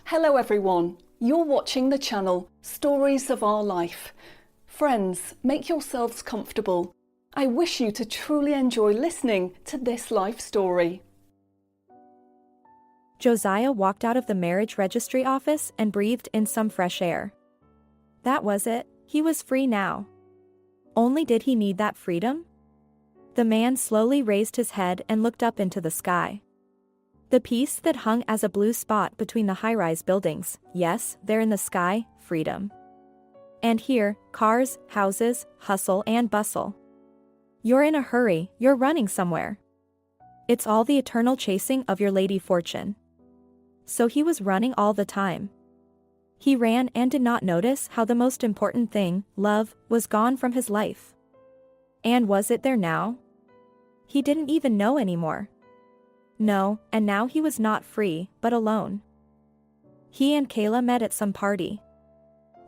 Hello everyone, you're watching the channel Stories of Our Life. Friends, make yourselves comfortable. I wish you to truly enjoy listening to this life story. Josiah walked out of the marriage registry office and breathed in some fresh air. That was it, he was free now. Only did he need that freedom? The man slowly raised his head and looked up into the sky. The piece that hung as a blue spot between the high-rise buildings, yes, there in the sky, freedom. And here, cars, houses, hustle and bustle. You're in a hurry, you're running somewhere. It's all the eternal chasing of your lady fortune. So he was running all the time. He ran and did not notice how the most important thing, love, was gone from his life. And was it there now? He didn't even know anymore. No, and now he was not free, but alone. He and Kayla met at some party.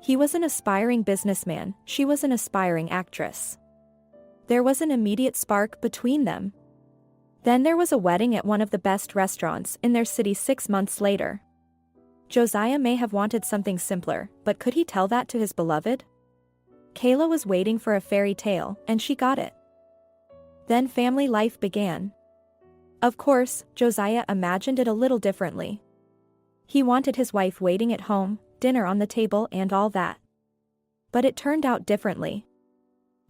He was an aspiring businessman, she was an aspiring actress. There was an immediate spark between them. Then there was a wedding at one of the best restaurants in their city 6 months later. Josiah may have wanted something simpler, but could he tell that to his beloved? Kayla was waiting for a fairy tale, and she got it. Then family life began. Of course, Josiah imagined it a little differently. He wanted his wife waiting at home, dinner on the table and all that. But it turned out differently.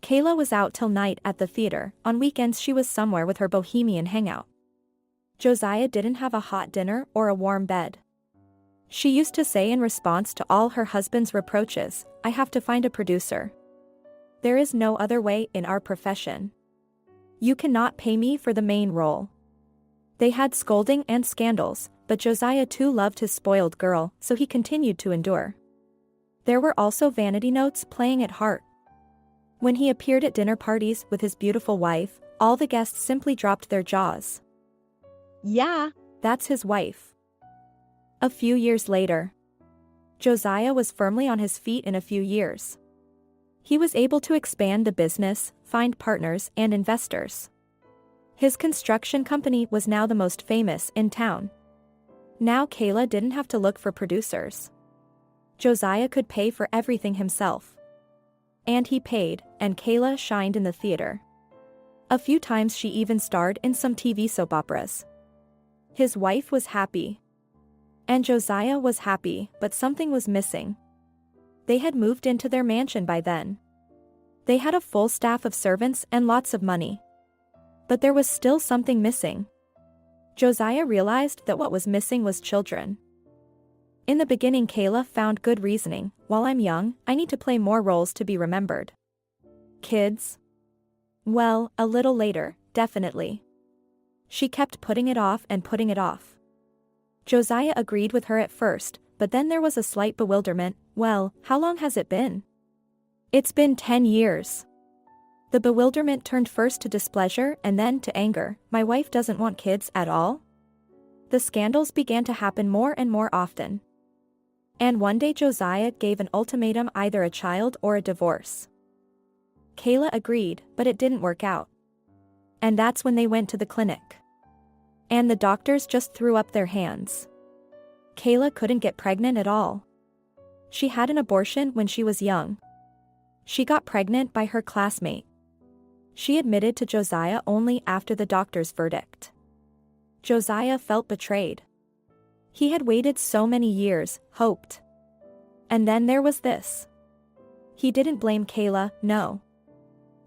Kayla was out till night at the theater, on weekends she was somewhere with her bohemian hangout. Josiah didn't have a hot dinner or a warm bed. She used to say in response to all her husband's reproaches, "I have to find a producer. There is no other way in our profession. You cannot pay me for the main role." They had scolding and scandals, but Josiah too loved his spoiled girl, so he continued to endure. There were also vanity notes playing at heart. When he appeared at dinner parties with his beautiful wife, all the guests simply dropped their jaws. Yeah, that's his wife. A few years later, Josiah was firmly on his feet in a few years. He was able to expand the business, find partners and investors. His construction company was now the most famous in town. Now Kayla didn't have to look for producers. Josiah could pay for everything himself. And he paid, and Kayla shined in the theater. A few times she even starred in some TV soap operas. His wife was happy. And Josiah was happy, but something was missing. They had moved into their mansion by then. They had a full staff of servants and lots of money. But there was still something missing. Josiah realized that what was missing was children. In the beginning Kayla found good reasoning, while I'm young, I need to play more roles to be remembered. Kids? Well, a little later, definitely. She kept putting it off and putting it off. Josiah agreed with her at first, but then there was a slight bewilderment. Well, how long has it been? It's been 10 years. The bewilderment turned first to displeasure and then to anger. My wife doesn't want kids at all? The scandals began to happen more and more often. And one day Josiah gave an ultimatum, either a child or a divorce. Kayla agreed, but it didn't work out. And that's when they went to the clinic. And the doctors just threw up their hands. Kayla couldn't get pregnant at all. She had an abortion when she was young. She got pregnant by her classmate. She admitted to Josiah only after the doctor's verdict. Josiah felt betrayed. He had waited so many years, hoped. And then there was this. He didn't blame Kayla, no.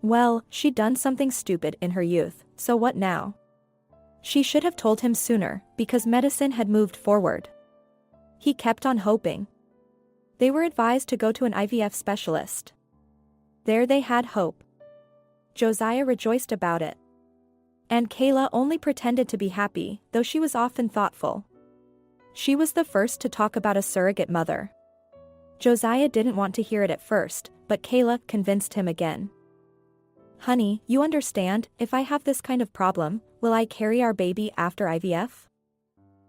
Well, she'd done something stupid in her youth, so what now? She should have told him sooner, because medicine had moved forward. He kept on hoping. They were advised to go to an IVF specialist. There they had hope. Josiah rejoiced about it. And Kayla only pretended to be happy, though she was often thoughtful. She was the first to talk about a surrogate mother. Josiah didn't want to hear it at first, but Kayla convinced him again. Honey, you understand, if I have this kind of problem, will I carry our baby after IVF?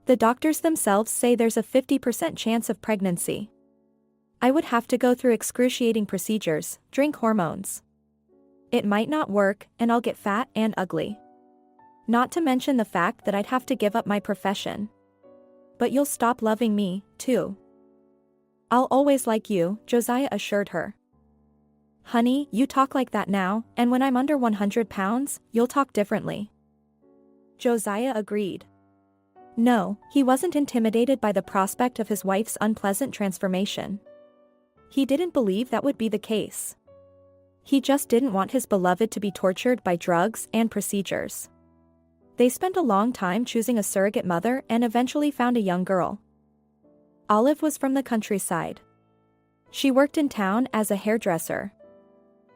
The doctors themselves say there's a 50% chance of pregnancy. I would have to go through excruciating procedures, drink hormones. It might not work, and I'll get fat and ugly. Not to mention the fact that I'd have to give up my profession. But you'll stop loving me, too. I'll always like you, Joziah assured her. Honey, you talk like that now, and when I'm under 100 pounds, you'll talk differently. Joziah agreed. No, he wasn't intimidated by the prospect of his wife's unpleasant transformation. He didn't believe that would be the case. He just didn't want his beloved to be tortured by drugs and procedures. They spent a long time choosing a surrogate mother and eventually found a young girl. Olive was from the countryside. She worked in town as a hairdresser.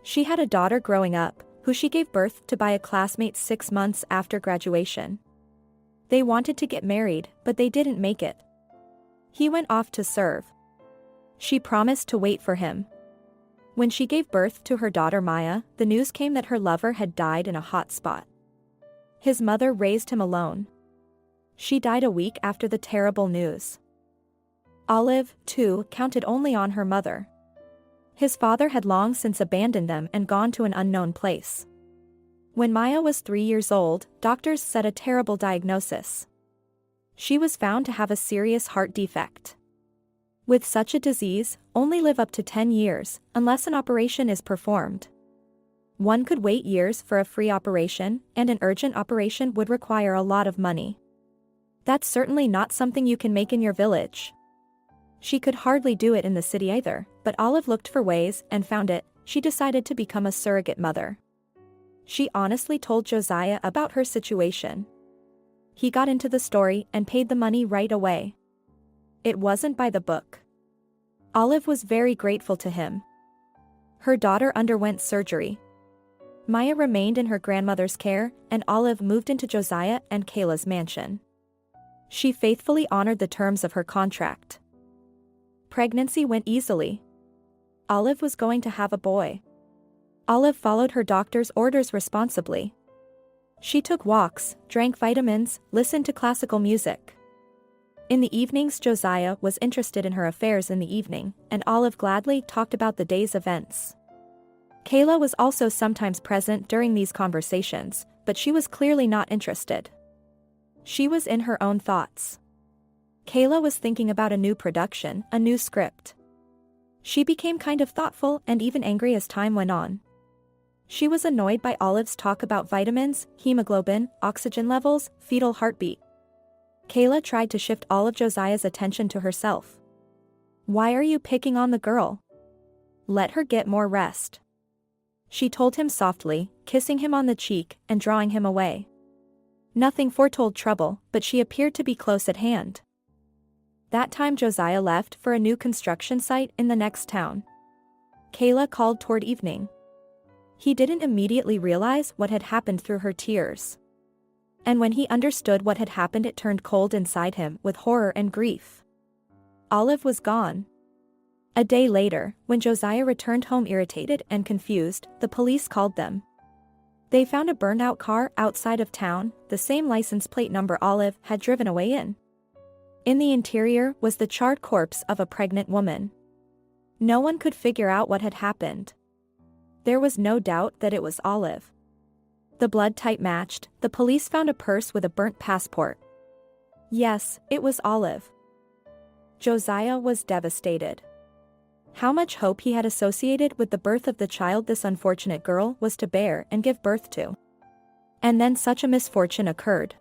She had a daughter growing up, who she gave birth to by a classmate 6 months after graduation. They wanted to get married, but they didn't make it. He went off to serve. She promised to wait for him. When she gave birth to her daughter Maya, the news came that her lover had died in a hot spot. His mother raised him alone. She died a week after the terrible news. Olive, too, counted only on her mother. His father had long since abandoned them and gone to an unknown place. When Maya was 3 years old, doctors set a terrible diagnosis. She was found to have a serious heart defect. With such a disease, only live up to 10 years, unless an operation is performed. One could wait years for a free operation, and an urgent operation would require a lot of money. That's certainly not something you can make in your village. She could hardly do it in the city either, but Olive looked for ways and found it. She decided to become a surrogate mother. She honestly told Joziah about her situation. He got into the story and paid the money right away. It wasn't by the book. Olive was very grateful to him. Her daughter underwent surgery. Maya remained in her grandmother's care, and Olive moved into Joziah and Kayla's mansion. She faithfully honored the terms of her contract. Pregnancy went easily. Olive was going to have a boy. Olive followed her doctor's orders responsibly. She took walks, drank vitamins, listened to classical music. In the evenings, Joziah was interested in her affairs in the evening, and Olive gladly talked about the day's events. Kayla was also sometimes present during these conversations, but she was clearly not interested. She was in her own thoughts. Kayla was thinking about a new production, a new script. She became kind of thoughtful and even angry as time went on. She was annoyed by Olive's talk about vitamins, hemoglobin, oxygen levels, fetal heartbeat. Kayla tried to shift all of Joziah's attention to herself. Why are you picking on the girl? Let her get more rest. She told him softly, kissing him on the cheek and drawing him away. Nothing foretold trouble, but she appeared to be close at hand. That time Joziah left for a new construction site in the next town. Kayla called toward evening. He didn't immediately realize what had happened through her tears. And when he understood what had happened, it turned cold inside him with horror and grief. Olive was gone. A day later, when Joziah returned home irritated and confused, the police called them. They found a burned-out car outside of town, the same license plate number Olive had driven away in. In the interior was the charred corpse of a pregnant woman. No one could figure out what had happened. There was no doubt that it was Olive. The blood type matched. The police found a purse with a burnt passport. Yes, it was Olive. Joziah was devastated. How much hope he had associated with the birth of the child this unfortunate girl was to bear and give birth to. And then such a misfortune occurred.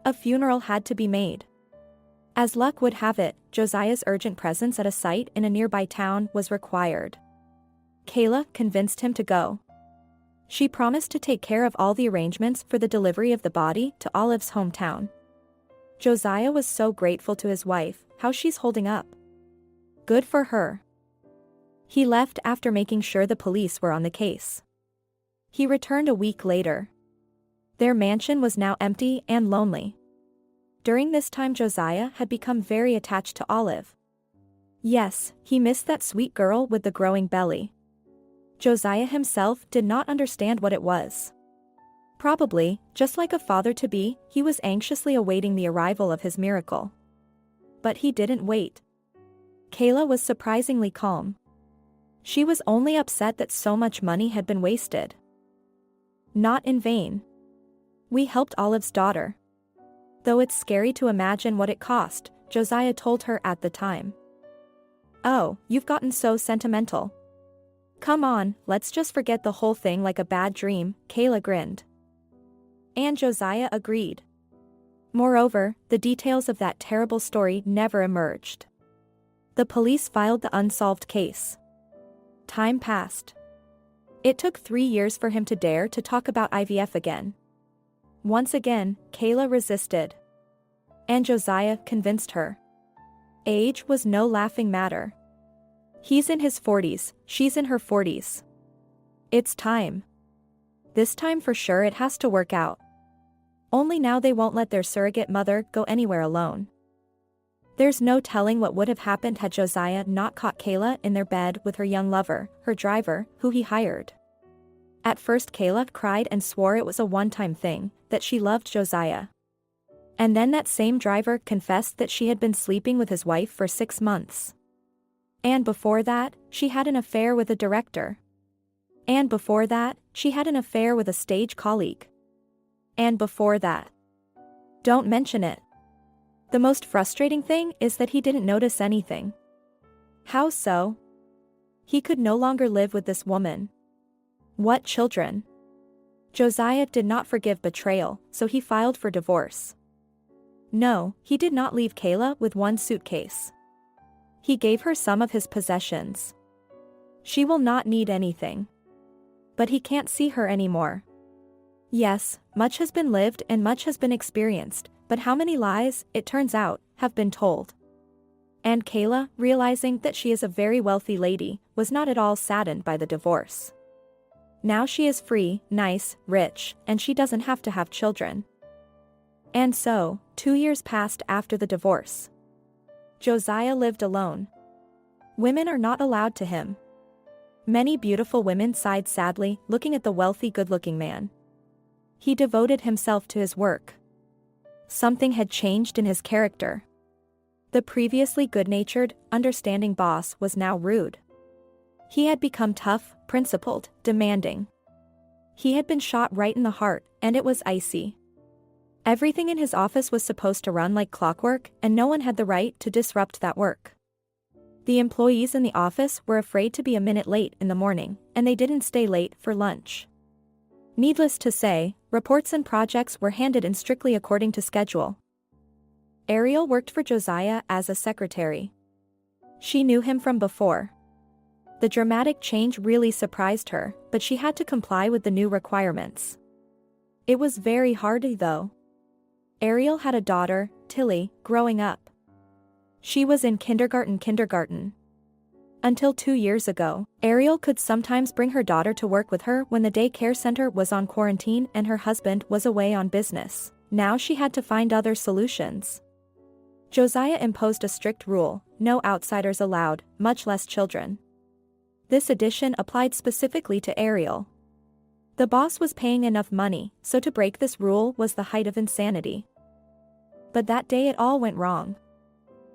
A funeral had to be made. As luck would have it, Joziah's urgent presence at a site in a nearby town was required. Kayla convinced him to go. She promised to take care of all the arrangements for the delivery of the body to Olive's hometown. Joziah was so grateful to his wife. How she's holding up. Good for her. He left after making sure the police were on the case. He returned a week later. Their mansion was now empty and lonely. During this time Joziah had become very attached to Olive. Yes, he missed that sweet girl with the growing belly. Joziah himself did not understand what it was. Probably, just like a father-to-be, he was anxiously awaiting the arrival of his miracle. But he didn't wait. Kayla was surprisingly calm. She was only upset that so much money had been wasted. Not in vain. We helped Olive's daughter. Though it's scary to imagine what it cost, Joziah told her at the time. "Oh, you've gotten so sentimental. Come on, let's just forget the whole thing like a bad dream," Kayla grinned. And Joziah agreed. Moreover, the details of that terrible story never emerged. The police filed the unsolved case. Time passed. It took 3 years for him to dare to talk about IVF again. Once again, Kayla resisted. And Joziah convinced her. Age was no laughing matter. He's in his 40s, she's in her 40s. It's time. This time for sure it has to work out. Only now they won't let their surrogate mother go anywhere alone. There's no telling what would have happened had Joziah not caught Kayla in their bed with her young lover, her driver, who he hired. At first Kayla cried and swore it was a one-time thing, that she loved Joziah. And then that same driver confessed that she had been sleeping with his wife for 6 months. And before that, she had an affair with a director. And before that, she had an affair with a stage colleague. And before that. Don't mention it. The most frustrating thing is that he didn't notice anything. How so? He could no longer live with this woman. What children? Joziah did not forgive betrayal, so he filed for divorce. No, he did not leave Kayla with one suitcase. He gave her some of his possessions. She will not need anything. But he can't see her anymore. Yes, much has been lived and much has been experienced, but how many lies, it turns out, have been told. And Kayla, realizing that she is a very wealthy lady, was not at all saddened by the divorce. Now she is free, nice, rich, and she doesn't have to have children. And so, 2 years passed after the divorce. Joziah lived alone. Women are not allowed to him. Many beautiful women sighed sadly, looking at the wealthy, good-looking man. He devoted himself to his work. Something had changed in his character. The previously good-natured, understanding boss was now rude. He had become tough, principled, demanding. He had been shot right in the heart, and it was icy. Everything in his office was supposed to run like clockwork, and no one had the right to disrupt that work. The employees in the office were afraid to be a minute late in the morning, and they didn't stay late for lunch. Needless to say, reports and projects were handed in strictly according to schedule. Ariel worked for Joziah as a secretary. She knew him from before. The dramatic change really surprised her, but she had to comply with the new requirements. It was very hard though. Ariel had a daughter, Tilly, growing up. She was in kindergarten. Until 2 years ago, Ariel could sometimes bring her daughter to work with her when the daycare center was on quarantine and her husband was away on business. Now she had to find other solutions. Joziah imposed a strict rule: no outsiders allowed, much less children. This addition applied specifically to Ariel. The boss was paying enough money, so to break this rule was the height of insanity. But that day it all went wrong.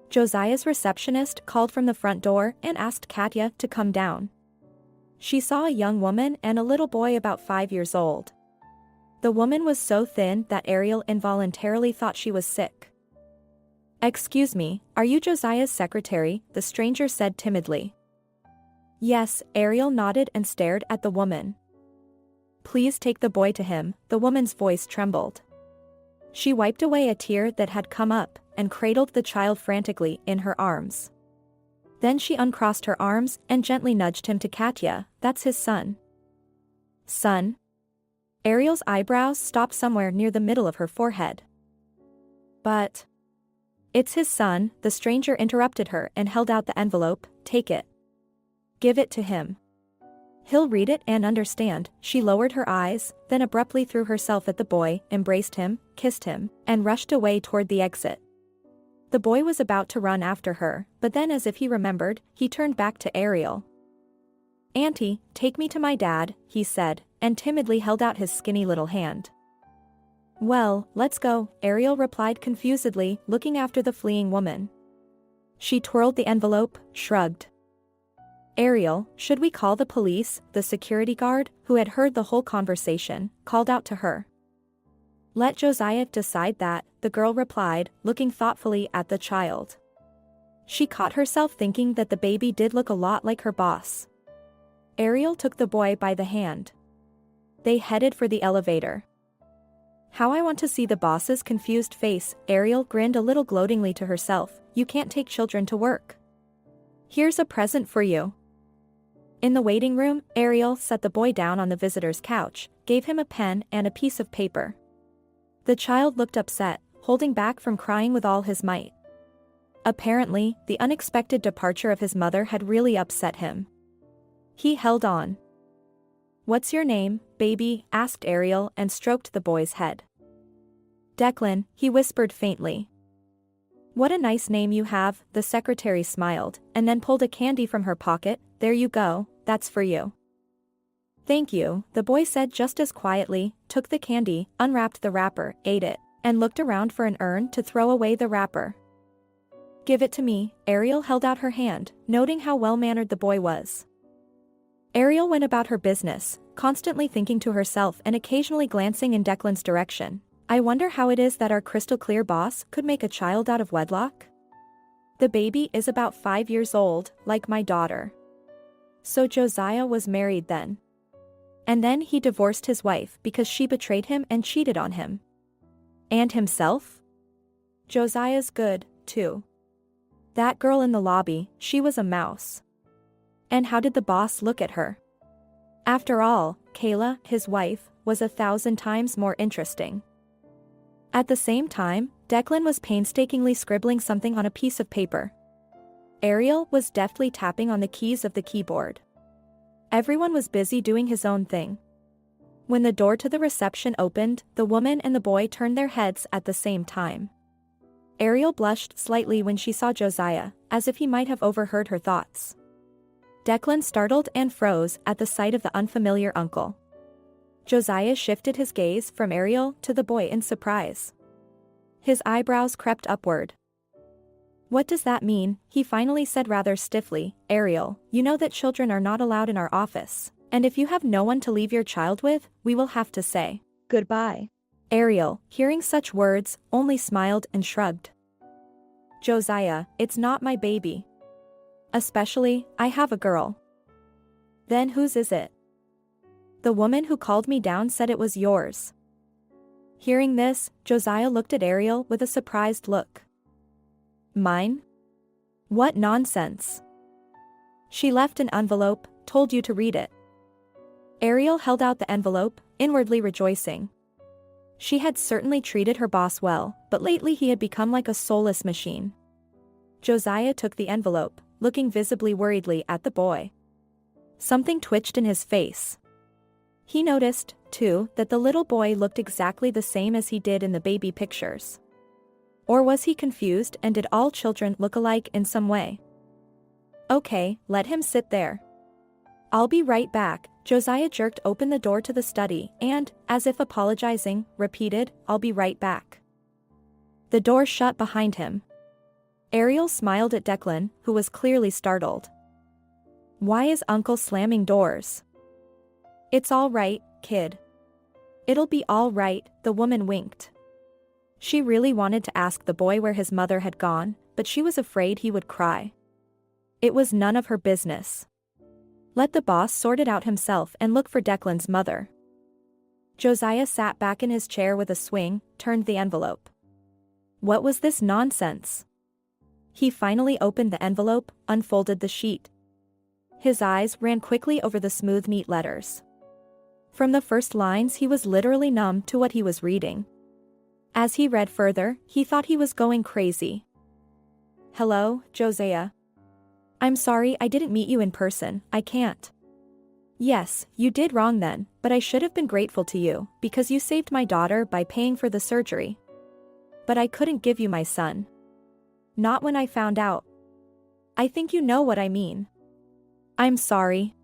Joziah's receptionist called from the front door and asked Katya to come down. She saw a young woman and a little boy about 5 years old. The woman was so thin that Ariel involuntarily thought she was sick. "Excuse me, are you Joziah's secretary?" the stranger said timidly. Yes, Ariel nodded and stared at the woman. "Please take the boy to him," the woman's voice trembled. She wiped away a tear that had come up, and cradled the child frantically in her arms. Then she uncrossed her arms and gently nudged him to Katya. "That's his son." "Son?" Ariel's eyebrows stopped somewhere near the middle of her forehead. "But..." "It's his son," the stranger interrupted her and held out the envelope. "Take it. Give it to him. He'll read it and understand." She lowered her eyes, then abruptly threw herself at the boy, embraced him, kissed him, and rushed away toward the exit. The boy was about to run after her, but then as if he remembered, he turned back to Ariel. "Auntie, take me to my dad," he said, and timidly held out his skinny little hand. "Well, let's go," Ariel replied confusedly, looking after the fleeing woman. She twirled the envelope, shrugged. "Ariel, should we call the police?" the security guard, who had heard the whole conversation, called out to her. Let Josiah decide that, the girl replied, looking thoughtfully at the child. She caught herself thinking that the baby did look a lot like her boss. Ariel took the boy by the hand. They headed for the elevator. How I want to see the boss's confused face, Ariel grinned a little gloatingly to herself. You can't take children to work. Here's a present for you. In the waiting room, Ariel set the boy down on the visitor's couch, gave him a pen and a piece of paper. The child looked upset, holding back from crying with all his might. Apparently, the unexpected departure of his mother had really upset him. He held on. What's your name, baby? Asked Ariel and stroked the boy's head. Declan, he whispered faintly. What a nice name you have, the secretary smiled, and then pulled a candy from her pocket. There you go, that's for you. Thank you, the boy said just as quietly, took the candy, unwrapped the wrapper, ate it, and looked around for an urn to throw away the wrapper. Give it to me, Ariel held out her hand, noting how well-mannered the boy was. Ariel went about her business, constantly thinking to herself and occasionally glancing in Declan's direction. I wonder how it is that our crystal-clear boss could make a child out of wedlock? The baby is about 5 years old, like my daughter. So Josiah was married then. And then he divorced his wife because she betrayed him and cheated on him. And himself? Josiah's good, too. That girl in the lobby, she was a mouse. And how did the boss look at her? After all, Kayla, his wife, was 1,000 times more interesting. At the same time, Declan was painstakingly scribbling something on a piece of paper. Ariel was deftly tapping on the keys of the keyboard. Everyone was busy doing his own thing. When the door to the reception opened, the woman and the boy turned their heads at the same time. Ariel blushed slightly when she saw Josiah, as if he might have overheard her thoughts. Declan startled and froze at the sight of the unfamiliar uncle. Josiah shifted his gaze from Ariel to the boy in surprise. His eyebrows crept upward. What does that mean? He finally said rather stiffly. Ariel, you know that children are not allowed in our office, and if you have no one to leave your child with, we will have to say goodbye. Ariel, hearing such words, only smiled and shrugged. Josiah, it's not my baby. Especially, I have a girl. Then whose is it? The woman who called me down said it was yours. Hearing this, Josiah looked at Ariel with a surprised look. Mine? What nonsense. She left an envelope, told you to read it. Ariel held out the envelope, inwardly rejoicing. She had certainly treated her boss well, but lately he had become like a soulless machine. Josiah took the envelope, looking visibly worriedly at the boy. Something twitched in his face. He noticed, too, that the little boy looked exactly the same as he did in the baby pictures. Or was he confused and did all children look alike in some way? Okay, let him sit there. I'll be right back. Josiah jerked open the door to the study and, as if apologizing, repeated, I'll be right back. The door shut behind him. Ariel smiled at Declan, who was clearly startled. Why is Uncle slamming doors? It's all right, kid. It'll be all right, the woman winked. She really wanted to ask the boy where his mother had gone, but she was afraid he would cry. It was none of her business. Let the boss sort it out himself and look for Declan's mother. Josiah sat back in his chair with a swing, turned the envelope. What was this nonsense? He finally opened the envelope, unfolded the sheet. His eyes ran quickly over the smooth, neat letters. From the first lines he was literally numb to what he was reading. As he read further, he thought he was going crazy. Hello, Joziah. I'm sorry I didn't meet you in person, I can't. Yes, you did wrong then, but I should have been grateful to you, because you saved my daughter by paying for the surgery. But I couldn't give you my son. Not when I found out. I think you know what I mean. I'm sorry.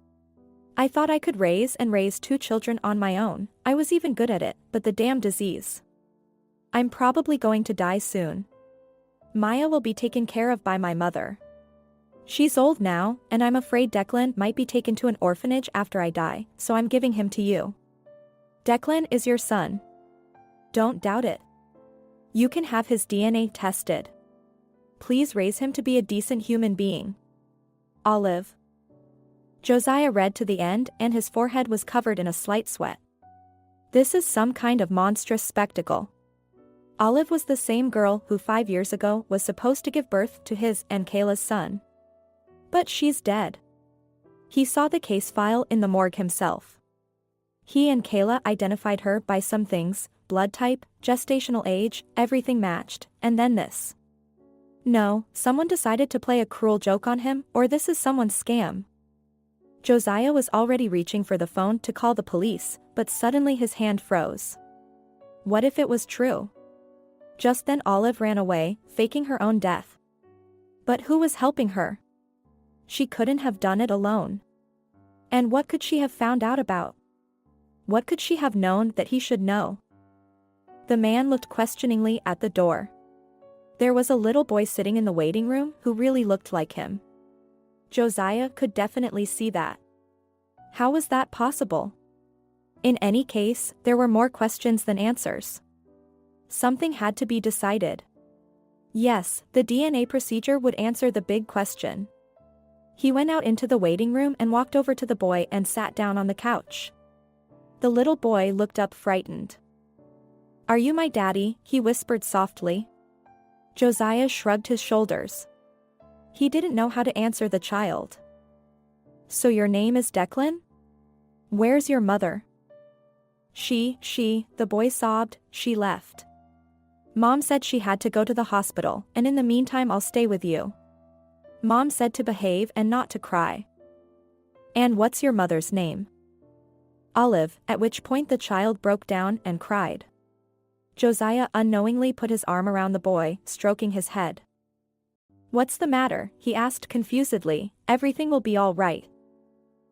I thought I could raise 2 children on my own, I was even good at it, but the damn disease. I'm probably going to die soon. Maya will be taken care of by my mother. She's old now, and I'm afraid Declan might be taken to an orphanage after I die, so I'm giving him to you. Declan is your son. Don't doubt it. You can have his DNA tested. Please raise him to be a decent human being. Olive. Joziah read to the end and his forehead was covered in a slight sweat. This is some kind of monstrous spectacle. Olive was the same girl who 5 years ago was supposed to give birth to his and Kayla's son. But she's dead. He saw the case file in the morgue himself. He and Kayla identified her by some things, blood type, gestational age, everything matched, and then this. No, someone decided to play a cruel joke on him, or this is someone's scam. Joziah was already reaching for the phone to call the police, but suddenly his hand froze. What if it was true? Just then Olive ran away, faking her own death. But who was helping her? She couldn't have done it alone. And what could she have found out about? What could she have known that he should know? The man looked questioningly at the door. There was a little boy sitting in the waiting room who really looked like him. Joziah could definitely see that. How was that possible? In any case, there were more questions than answers. Something had to be decided. Yes, the DNA procedure would answer the big question. He went out into the waiting room and walked over to the boy and sat down on the couch. The little boy looked up frightened. "Are you my daddy?" he whispered softly. Joziah shrugged his shoulders. He didn't know how to answer the child. "So your name is Declan? Where's your mother?" She, the boy sobbed, "She left. Mom said she had to go to the hospital, and in the meantime I'll stay with you. Mom said to behave and not to cry." "And what's your mother's name?" "Olive," at which point the child broke down and cried. Joziah unknowingly put his arm around the boy, stroking his head. "What's the matter?" he asked confusedly. "Everything will be all right.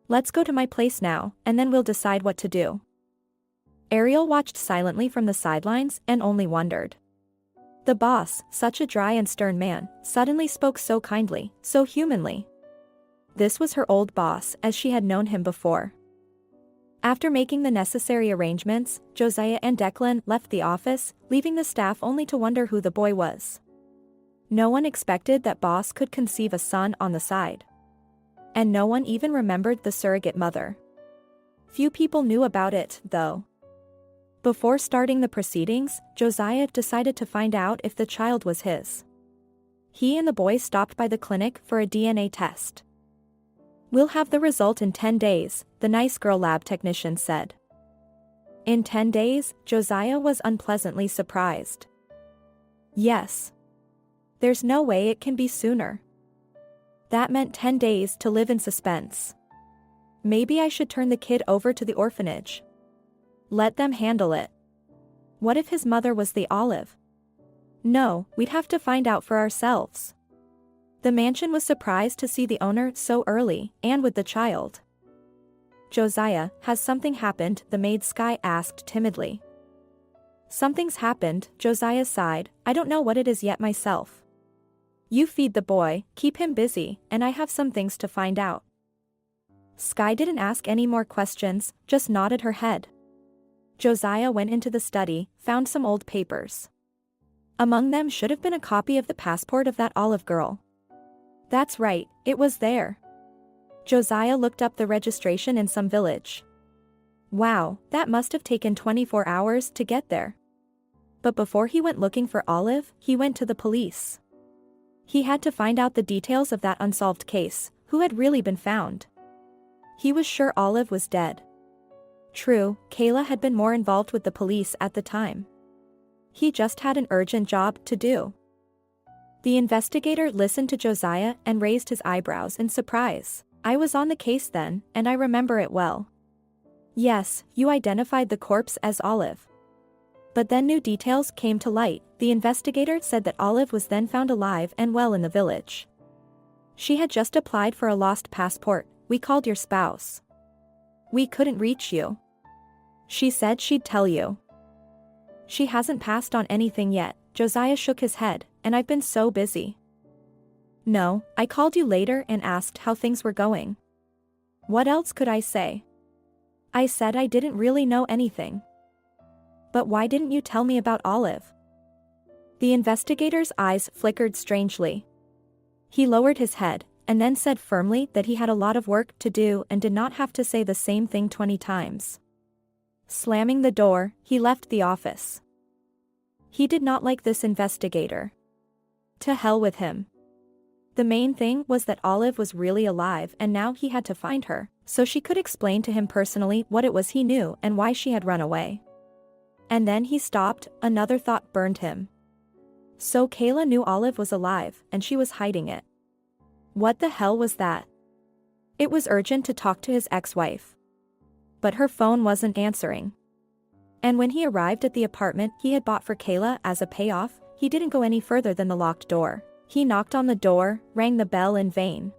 Let's go to my place now, and then we'll decide what to do." Ariel watched silently from the sidelines and only wondered. The boss, such a dry and stern man, suddenly spoke so kindly, so humanly. This was her old boss as she had known him before. After making the necessary arrangements, Joziah and Declan left the office, leaving the staff only to wonder who the boy was. No one expected that boss could conceive a son on the side. And no one even remembered the surrogate mother. Few people knew about it, though. Before starting the proceedings, Joziah decided to find out if the child was his. He and the boy stopped by the clinic for a DNA test. "We'll have the result in 10 days, the nice girl lab technician said. In 10 days, Joziah was unpleasantly surprised. Yes. There's no way it can be sooner. That meant 10 days to live in suspense. Maybe I should turn the kid over to the orphanage. Let them handle it. What if his mother was the Olive? No, we'd have to find out for ourselves." The mansion was surprised to see the owner so early, and with the child. "Joziah, has something happened?" the maid Sky asked timidly. "Something's happened," Joziah sighed. "I don't know what it is yet myself. You feed the boy, keep him busy, and I have some things to find out." Sky didn't ask any more questions, just nodded her head. Joziah went into the study, found some old papers. Among them should have been a copy of the passport of that Olive girl. That's right, it was there. Joziah looked up the registration in some village. Wow, that must have taken 24 hours to get there. But before he went looking for Olive, he went to the police. He had to find out the details of that unsolved case, who had really been found. He was sure Olive was dead. True, Kayla had been more involved with the police at the time. He just had an urgent job to do. The investigator listened to Joziah and raised his eyebrows in surprise. "I was on the case then, and I remember it well." "Yes, you identified the corpse as Olive. But then new details came to light." The investigator said that Olive was then found alive and well in the village. "She had just applied for a lost passport. We called your spouse. We couldn't reach you. She said she'd tell you." "She hasn't passed on anything yet." Joziah shook his head. "And I've been so busy." "No, I called you later and asked how things were going." "What else could I say?" "I said I didn't really know anything." But why didn't you tell me about Olive? The investigator's eyes flickered strangely. He lowered his head, and then said firmly that he had a lot of work to do and did not have to say the same thing 20 times. Slamming the door, he left the office. He did not like this investigator. To hell with him. The main thing was that Olive was really alive and now he had to find her, so she could explain to him personally what it was he knew and why she had run away. And then he stopped, another thought burned him. So Kayla knew Olive was alive and she was hiding it. What the hell was that? It was urgent to talk to his ex-wife. But her phone wasn't answering. And when he arrived at the apartment he had bought for Kayla as a payoff, he didn't go any further than the locked door. He knocked on the door, rang the bell in vain.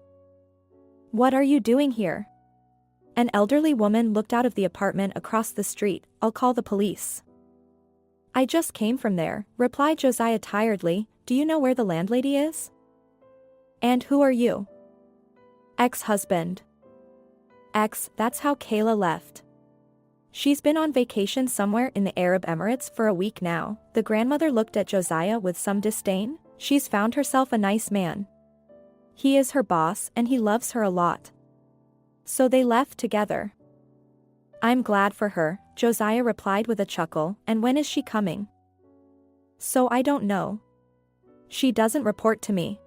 "What are you doing here?" An elderly woman looked out of the apartment across the street. "I'll call the police." "I just came from there," replied Joziah tiredly. "Do you know where the landlady is?" "And who are you?" "Ex-husband." "Ex, that's how Kayla left. She's been on vacation somewhere in the Arab Emirates for a week now." The grandmother looked at Joziah with some disdain. "She's found herself a nice man. He is her boss and he loves her a lot. So they left together." "I'm glad for her," Joziah replied with a chuckle. "And when is she coming?" "So I don't know. She doesn't report to me."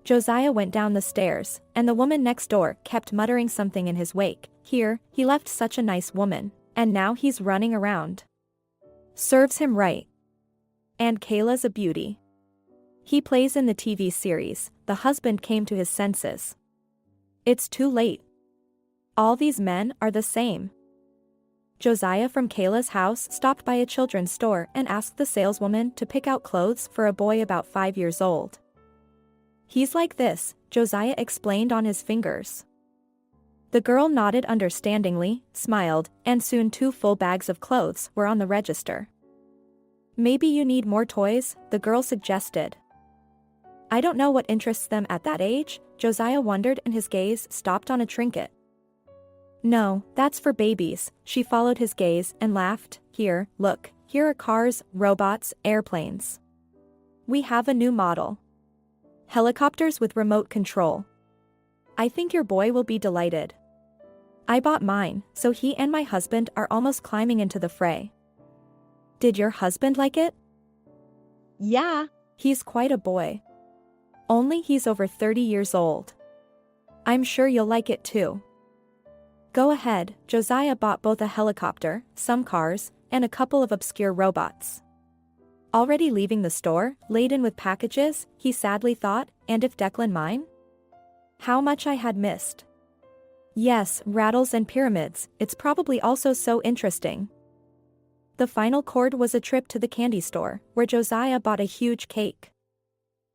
Joziah went down the stairs, and the woman next door kept muttering something in his wake. Here, he left such a nice woman, and now he's running around. Serves him right. And Kayla's a beauty. He plays in the TV series. The husband came to his senses. It's too late. All these men are the same. Joziah from Kayla's house stopped by a children's store and asked the saleswoman to pick out clothes for a boy about 5 years old. "He's like this," Joziah explained on his fingers. The girl nodded understandingly, smiled, and soon 2 full bags of clothes were on the register. "Maybe you need more toys," the girl suggested. "I don't know what interests them at that age," Joziah wondered, and his gaze stopped on a trinket. "No, that's for babies." She followed his gaze and laughed. "Here, look, here are cars, robots, airplanes. We have a new model. Helicopters with remote control. I think your boy will be delighted. I bought mine, so he and my husband are almost climbing into the fray." "Did your husband like it?" "Yeah, he's quite a boy. Only he's over 30 years old. I'm sure you'll like it too." "Go ahead." Joziah bought both a helicopter, some cars, and a couple of obscure robots. Already leaving the store, laden with packages, he sadly thought, and if Declan mine? How much I had missed. Yes, rattles and pyramids, it's probably also so interesting. The final chord was a trip to the candy store, where Joziah bought a huge cake.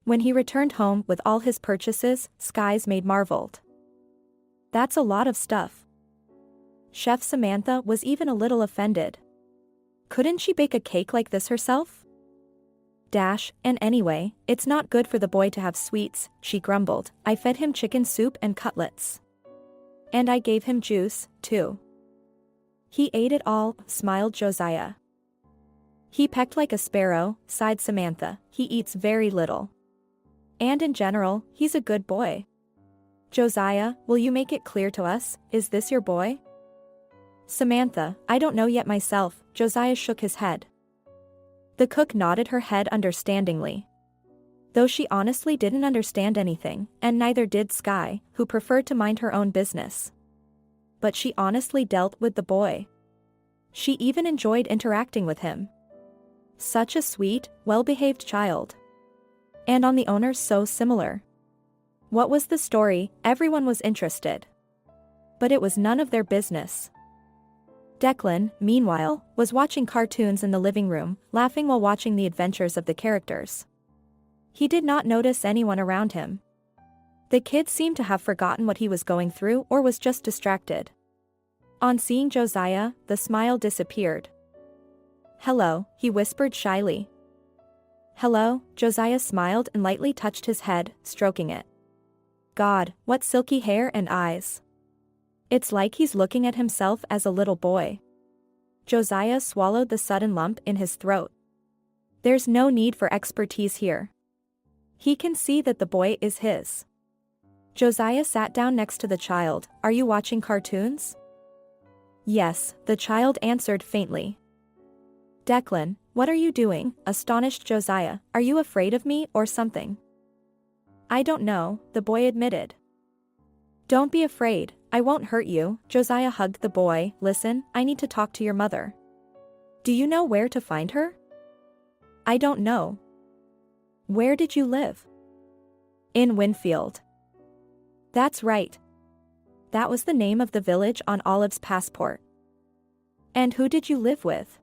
When he returned home with all his purchases, Skies Maid marveled. "That's a lot of stuff." Chef Samantha was even a little offended. Couldn't she bake a cake like this herself? And anyway, it's not good for the boy to have sweets," she grumbled. "I fed him chicken soup and cutlets. And I gave him juice, too." "He ate it all," smiled Joziah. "He pecked like a sparrow," sighed Samantha. "He eats very little. And in general, he's a good boy." "Joziah, will you make it clear to us, is this your boy?" "Samantha, I don't know yet myself." Joziah shook his head. The cook nodded her head understandingly. Though she honestly didn't understand anything, and neither did Sky, who preferred to mind her own business. But she honestly dealt with the boy. She even enjoyed interacting with him. Such a sweet, well-behaved child. And on the owner so similar. What was the story? Everyone was interested. But it was none of their business. Declan, meanwhile, was watching cartoons in the living room, laughing while watching the adventures of the characters. He did not notice anyone around him. The kid seemed to have forgotten what he was going through or was just distracted. On seeing Joziah, the smile disappeared. "Hello," he whispered shyly. "Hello," Joziah smiled and lightly touched his head, stroking it. God, what silky hair and eyes. It's like he's looking at himself as a little boy. Josiah swallowed the sudden lump in his throat. There's no need for expertise here. He can see that the boy is his. Josiah sat down next to the child. Are you watching cartoons? Yes, the child answered faintly. Declan, what are you doing? Astonished Josiah. Are you afraid of me or something? I don't know, the boy admitted. Don't be afraid, I won't hurt you. Josiah hugged the boy. Listen, I need to talk to your mother. Do you know where to find her? I don't know. Where did you live? In Winfield. That's right. That was the name of the village on Olive's passport. And who did you live with?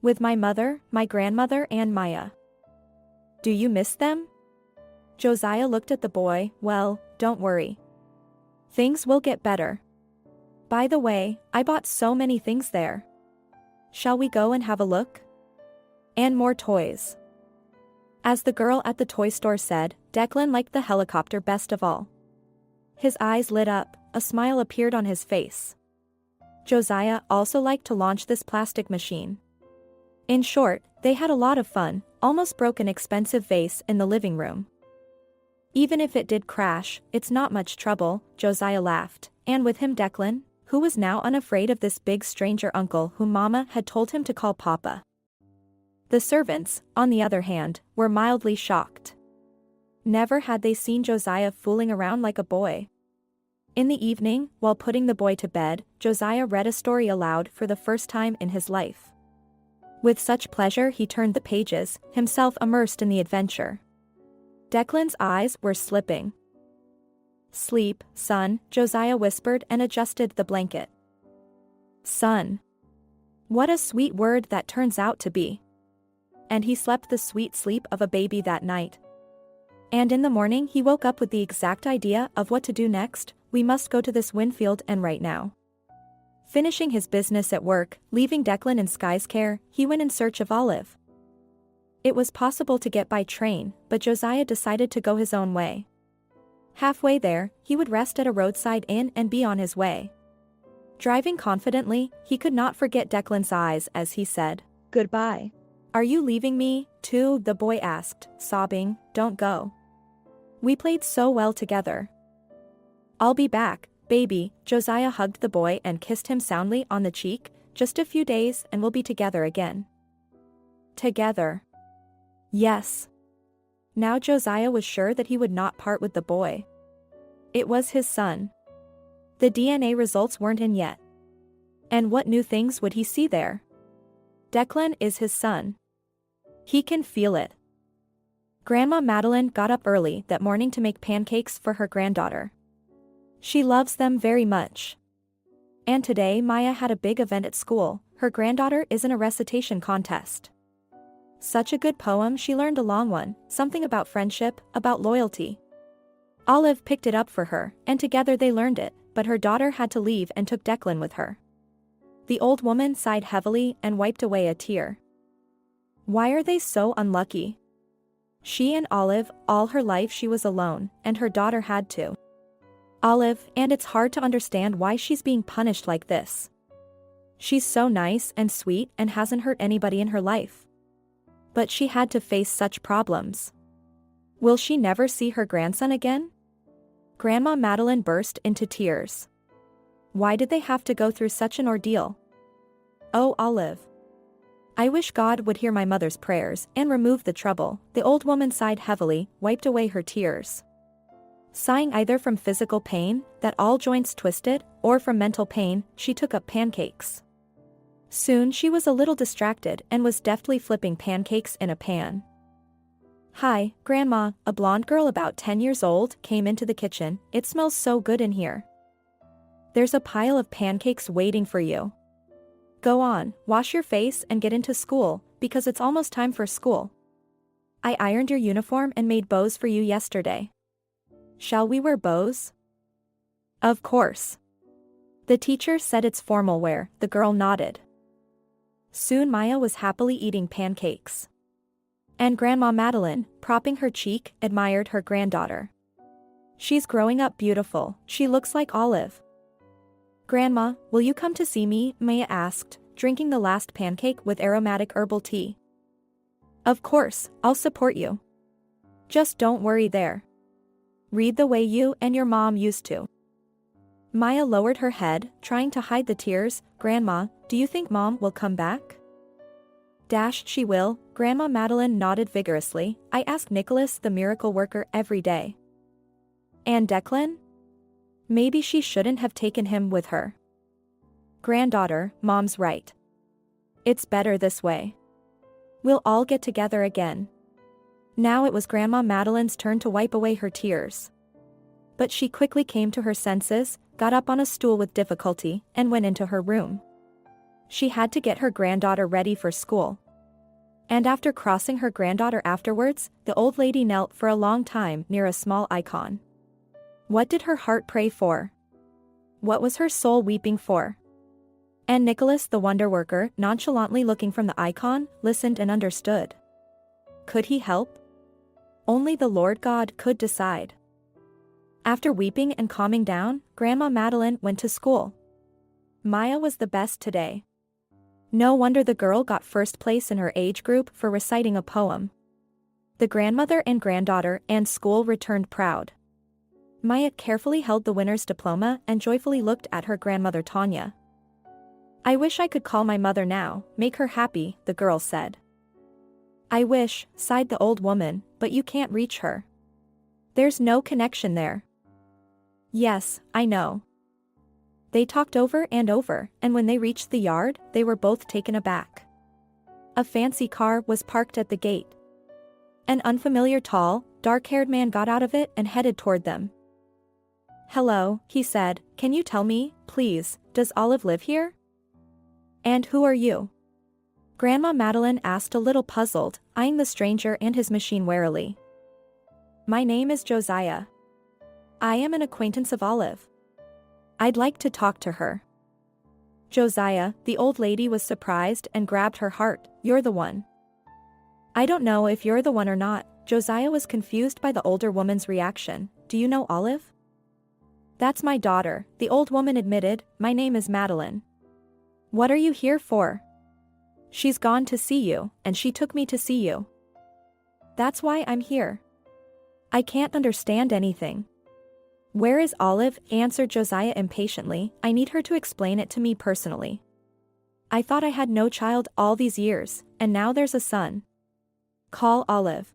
With my mother, my grandmother, and Maya. Do you miss them? Josiah looked at the boy. Well, don't worry. Things will get better. By the way, I bought so many things there. Shall we go and have a look? And more toys. As the girl at the toy store said, Declan liked the helicopter best of all. His eyes lit up, a smile appeared on his face. Josiah also liked to launch this plastic machine. In short, they had a lot of fun, almost broke an expensive vase in the living room. Even if it did crash, it's not much trouble, Josiah laughed, and with him Declan, who was now unafraid of this big stranger uncle whom Mama had told him to call Papa. The servants, on the other hand, were mildly shocked. Never had they seen Josiah fooling around like a boy. In the evening, while putting the boy to bed, Josiah read a story aloud for the first time in his life. With such pleasure he turned the pages, himself immersed in the adventure. Declan's eyes were slipping. Sleep, son, Josiah whispered and adjusted the blanket. Son. What a sweet word that turns out to be. And he slept the sweet sleep of a baby that night. And in the morning he woke up with the exact idea of what to do next. We must go to this Winfield and right now. Finishing his business at work, leaving Declan in Sky's care, he went in search of Olive. It was possible to get by train, but Josiah decided to go his own way. Halfway there, he would rest at a roadside inn and be on his way. Driving confidently, he could not forget Declan's eyes as he said, "Goodbye." "Are you leaving me, too?" the boy asked, sobbing. "Don't go. We played so well together." "I'll be back, baby." Josiah hugged the boy and kissed him soundly on the cheek. "Just a few days and we'll be together again." Together. Yes. Now Josiah was sure that he would not part with the boy. It was his son. The DNA results weren't in yet. And what new things would he see there? Declan is his son. He can feel it. Grandma Madeline got up early that morning to make pancakes for her granddaughter. She loves them very much. And today Maya had a big event at school. Her granddaughter is in a recitation contest. Such a good poem. She learned a long one, something about friendship, about loyalty. Olive picked it up for her, and together they learned it, but her daughter had to leave and took Declan with her. The old woman sighed heavily and wiped away a tear. Why are they so unlucky? She and Olive, all her life she was alone, and her daughter had to. Olive, and it's hard to understand why she's being punished like this. She's so nice and sweet and hasn't hurt anybody in her life. But she had to face such problems. Will she never see her grandson again? Grandma Madeline burst into tears. Why did they have to go through such an ordeal? Oh, Olive. I wish God would hear my mother's prayers and remove the trouble. The old woman sighed heavily, wiped away her tears. Sighing either from physical pain, that all joints twisted, or from mental pain, she took up pancakes. Soon she was a little distracted and was deftly flipping pancakes in a pan. Hi, Grandma, a blonde girl about 10 years old came into the kitchen. It smells so good in here. There's a pile of pancakes waiting for you. Go on, wash your face and get into school, because it's almost time for school. I ironed your uniform and made bows for you yesterday. Shall we wear bows? Of course. The teacher said it's formal wear. The girl nodded. Soon Maya was happily eating pancakes. And Grandma Madeline, propping her cheek, admired her granddaughter. She's growing up beautiful. She looks like Olive. Grandma, will you come to see me? Maya asked, drinking the last pancake with aromatic herbal tea. Of course, I'll support you. Just don't worry there. Read the way you and your mom used to. Maya lowered her head, trying to hide the tears. Grandma, do you think Mom will come back? She will. Grandma Madeline nodded vigorously. I ask Nicholas the miracle worker every day. And Declan? Maybe she shouldn't have taken him with her. Granddaughter, Mom's right. It's better this way. We'll all get together again. Now it was Grandma Madeline's turn to wipe away her tears. But she quickly came to her senses, got up on a stool with difficulty, and went into her room. She had to get her granddaughter ready for school. And after crossing her granddaughter afterwards, the old lady knelt for a long time near a small icon. What did her heart pray for? What was her soul weeping for? And Nicholas the wonder worker, nonchalantly looking from the icon, listened and understood. Could he help? Only the Lord God could decide. After weeping and calming down, Grandma Madeline went to school. Maya was the best today. No wonder the girl got first place in her age group for reciting a poem. The grandmother and granddaughter and school returned proud. Maya carefully held the winner's diploma and joyfully looked at her grandmother Tanya. I wish I could call my mother now, make her happy, the girl said. I wish, sighed the old woman, but you can't reach her. There's no connection there. Yes, I know. They talked over, and when they reached the yard, they were both taken aback. A fancy car was parked at the gate. An unfamiliar tall, dark-haired man got out of it and headed toward them. Hello, he said, can you tell me, please, does Olive live here? And who are you? Grandma Madeline asked a little puzzled, eyeing the stranger and his machine warily. My name is Joziah. I am an acquaintance of Olive. I'd like to talk to her. Joziah, the old lady was surprised and grabbed her heart. You're the one. I don't know if you're the one or not. Joziah was confused by the older woman's reaction. Do you know Olive? That's my daughter, the old woman admitted. My name is Madeline. What are you here for? She's gone to see you, and she took me to see you. That's why I'm here. I can't understand anything. Where is Olive? Answered Joziah impatiently. I need her to explain it to me personally. I thought I had no child all these years, and now there's a son. Call Olive.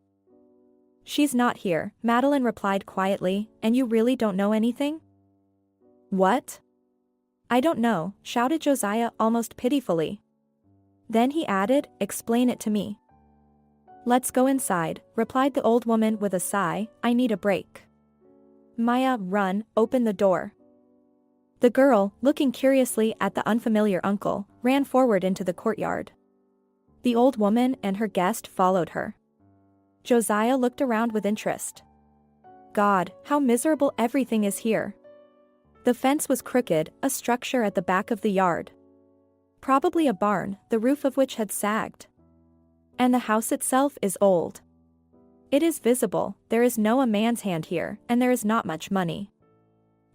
She's not here, Madeline replied quietly. And you really don't know anything? What? I don't know, shouted Joziah almost pitifully. Then he added, explain it to me. Let's go inside, replied the old woman with a sigh. I need a break. Maya, run, open the door. The girl, looking curiously at the unfamiliar uncle, ran forward into the courtyard. The old woman and her guest followed her. Joziah looked around with interest. God, how miserable everything is here. The fence was crooked, a structure at the back of the yard. Probably a barn, the roof of which had sagged. And the house itself is old. It is visible, there is no a man's hand here, and there is not much money.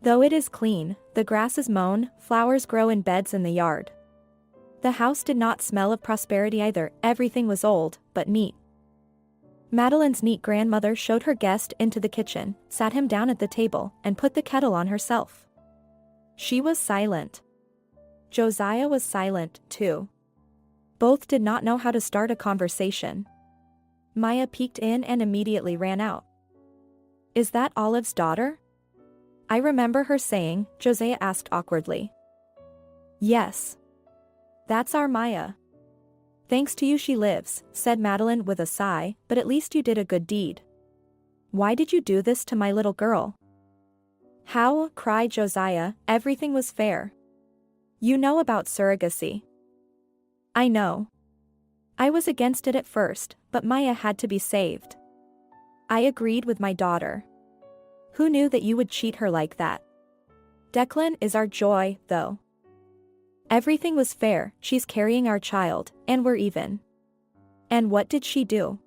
Though it is clean, the grass is mown, flowers grow in beds in the yard. The house did not smell of prosperity either, everything was old, but neat. Madeline's neat grandmother showed her guest into the kitchen, sat him down at the table, and put the kettle on herself. She was silent. Joziah was silent, too. Both did not know how to start a conversation. Maya peeked in and immediately ran out. Is that Olive's daughter? I remember her saying, Joziah asked awkwardly. Yes. That's our Maya. Thanks to you she lives, said Madeline with a sigh, but at least you did a good deed. Why did you do this to my little girl? How? Cried Joziah, everything was fair. You know about surrogacy. I know. I was against it at first, but Maya had to be saved. I agreed with my daughter. Who knew that you would cheat her like that? Declan is our joy, though. Everything was fair, she's carrying our child, and we're even. And what did she do?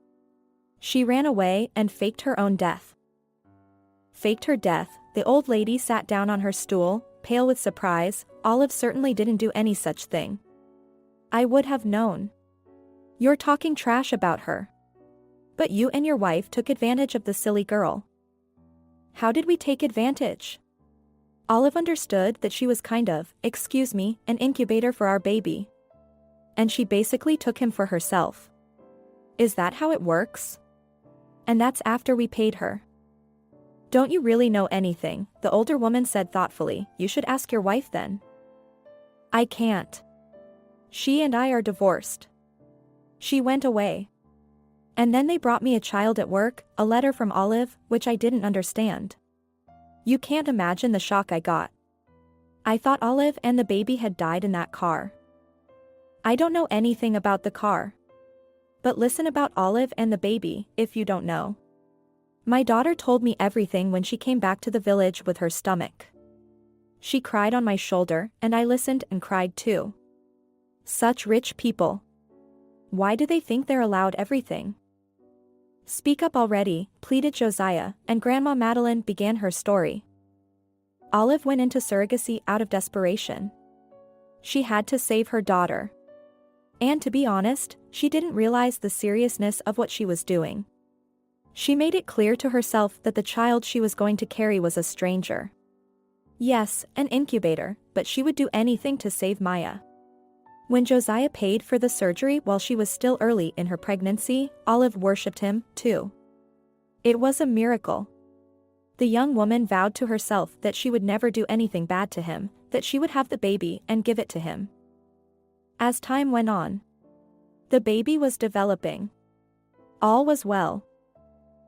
She ran away and faked her own death. Faked her death, the old lady sat down on her stool, pale with surprise. Olive certainly didn't do any such thing. I would have known. You're talking trash about her. But you and your wife took advantage of the silly girl. How did we take advantage? Olive understood that she was excuse me, an incubator for our baby. And she basically took him for herself. Is that how it works? And that's after we paid her. Don't you really know anything? The older woman said thoughtfully. You should ask your wife then. I can't. She and I are divorced. She went away. And then they brought me a child at work, a letter from Olive, which I didn't understand. You can't imagine the shock I got. I thought Olive and the baby had died in that car. I don't know anything about the car. But listen about Olive and the baby, if you don't know. My daughter told me everything when she came back to the village with her stomach. She cried on my shoulder, and I listened and cried too. Such rich people. Why do they think they're allowed everything? Speak up already, pleaded Joziah, and Grandma Madeline began her story. Olive went into surrogacy out of desperation. She had to save her daughter. And to be honest, she didn't realize the seriousness of what she was doing. She made it clear to herself that the child she was going to carry was a stranger. Yes, an incubator, but she would do anything to save Maya. When Joziah paid for the surgery while she was still early in her pregnancy, Olive worshipped him, too. It was a miracle. The young woman vowed to herself that she would never do anything bad to him, that she would have the baby and give it to him. As time went on, the baby was developing. All was well.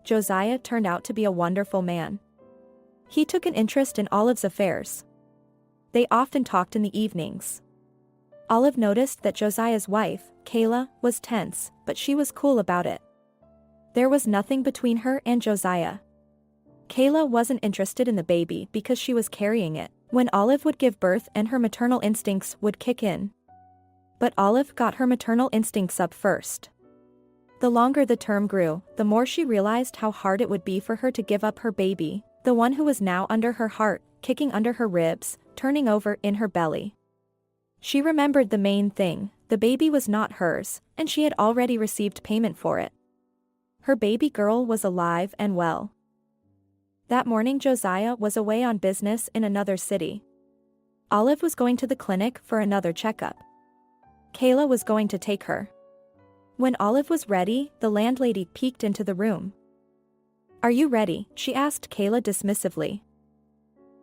Joziah turned out to be a wonderful man. He took an interest in Olive's affairs. They often talked in the evenings. Olive noticed that Josiah's wife, Kayla, was tense, but she was cool about it. There was nothing between her and Joziah. Kayla wasn't interested in the baby because she was carrying it, when Olive would give birth and her maternal instincts would kick in. But Olive got her maternal instincts up first. The longer the term grew, the more she realized how hard it would be for her to give up her baby, the one who was now under her heart, kicking under her ribs, turning over in her belly. She remembered the main thing: the baby was not hers, and she had already received payment for it. Her baby girl was alive and well. That morning Joziah was away on business in another city. Olive was going to the clinic for another checkup. Kayla was going to take her. When Olive was ready, the landlady peeked into the room. Are you ready? She asked Kayla dismissively.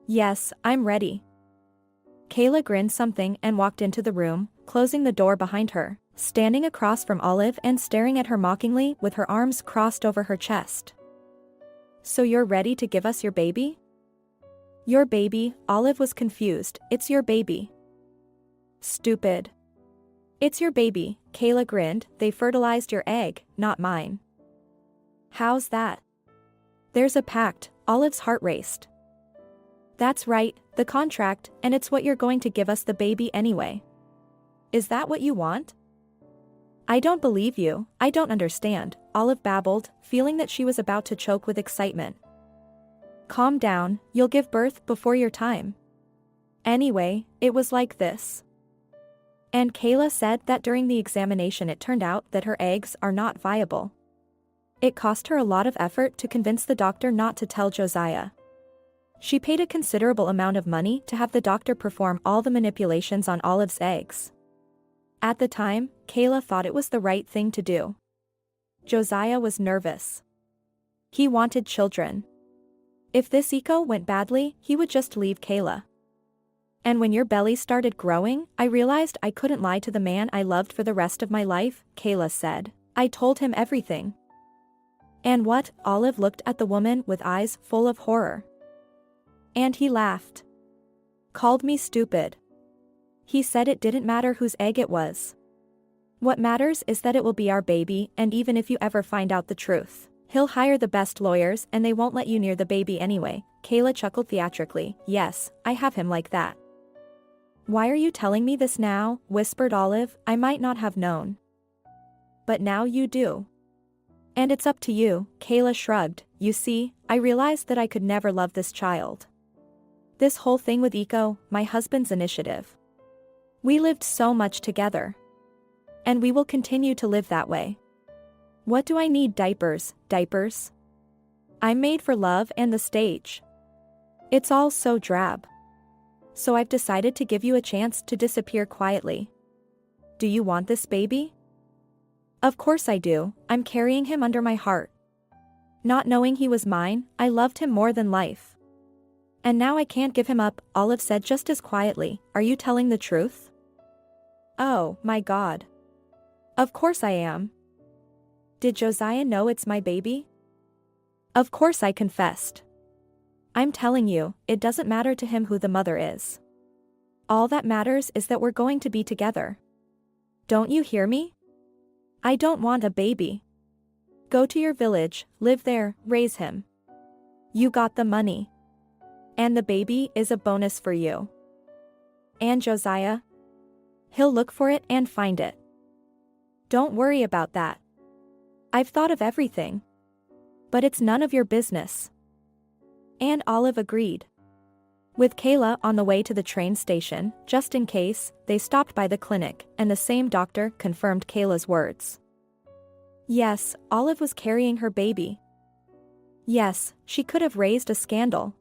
Yes, I'm ready. Kayla grinned something and walked into the room, closing the door behind her, standing across from Olive and staring at her mockingly with her arms crossed over her chest. So you're ready to give us your baby? Your baby? Olive was confused. It's your baby. Stupid. It's your baby, Kayla grinned. They fertilized your egg, not mine. How's that? There's a pact. Olive's heart raced. That's right, the contract, and it's what you're going to give us the baby anyway. Is that what you want? I don't believe you, I don't understand, Olive babbled, feeling that she was about to choke with excitement. Calm down, you'll give birth before your time. Anyway, it was like this. And Kayla said that during the examination it turned out that her eggs are not viable. It cost her a lot of effort to convince the doctor not to tell Joziah. She paid a considerable amount of money to have the doctor perform all the manipulations on Olive's eggs. At the time, Kayla thought it was the right thing to do. Joziah was nervous. He wanted children. If this echo went badly, he would just leave Kayla. And when your belly started growing, I realized I couldn't lie to the man I loved for the rest of my life, Kayla said. I told him everything. And what? Olive looked at the woman with eyes full of horror. And he laughed. Called me stupid. He said it didn't matter whose egg it was. What matters is that it will be our baby, and even if you ever find out the truth, he'll hire the best lawyers and they won't let you near the baby anyway. Kayla chuckled theatrically. Yes, I have him like that. Why are you telling me this now? Whispered Olive. I might not have known. But now you do. And it's up to you, Kayla shrugged. You see, I realized that I could never love this child. This whole thing with Eco, my husband's initiative. We lived so much together. And we will continue to live that way. What do I need? Diapers, diapers? I'm made for love and the stage. It's all so drab. So I've decided to give you a chance to disappear quietly. Do you want this baby? Of course I do. I'm carrying him under my heart. Not knowing he was mine, I loved him more than life. And now I can't give him up, Olive said just as quietly. Are you telling the truth? Oh, my God. Of course I am. Did Josiah know it's my baby? Of course I confessed. I'm telling you, it doesn't matter to him who the mother is. All that matters is that we're going to be together. Don't you hear me? I don't want a baby. Go to your village, live there, raise him. You got the money. And the baby is a bonus for you. And Josiah? He'll look for it and find it. Don't worry about that. I've thought of everything. But it's none of your business. And Olive agreed. With Kayla on the way to the train station, just in case, they stopped by the clinic, and the same doctor confirmed Kayla's words. Yes, Olive was carrying her baby. Yes, she could have raised a scandal.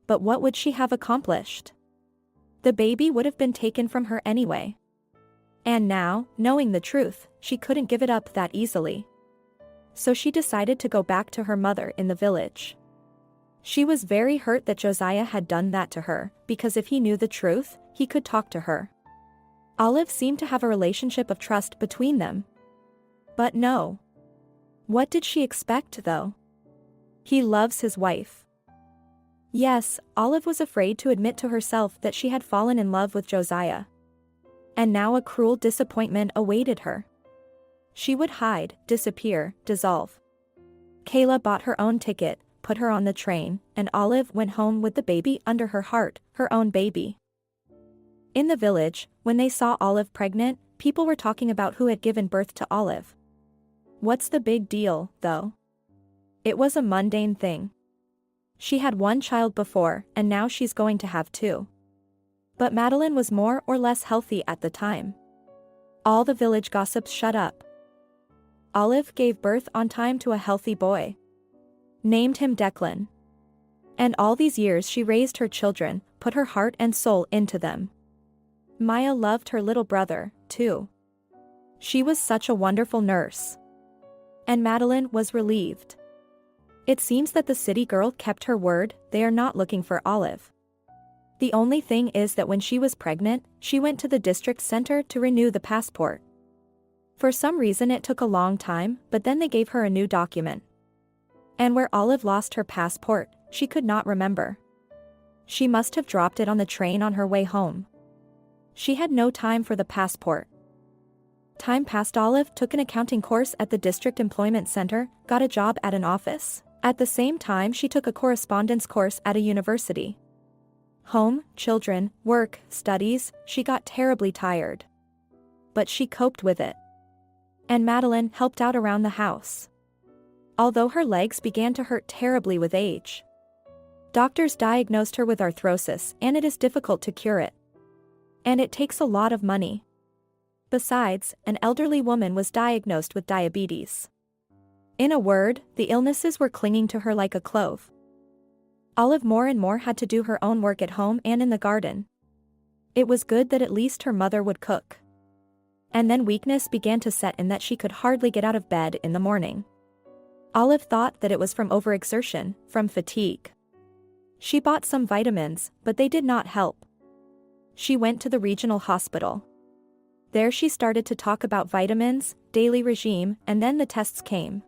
But what would she have accomplished? The baby would have been taken from her anyway. And now, knowing the truth, she couldn't give it up that easily. So she decided to go back to her mother in the village. She was very hurt that Josiah had done that to her, because if he knew the truth, he could talk to her. Olive seemed to have a relationship of trust between them. But no. What did she expect, though? He loves his wife. Yes, Olive was afraid to admit to herself that she had fallen in love with Josiah. And now a cruel disappointment awaited her. She would hide, disappear, dissolve. Kayla bought her own ticket, put her on the train, and Olive went home with the baby under her heart, her own baby. In the village, when they saw Olive pregnant, people were talking about who had given birth to Olive. What's the big deal, though? It was a mundane thing. She had one child before, and now she's going to have two. But Madeline was more or less healthy at the time. All the village gossips shut up. Olive gave birth on time to a healthy boy. Named him Declan. And all these years she raised her children, put her heart and soul into them. Maya loved her little brother, too. She was such a wonderful nurse. And Madeline was relieved. It seems that the city girl kept her word, they are not looking for Olive. The only thing is that when she was pregnant, she went to the district center to renew the passport. For some reason it took a long time, but then they gave her a new document. And where Olive lost her passport, she could not remember. She must have dropped it on the train on her way home. She had no time for the passport. Time passed. Olive took an accounting course at the district employment center, got a job at an office. At the same time she took a correspondence course at a university. Home, children, work, studies, she got terribly tired. But she coped with it. And Madeline helped out around the house. Although her legs began to hurt terribly with age. Doctors diagnosed her with arthrosis, and it is difficult to cure it. And it takes a lot of money. Besides, an elderly woman was diagnosed with diabetes. In a word, the illnesses were clinging to her like a clove. Olive more and more had to do her own work at home and in the garden. It was good that at least her mother would cook. And then weakness began to set in that she could hardly get out of bed in the morning. Olive thought that it was from overexertion, from fatigue. She bought some vitamins, but they did not help. She went to the regional hospital. There she started to talk about vitamins, daily regime, and then the tests came.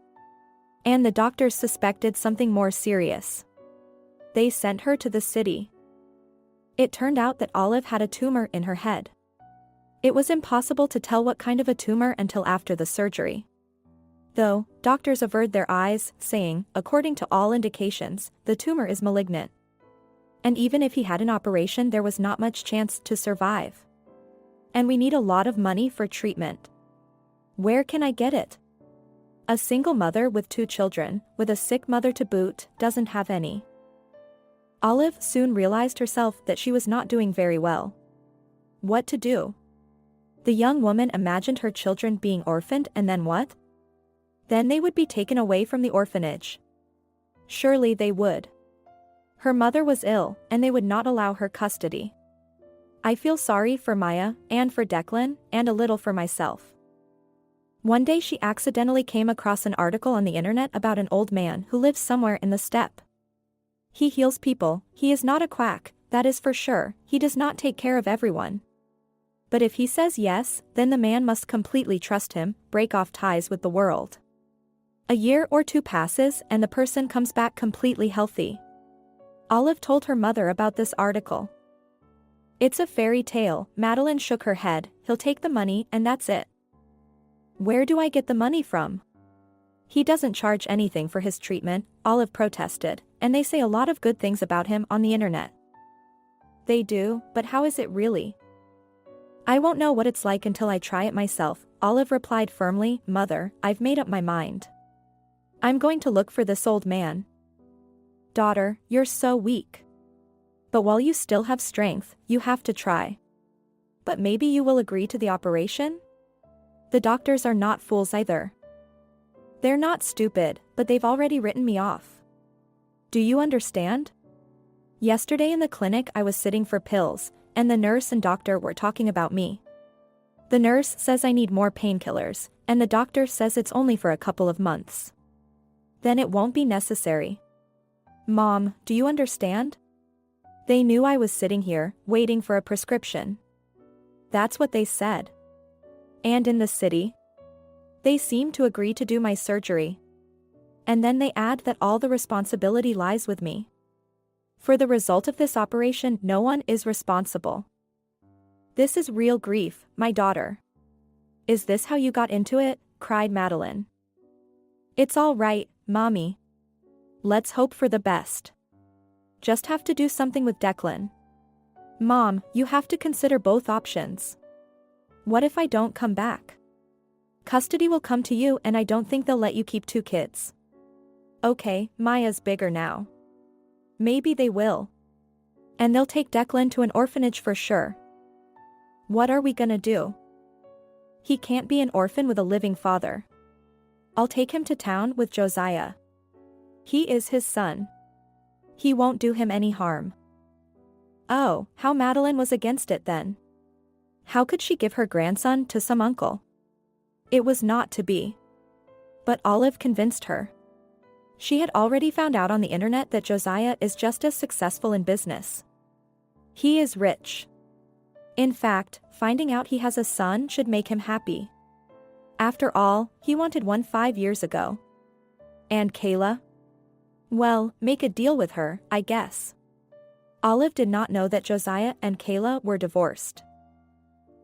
And the doctors suspected something more serious. They sent her to the city. It turned out that Olive had a tumor in her head. It was impossible to tell what kind of a tumor until after the surgery. Though, doctors averted their eyes, saying, according to all indications, the tumor is malignant. And even if he had an operation, there was not much chance to survive. And we need a lot of money for treatment. Where can I get it? A single mother with 2 children, with a sick mother to boot, doesn't have any. Olive soon realized herself that she was not doing very well. What to do? The young woman imagined her children being orphaned, and then what? Then they would be taken away from the orphanage. Surely they would. Her mother was ill, and they would not allow her custody. I feel sorry for Maya, and for Declan, and a little for myself. One day she accidentally came across an article on the internet about an old man who lives somewhere in the steppe. He heals people, he is not a quack, that is for sure, he does not take care of everyone. But if he says yes, then the man must completely trust him, break off ties with the world. A year or two passes and the person comes back completely healthy. Olive told her mother about this article. It's a fairy tale, Madeline shook her head, he'll take the money and that's it. Where do I get the money from? He doesn't charge anything for his treatment, Olive protested, and they say a lot of good things about him on the internet. They do, but how is it really? I won't know what it's like until I try it myself, Olive replied firmly, Mother, I've made up my mind. I'm going to look for this old man. Daughter, you're so weak. But while you still have strength, you have to try. But maybe you will agree to the operation? The doctors are not fools either. They're not stupid, but they've already written me off. Do you understand? Yesterday in the clinic I was sitting for pills, and the nurse and doctor were talking about me. The nurse says I need more painkillers, and the doctor says it's only for a couple of months. Then it won't be necessary. Mom, do you understand? They knew I was sitting here, waiting for a prescription. That's what they said. And in the city? They seem to agree to do my surgery. And then they add that all the responsibility lies with me. For the result of this operation, no one is responsible. This is real grief, my daughter. Is this how you got into it? Cried Madeline. It's all right, Mommy. Let's hope for the best. Just have to do something with Declan. Mom, you have to consider both options. What if I don't come back? Custody will come to you and I don't think they'll let you keep 2 kids. Okay, Maya's bigger now. Maybe they will. And they'll take Declan to an orphanage for sure. What are we gonna do? He can't be an orphan with a living father. I'll take him to town with Joziah. He is his son. He won't do him any harm. Oh, how Madeline was against it then. How could she give her grandson to some uncle? It was not to be. But Olive convinced her. She had already found out on the internet that Joziah is just as successful in business. He is rich. In fact, finding out he has a son should make him happy. After all, he wanted one 5 years ago. And Kayla? Well, make a deal with her, I guess. Olive did not know that Joziah and Kayla were divorced.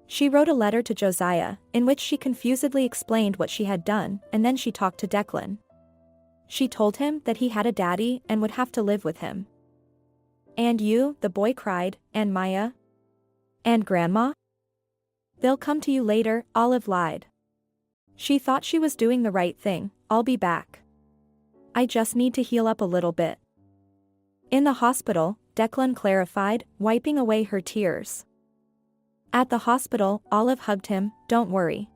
She wrote a letter to Joziah, in which she confusedly explained what she had done, and then she talked to Declan. She told him that he had a daddy and would have to live with him. And you, the boy cried, and Maya? And Grandma? They'll come to you later, Olive lied. She thought she was doing the right thing, I'll be back. I just need to heal up a little bit. In the hospital, Declan clarified, wiping away her tears. At the hospital, Olive hugged him, don't worry.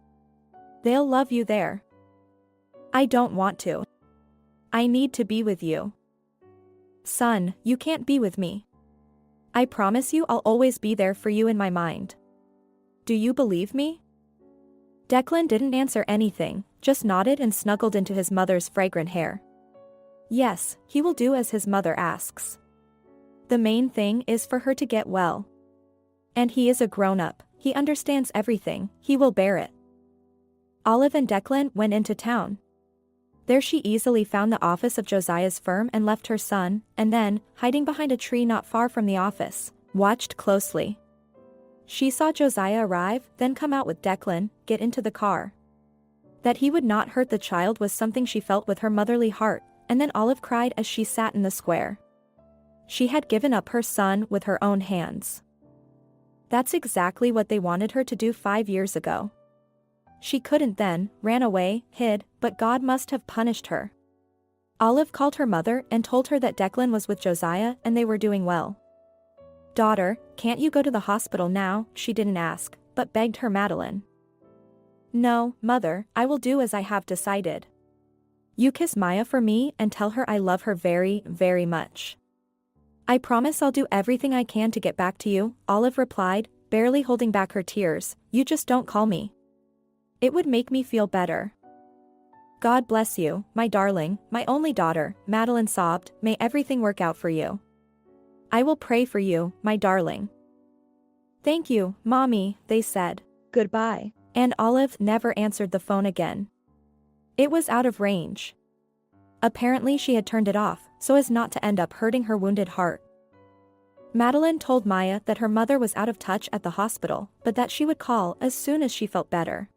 They'll love you there. I don't want to. I need to be with you. Son, you can't be with me. I promise you I'll always be there for you in my mind. Do you believe me? Declan didn't answer anything, just nodded and snuggled into his mother's fragrant hair. Yes, he will do as his mother asks. The main thing is for her to get well. And he is a grown-up, he understands everything, he will bear it. Olive and Declan went into town. There she easily found the office of Joziah's firm and left her son, and then, hiding behind a tree not far from the office, watched closely. She saw Joziah arrive, then come out with Declan, get into the car. That he would not hurt the child was something she felt with her motherly heart, and then Olive cried as she sat in the square. She had given up her son with her own hands. That's exactly what they wanted her to do 5 years ago. She couldn't then, ran away, hid, but God must have punished her. Olive called her mother and told her that Declan was with Joziah and they were doing well. Daughter, can't you go to the hospital now? She didn't ask, but begged her Madeline. "No, Mother, I will do as I have decided. You kiss Maya for me and tell her I love her very, very much." "I promise I'll do everything I can to get back to you," Olive replied, barely holding back her tears. "You just don't call me. It would make me feel better." "God bless you, my darling, my only daughter," Madeline sobbed. "May everything work out for you. I will pray for you, my darling." "Thank you, Mommy," they said. Goodbye. And Olive never answered the phone again. It was out of range. Apparently she had turned it off, so as not to end up hurting her wounded heart. Madeline told Maya that her mother was out of touch at the hospital, but that she would call as soon as she felt better.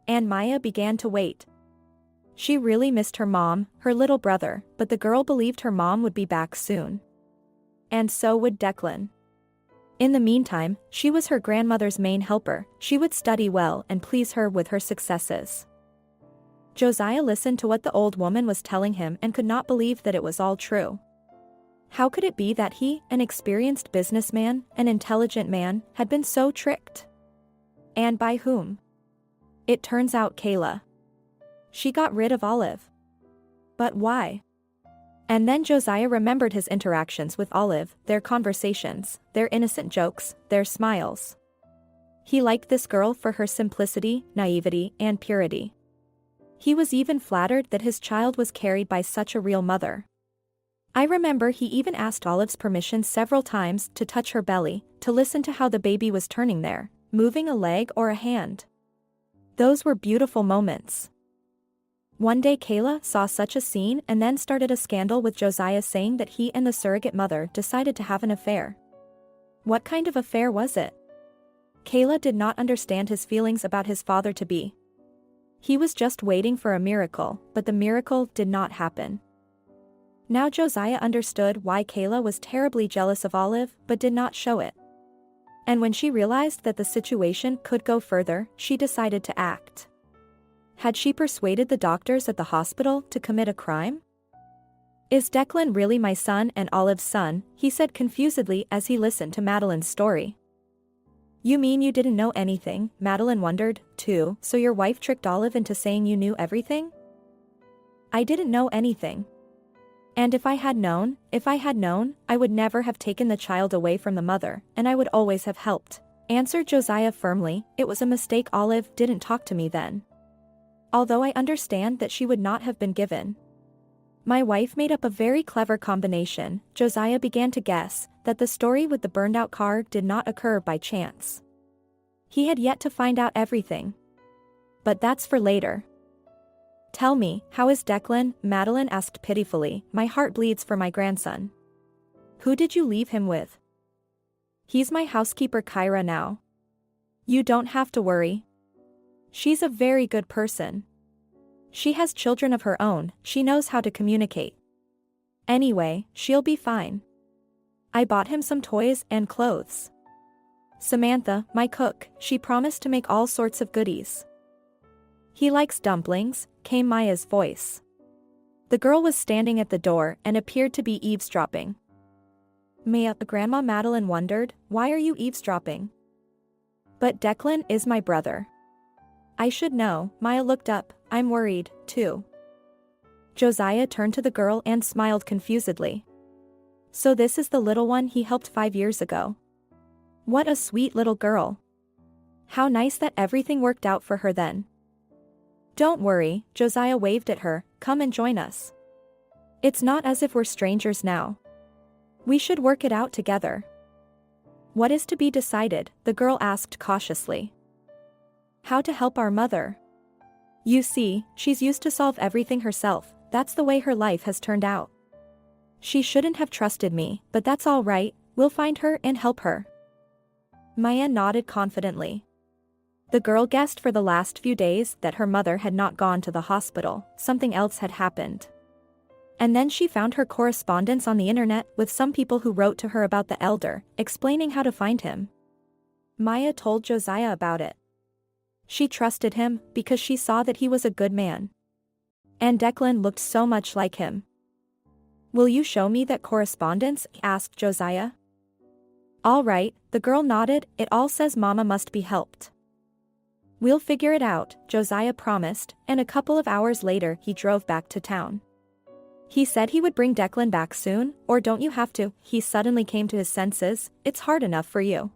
And Maya began to wait. She really missed her mom, her little brother, but the girl believed her mom would be back soon. And so would Declan. In the meantime, she was her grandmother's main helper. She would study well and please her with her successes. Joziah listened to what the old woman was telling him and could not believe that it was all true. How could it be that he, an experienced businessman, an intelligent man, had been so tricked? And by whom? It turns out Kayla. She got rid of Olive. But why? And then Joziah remembered his interactions with Olive, their conversations, their innocent jokes, their smiles. He liked this girl for her simplicity, naivety, and purity. He was even flattered that his child was carried by such a real mother. I remember he even asked Olive's permission several times to touch her belly, to listen to how the baby was turning there, moving a leg or a hand. Those were beautiful moments. One day Kayla saw such a scene and then started a scandal with Joziah, saying that he and the surrogate mother decided to have an affair. What kind of affair was it? Kayla did not understand his feelings about his father-to-be. He was just waiting for a miracle, but the miracle did not happen. Now Joziah understood why Kayla was terribly jealous of Olive but did not show it. And when she realized that the situation could go further, she decided to act. Had she persuaded the doctors at the hospital to commit a crime? "Is Declan really my son and Olive's son?" he said confusedly as he listened to Madeline's story. "You mean you didn't know anything?" Madeline wondered, too. "So your wife tricked Olive into saying you knew everything?" "I didn't know anything. And if I had known, I would never have taken the child away from the mother, and I would always have helped," answered Joziah firmly. "It was a mistake. Olive didn't talk to me then. Although I understand that she would not have been given. My wife made up a very clever combination." Joziah began to guess that the story with the burned-out car did not occur by chance. He had yet to find out everything. But that's for later. "Tell me, how is Declan?" Madeline asked pitifully. "My heart bleeds for my grandson." "Who did you leave him with?" "He's my housekeeper Kyra now. You don't have to worry. She's a very good person. She has children of her own, she knows how to communicate. Anyway, she'll be fine. I bought him some toys and clothes. Samantha, my cook, she promised to make all sorts of goodies." "He likes dumplings," came Maya's voice. The girl was standing at the door and appeared to be eavesdropping. "Maya," Grandma Madeline wondered, "why are you eavesdropping?" "But Declan is my brother. I should know." Maya looked up. "I'm worried, too." Joziah turned to the girl and smiled confusedly. "So this is the little one he helped 5 years ago. What a sweet little girl. How nice that everything worked out for her then." "Don't worry," Joziah waved at her, "come and join us. It's not as if we're strangers now. We should work it out together." "What is to be decided?" the girl asked cautiously. "How to help our mother. You see, she's used to solve everything herself, that's the way her life has turned out. She shouldn't have trusted me, but that's all right, we'll find her and help her." Maya nodded confidently. The girl guessed for the last few days that her mother had not gone to the hospital, something else had happened. And then she found her correspondence on the internet with some people who wrote to her about the elder, explaining how to find him. Maya told Joziah about it. She trusted him because she saw that he was a good man. And Declan looked so much like him. "Will you show me that correspondence?" asked Joziah. All right, the girl nodded, it all says Mama must be helped. We'll figure it out, Josiah promised, and a couple of hours later he drove back to town. He said he would bring Declan back soon, or don't you have to? He suddenly came to his senses, it's hard enough for you.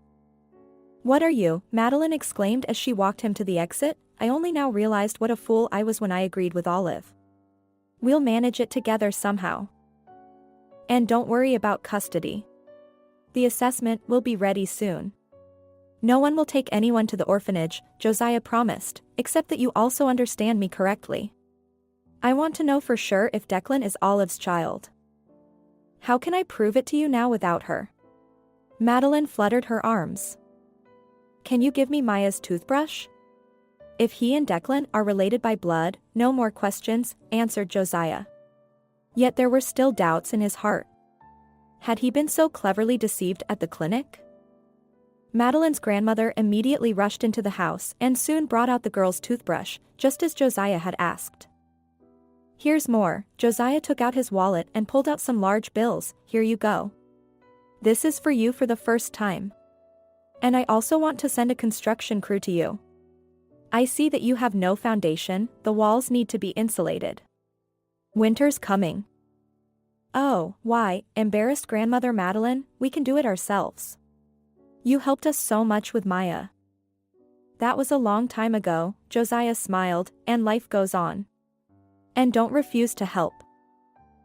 What are you? Madeline exclaimed as she walked him to the exit. I only now realized what a fool I was when I agreed with Olive. We'll manage it together somehow. And don't worry about custody. The assessment will be ready soon. No one will take anyone to the orphanage, Josiah promised, except that you also understand me correctly. I want to know for sure if Declan is Olive's child. How can I prove it to you now without her? Madeline fluttered her arms. Can you give me Maya's toothbrush? If he and Declan are related by blood, no more questions, answered Josiah. Yet there were still doubts in his heart. Had he been so cleverly deceived at the clinic? Madeline's grandmother immediately rushed into the house and soon brought out the girl's toothbrush, just as Josiah had asked. Here's more. Josiah took out his wallet and pulled out some large bills. Here you go. This is for you for the first time. And I also want to send a construction crew to you. I see that you have no foundation, the walls need to be insulated. Winter's coming. Oh, why, embarrassed grandmother Madeline, we can do it ourselves. You helped us so much with Maya. That was a long time ago, Josiah smiled, and life goes on. And don't refuse to help.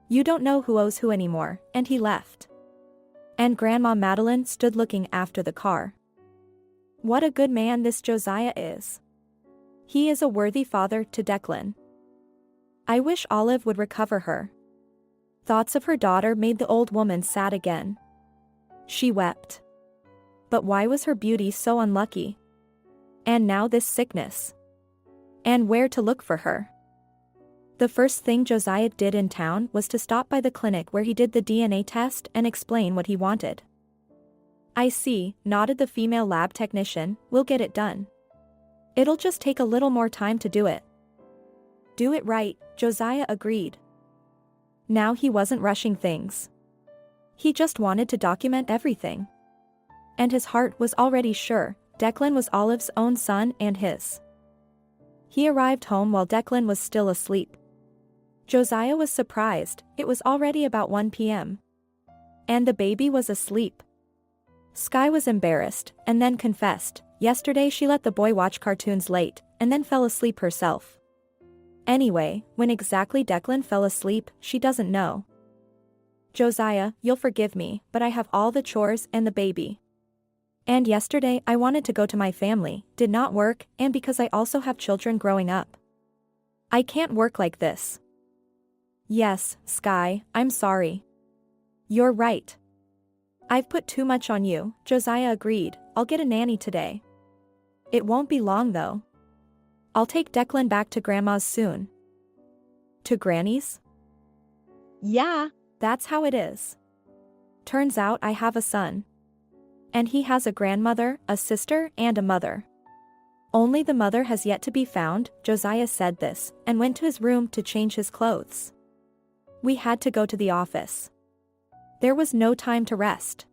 You don't know who owes who anymore, and he left. And Grandma Madeline stood looking after the car. What a good man this Josiah is. He is a worthy father to Declan. I wish Olive would recover her. Thoughts of her daughter made the old woman sad again. She wept. But why was her beauty so unlucky? And now this sickness. And where to look for her? The first thing Josiah did in town was to stop by the clinic where he did the DNA test and explain what he wanted. I see, nodded the female lab technician, we'll get it done. It'll just take a little more time to do it. Do it right, Josiah agreed. Now he wasn't rushing things. He just wanted to document everything. And his heart was already sure, Declan was Olive's own son and his. He arrived home while Declan was still asleep. Josiah was surprised, it was already about 1 p.m. And the baby was asleep. Sky was embarrassed, and then confessed, yesterday she let the boy watch cartoons late, and then fell asleep herself. Anyway, when exactly Declan fell asleep, she doesn't know. Josiah, you'll forgive me, but I have all the chores and the baby. And yesterday I wanted to go to my family, did not work, and because I also have children growing up. I can't work like this. Yes, Sky, I'm sorry. You're right. I've put too much on you, Josiah agreed, I'll get a nanny today. It won't be long though. I'll take Declan back to Grandma's soon. To Granny's? Yeah, that's how it is. Turns out I have a son. And he has a grandmother, a sister, and a mother. Only the mother has yet to be found, Josiah said this, and went to his room to change his clothes. We had to go to the office. There was no time to rest.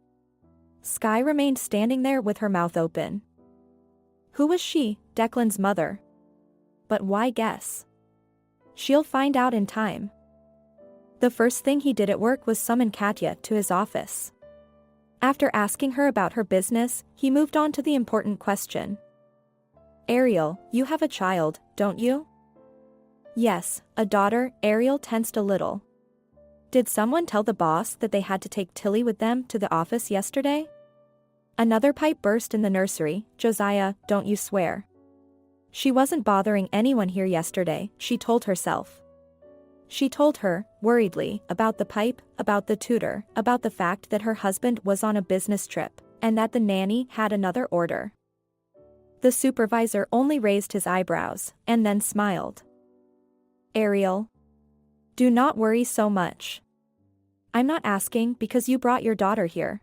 Sky remained standing there with her mouth open. Who was she? Declan's mother. But why guess? She'll find out in time. The first thing he did at work was summon Katya to his office. After asking her about her business, he moved on to the important question. Ariel, you have a child, don't you? Yes, a daughter, Ariel tensed a little. Did someone tell the boss that they had to take Tilly with them to the office yesterday? Another pipe burst in the nursery. Josiah, don't you swear. She wasn't bothering anyone here yesterday, she told herself. She told her, worriedly, about the pipe, about the tutor, about the fact that her husband was on a business trip, and that the nanny had another order. The supervisor only raised his eyebrows, and then smiled. Ariel. Do not worry so much. I'm not asking because you brought your daughter here.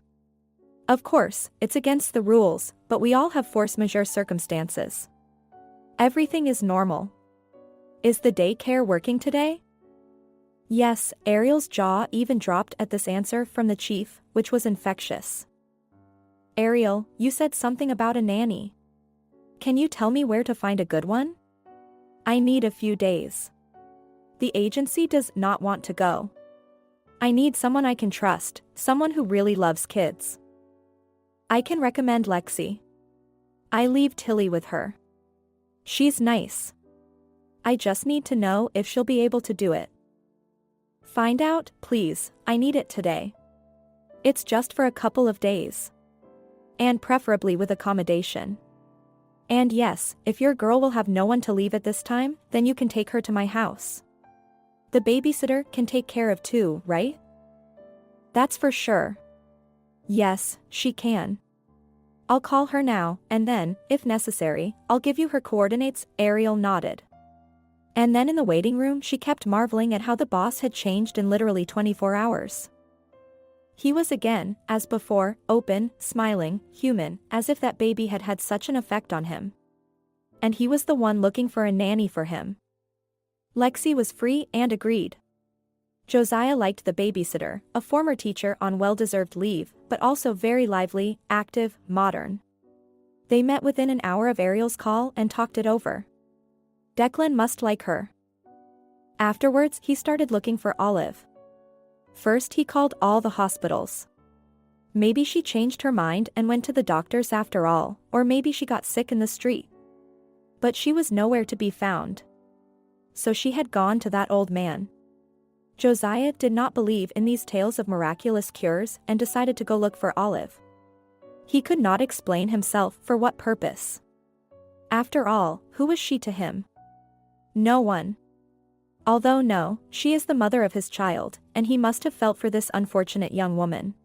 Of course, it's against the rules, but we all have force majeure circumstances. Everything is normal. Is the daycare working today? Yes, Ariel's jaw even dropped at this answer from the chief, which was infectious. Ariel, you said something about a nanny. Can you tell me where to find a good one? I need a few days. The agency does not want to go. I need someone I can trust, someone who really loves kids. I can recommend Lexi. I leave Tilly with her. She's nice. I just need to know if she'll be able to do it. Find out, please, I need it today. It's just for a couple of days. And preferably with accommodation. And yes, if your girl will have no one to leave at this time, then you can take her to my house. The babysitter can take care of too, right? That's for sure. Yes, she can. I'll call her now, and then, if necessary, I'll give you her coordinates. Ariel nodded. And then in the waiting room she kept marveling at how the boss had changed in literally 24 hours. He was again, as before, open, smiling, human, as if that baby had had such an effect on him. And he was the one looking for a nanny for him. Lexi was free and agreed. Joziah liked the babysitter, a former teacher on well-deserved leave, but also very lively, active, modern. They met within an hour of Ariel's call and talked it over. Declan must like her. Afterwards, he started looking for Olive. First he called all the hospitals. Maybe she changed her mind and went to the doctors after all, or maybe she got sick in the street. But she was nowhere to be found. So she had gone to that old man. Joziah did not believe in these tales of miraculous cures and decided to go look for Olive. He could not explain himself for what purpose. After all, who was she to him? No one. Although no, she is the mother of his child, and he must have felt for this unfortunate young woman.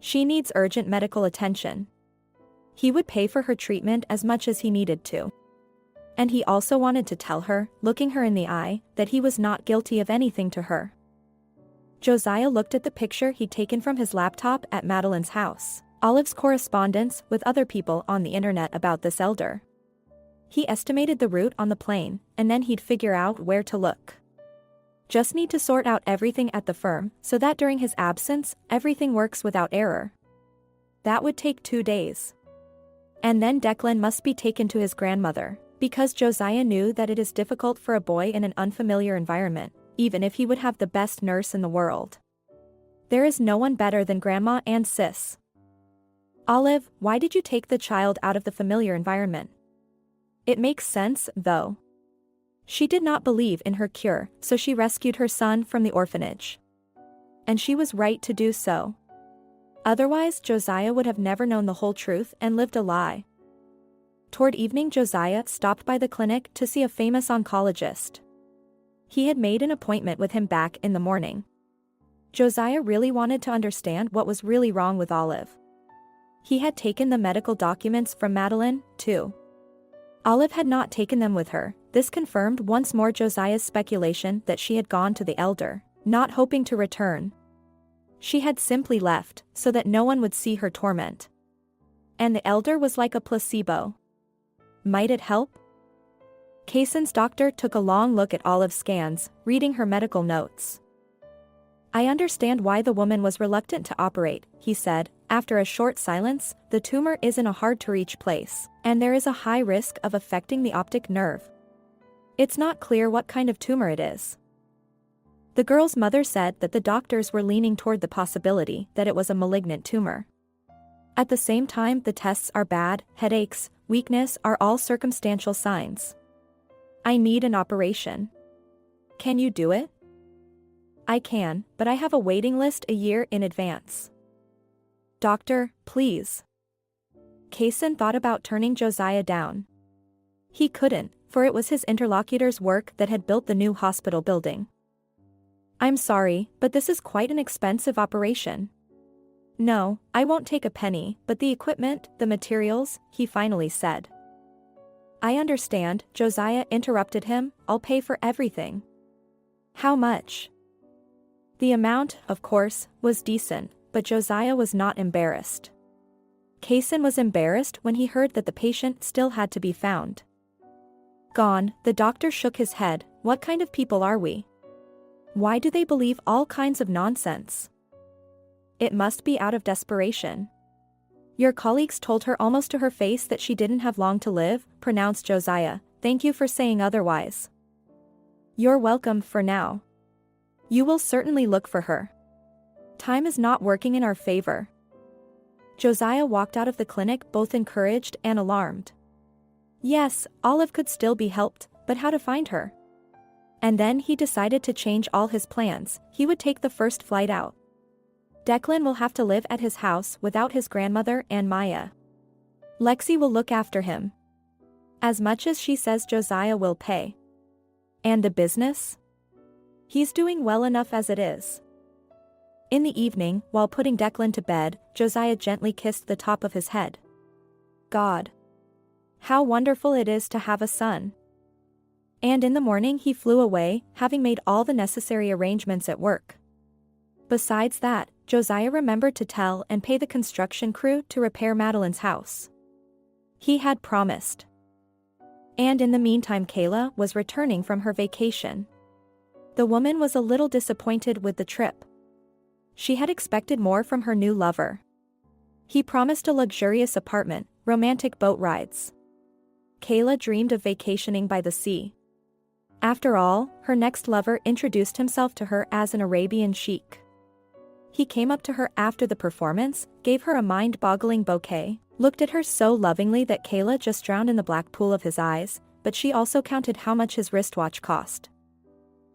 She needs urgent medical attention. He would pay for her treatment as much as he needed to. And he also wanted to tell her, looking her in the eye, that he was not guilty of anything to her. Joziah looked at the picture he'd taken from his laptop at Madeline's house, Olive's correspondence with other people on the internet about this elder. He estimated the route on the plane, and then he'd figure out where to look. Just need to sort out everything at the firm, so that during his absence, everything works without error. That would take 2 days. And then Declan must be taken to his grandmother, because Joziah knew that it is difficult for a boy in an unfamiliar environment, even if he would have the best nurse in the world. There is no one better than Grandma and Sis. Olive, why did you take the child out of the familiar environment? It makes sense, though. She did not believe in her cure, so she rescued her son from the orphanage. And she was right to do so. Otherwise, Joziah would have never known the whole truth and lived a lie. Toward evening, Joziah stopped by the clinic to see a famous oncologist. He had made an appointment with him back in the morning. Joziah really wanted to understand what was really wrong with Olive. He had taken the medical documents from Madeline, too. Olive had not taken them with her. This confirmed once more Josiah's speculation that she had gone to the elder, not hoping to return. She had simply left, so that no one would see her torment. And the elder was like a placebo. Might it help? Kaysen's doctor took a long look at Olive's scans, reading her medical notes. I understand why the woman was reluctant to operate, he said. After a short silence, the tumor is in a hard-to-reach place, and there is a high risk of affecting the optic nerve. It's not clear what kind of tumor it is. The girl's mother said that the doctors were leaning toward the possibility that it was a malignant tumor. At the same time, the tests are bad, headaches, weakness are all circumstantial signs. I need an operation. Can you do it? I can, but I have a waiting list a year in advance. Doctor, please. Kaysen thought about turning Joziah down. He couldn't, for it was his interlocutor's work that had built the new hospital building. I'm sorry, but this is quite an expensive operation. No, I won't take a penny, but the equipment, the materials, he finally said. I understand, Joziah interrupted him, I'll pay for everything. How much? The amount, of course, was decent, but Joziah was not embarrassed. Kaysen was embarrassed when he heard that the patient still had to be found. Gone, the doctor shook his head. What kind of people are we? Why do they believe all kinds of nonsense? It must be out of desperation. Your colleagues told her almost to her face that she didn't have long to live, pronounced Joziah. Thank you for saying otherwise. You're welcome for now. You will certainly look for her. Time is not working in our favor. Joziah walked out of the clinic both encouraged and alarmed. Yes, Olive could still be helped, but how to find her? And then he decided to change all his plans. He would take the first flight out. Declan will have to live at his house without his grandmother and Maya. Lexi will look after him. As much as she says Joziah will pay. And the business? He's doing well enough as it is. In the evening, while putting Declan to bed, Joziah gently kissed the top of his head. God. How wonderful it is to have a son. And in the morning he flew away, having made all the necessary arrangements at work. Besides that, Joziah remembered to tell and pay the construction crew to repair Madeline's house. He had promised. And in the meantime Kayla was returning from her vacation. The woman was a little disappointed with the trip. She had expected more from her new lover. He promised a luxurious apartment, romantic boat rides. Kayla dreamed of vacationing by the sea. After all, her next lover introduced himself to her as an Arabian sheik. He came up to her after the performance, gave her a mind-boggling bouquet, looked at her so lovingly that Kayla just drowned in the black pool of his eyes, but she also counted how much his wristwatch cost.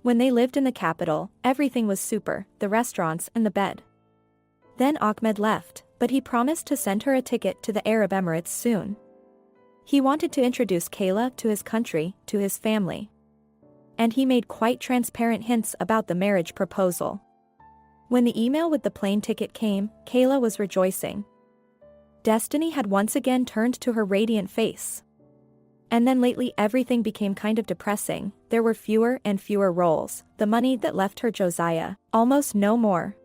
When they lived in the capital, everything was super, the restaurants and the bed. Then Ahmed left, but he promised to send her a ticket to the Arab Emirates soon. He wanted to introduce Kayla to his country, to his family. And he made quite transparent hints about the marriage proposal. When the email with the plane ticket came, Kayla was rejoicing. Destiny had once again turned to her radiant face. And then lately everything became kind of depressing. There were fewer and fewer roles, the money that left her Joziah, almost no more.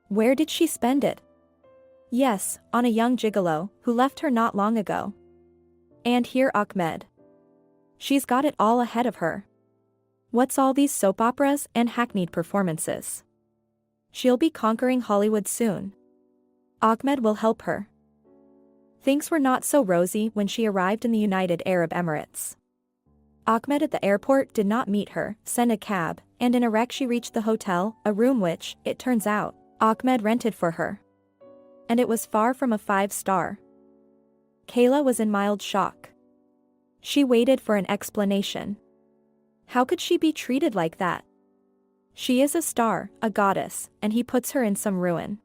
Where did she spend it? Yes, on a young gigolo, who left her not long ago. And here Ahmed. She's got it all ahead of her. What's all these soap operas and hackneyed performances? She'll be conquering Hollywood soon. Ahmed will help her. Things were not so rosy when she arrived in the United Arab Emirates. Ahmed at the airport did not meet her, sent a cab, and in a wreck she reached the hotel, a room which, it turns out, Ahmed rented for her. And it was far from a 5-star. Kayla was in mild shock. She waited for an explanation. How could she be treated like that? She is a star, a goddess, and he puts her in some ruin.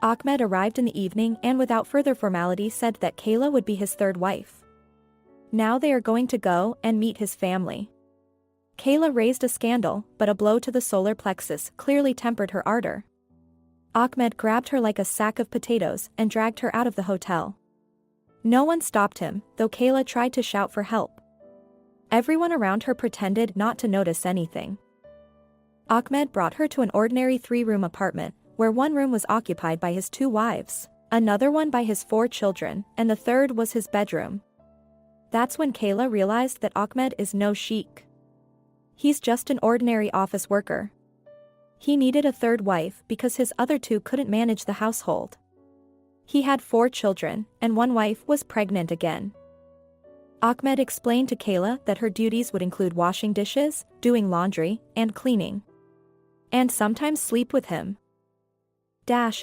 Ahmed arrived in the evening and without further formality said that Kayla would be his third wife. Now they are going to go and meet his family. Kayla raised a scandal, but a blow to the solar plexus clearly tempered her ardor. Ahmed grabbed her like a sack of potatoes and dragged her out of the hotel. No one stopped him, though Kayla tried to shout for help. Everyone around her pretended not to notice anything. Ahmed brought her to an ordinary 3-room apartment, where one room was occupied by his 2 wives, another one by his 4 children, and the third was his bedroom. That's when Kayla realized that Ahmed is no sheik. He's just an ordinary office worker. He needed a third wife because his other 2 couldn't manage the household. He had 4 children, and one wife was pregnant again. Ahmed explained to Kayla that her duties would include washing dishes, doing laundry, and cleaning. And sometimes sleep with him.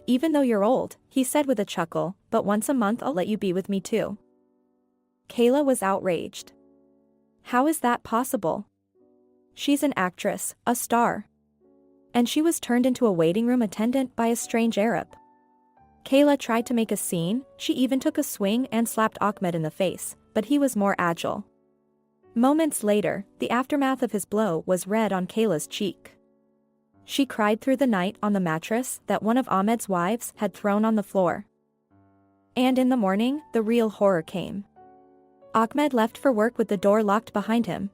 Even though you're old, he said with a chuckle, but once a month I'll let you be with me too. Kayla was outraged. How is that possible? She's an actress, a star. And she was turned into a waiting room attendant by a strange Arab. Kayla tried to make a scene, she even took a swing and slapped Ahmed in the face, but he was more agile. Moments later, the aftermath of his blow was red on Kayla's cheek. She cried through the night on the mattress that one of Ahmed's wives had thrown on the floor. And in the morning, the real horror came. Ahmed left for work with the door locked behind him.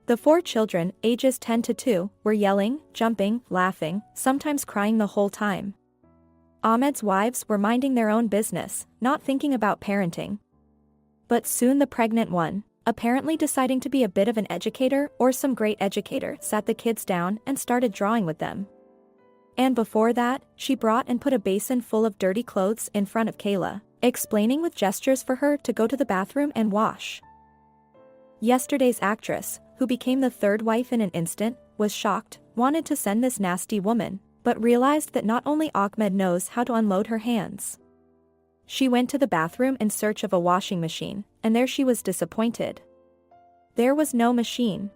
The 4 children, ages 10 to 2, were yelling, jumping, laughing, sometimes crying the whole time. Ahmed's wives were minding their own business, not thinking about parenting. But soon the pregnant one, apparently deciding to be a bit of an educator or some great educator, sat the kids down and started drawing with them. And before that, she brought and put a basin full of dirty clothes in front of Kayla, explaining with gestures for her to go to the bathroom and wash. Yesterday's actress, who became the third wife in an instant, was shocked, wanted to send this nasty woman, but realized that not only Ahmed knows how to unload her hands. She went to the bathroom in search of a washing machine, and there she was disappointed. There was no machine.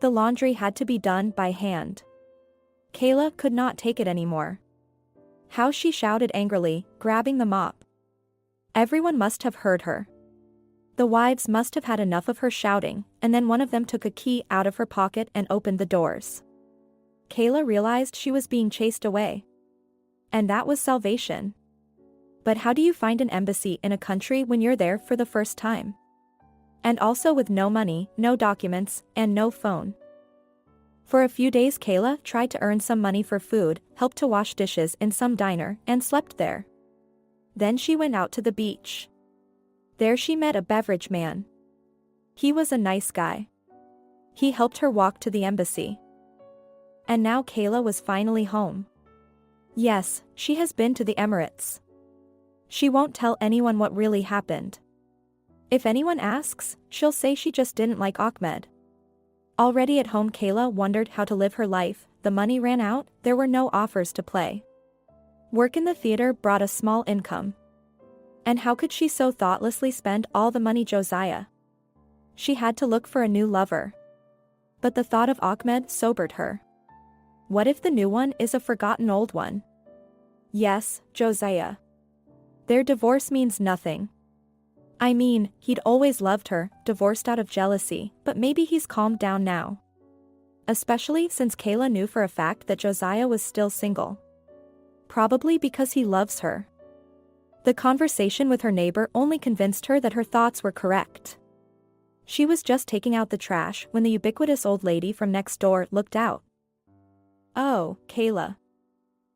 The laundry had to be done by hand. Kayla could not take it anymore. How she shouted angrily, grabbing the mop. Everyone must have heard her. The wives must have had enough of her shouting, and then one of them took a key out of her pocket and opened the doors. Kayla realized she was being chased away. And that was salvation. But how do you find an embassy in a country when you're there for the first time? And also with no money, no documents, and no phone. For a few days Kayla tried to earn some money for food, helped to wash dishes in some diner, and slept there. Then she went out to the beach. There she met a beverage man. He was a nice guy. He helped her walk to the embassy. And now Kayla was finally home. Yes, she has been to the Emirates. She won't tell anyone what really happened. If anyone asks, she'll say she just didn't like Ahmed. Already at home Kayla wondered how to live her life, the money ran out, there were no offers to play. Work in the theater brought a small income. And how could she so thoughtlessly spend all the money Joziah? She had to look for a new lover. But the thought of Ahmed sobered her. What if the new one is a forgotten old one? Yes, Joziah. Their divorce means nothing. I mean, he'd always loved her, divorced out of jealousy, but maybe he's calmed down now. Especially since Kayla knew for a fact that Joziah was still single. Probably because he loves her. The conversation with her neighbor only convinced her that her thoughts were correct. She was just taking out the trash when the ubiquitous old lady from next door looked out. Oh, Kayla.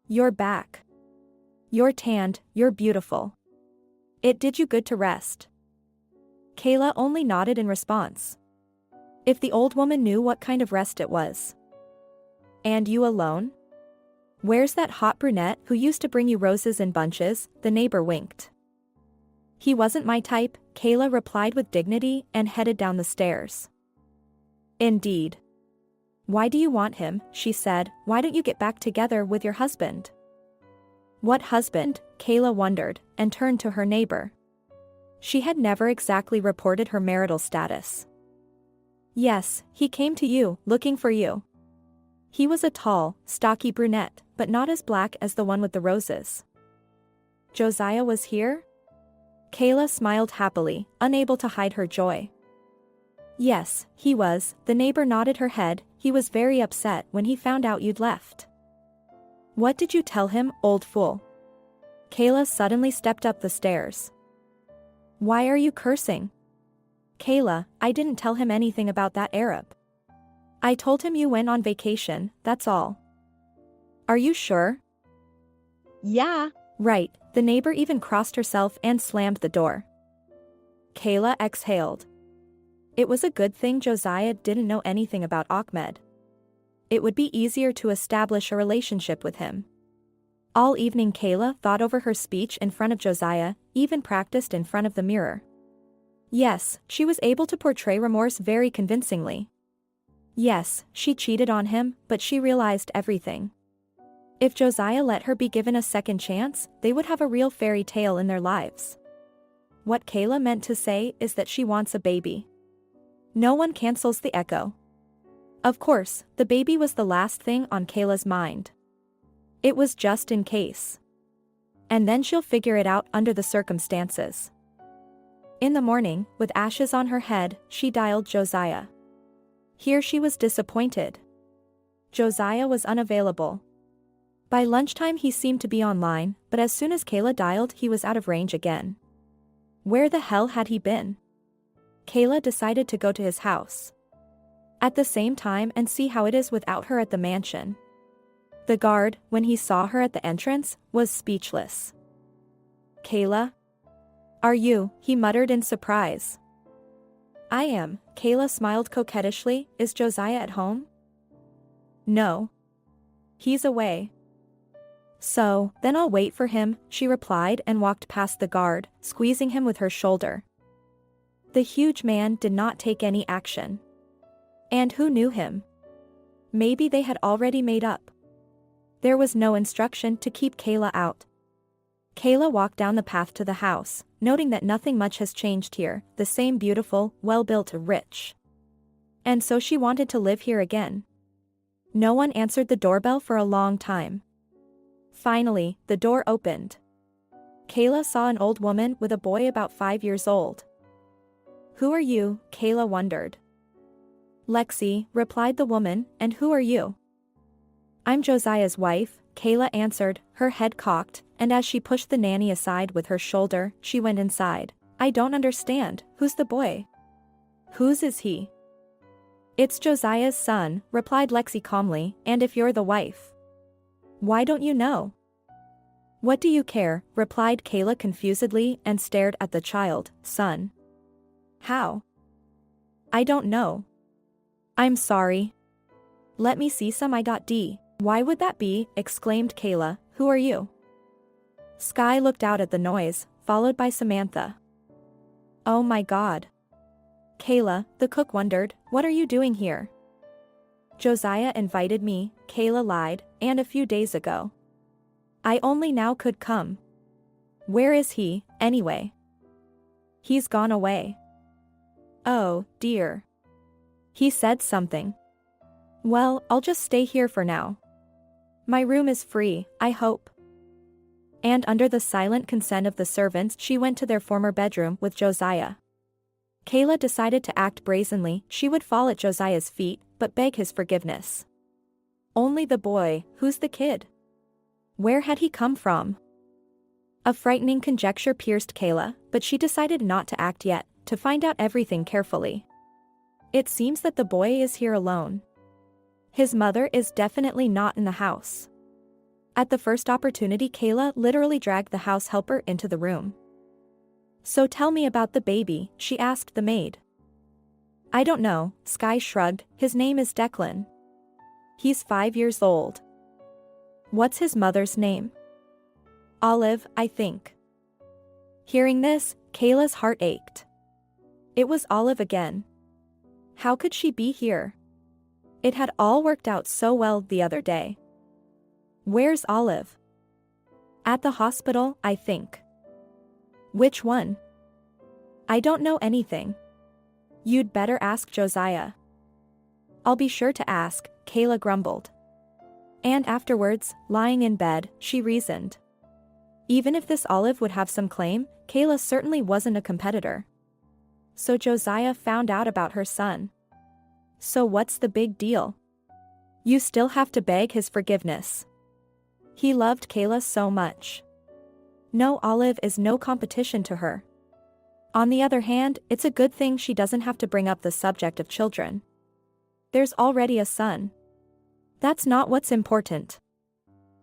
You're back. You're tanned, you're beautiful. It did you good to rest. Kayla only nodded in response. If the old woman knew what kind of rest it was. And you alone? Where's that hot brunette who used to bring you roses in bunches? The neighbor winked. He wasn't my type, Kayla replied with dignity and headed down the stairs. Indeed. Why do you want him? She said. Why don't you get back together with your husband? What husband? Kayla wondered, and turned to her neighbor. She had never exactly reported her marital status. Yes, he came to you, looking for you. He was a tall, stocky brunette, but not as black as the one with the roses. Joziah was here? Kayla smiled happily, unable to hide her joy. Yes, he was, the neighbor nodded her head, he was very upset when he found out you'd left. What did you tell him, old fool? Kayla suddenly stepped up the stairs. Why are you cursing? Kayla, I didn't tell him anything about that Arab. I told him you went on vacation, that's all. Are you sure? Yeah. Right, the neighbor even crossed herself and slammed the door. Kayla exhaled. It was a good thing Joziah didn't know anything about Ahmed. It would be easier to establish a relationship with him. All evening Kayla thought over her speech in front of Joziah, even practiced in front of the mirror. Yes, she was able to portray remorse very convincingly. Yes, she cheated on him, but she realized everything. If Joziah let her be given a second chance, they would have a real fairy tale in their lives. What Kayla meant to say is that she wants a baby. No one cancels the echo. Of course, the baby was the last thing on Kayla's mind. It was just in case. And then she'll figure it out under the circumstances. In the morning, with ashes on her head, she dialed Joziah. Here she was disappointed. Joziah was unavailable. By lunchtime he seemed to be online, but as soon as Kayla dialed he was out of range again. Where the hell had he been? Kayla decided to go to his house. At the same time and see how it is without her at the mansion. The guard, when he saw her at the entrance, was speechless. Kayla? Are you? He muttered in surprise. I am, Kayla smiled coquettishly. Is Joziah at home? No. He's away. So, then I'll wait for him, she replied and walked past the guard, squeezing him with her shoulder. The huge man did not take any action. And who knew him? Maybe they had already made up. There was no instruction to keep Kayla out. Kayla walked down the path to the house, noting that nothing much has changed here, the same beautiful, well-built, rich. And so she wanted to live here again. No one answered the doorbell for a long time. Finally, the door opened. Kayla saw an old woman with a boy about 5 years old. "Who are you?" Kayla wondered. "Lexi," replied the woman, "and who are you?" "I'm Josiah's wife," Kayla answered, her head cocked, and as she pushed the nanny aside with her shoulder, she went inside. "I don't understand, who's the boy? Whose is he?" "It's Josiah's son," replied Lexi calmly, "and if you're the wife, why don't you know?" "What do you care?" replied Kayla confusedly and stared at the child. "Son. How? I don't know. I'm sorry. Let me see some ID." "Why would that be?" exclaimed Kayla. "Who are you?" Sky looked out at the noise, followed by Samantha. "Oh my God. Kayla," the cook wondered, "what are you doing here?" "Josiah invited me," Kayla lied, "and a few days ago. I only now could come." "Where is he, anyway?" "He's gone away." "Oh, dear. He said something." "Well, I'll just stay here for now. My room is free, I hope." And under the silent consent of the servants, she went to their former bedroom with Josiah. Kayla decided to act brazenly. She would fall at Josiah's feet, but beg his forgiveness. Only the boy, who's the kid? Where had he come from? A frightening conjecture pierced Kayla, but she decided not to act yet, to find out everything carefully. It seems that the boy is here alone. His mother is definitely not in the house. At the first opportunity, Kayla literally dragged the house helper into the room. "So tell me about the baby," she asked the maid. "I don't know," Sky shrugged, "his name is Declan. He's 5 years old." "What's his mother's name?" "Olive, I think." Hearing this, Kayla's heart ached. It was Olive again. How could she be here? It had all worked out so well the other day. "Where's Olive?" "At the hospital, I think." "Which one?" "I don't know anything." "You'd better ask Josiah." "I'll be sure to ask," Kayla grumbled. And afterwards, lying in bed, she reasoned. Even if this Olive would have some claim, Kayla certainly wasn't a competitor. So Josiah found out about her son. So what's the big deal? You still have to beg his forgiveness. He loved Kayla so much. No, Olive is no competition to her. On the other hand, it's a good thing she doesn't have to bring up the subject of children. There's already a son. That's not what's important.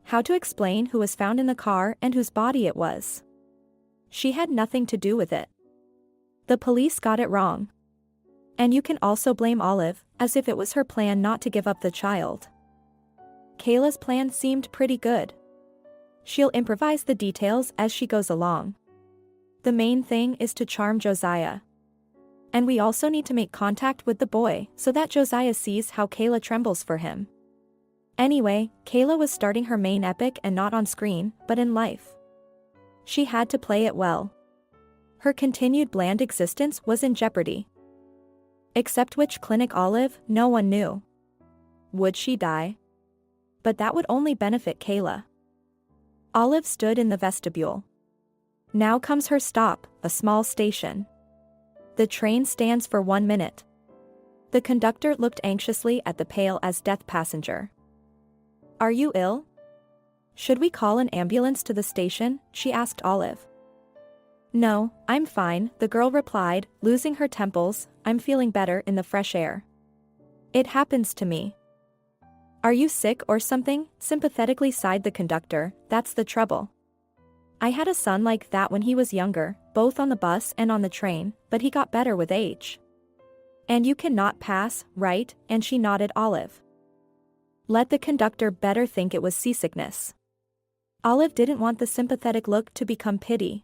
How to explain who was found in the car and whose body it was? She had nothing to do with it. The police got it wrong. And you can also blame Olive, as if it was her plan not to give up the child. Kayla's plan seemed pretty good. She'll improvise the details as she goes along. The main thing is to charm Josiah. And we also need to make contact with the boy so that Josiah sees how Kayla trembles for him. Anyway, Kayla was starting her main epic, and not on screen, but in life. She had to play it well. Her continued bland existence was in jeopardy. Except which clinic Olive, no one knew. Would she die? But that would only benefit Kayla. Olive stood in the vestibule. Now comes her stop, a small station. The train stands for 1 minute. The conductor looked anxiously at the pale-as-death passenger. "Are you ill? Should we call an ambulance to the station?" she asked Olive. "No, I'm fine," the girl replied, losing her temples. "I'm feeling better in the fresh air. It happens to me." "Are you sick or something?" sympathetically sighed the conductor. "That's the trouble. I had a son like that when he was younger, both on the bus and on the train, but he got better with age. And you cannot pass, right?" And she nodded. Olive. Let the conductor better think it was seasickness. Olive didn't want the sympathetic look to become pity.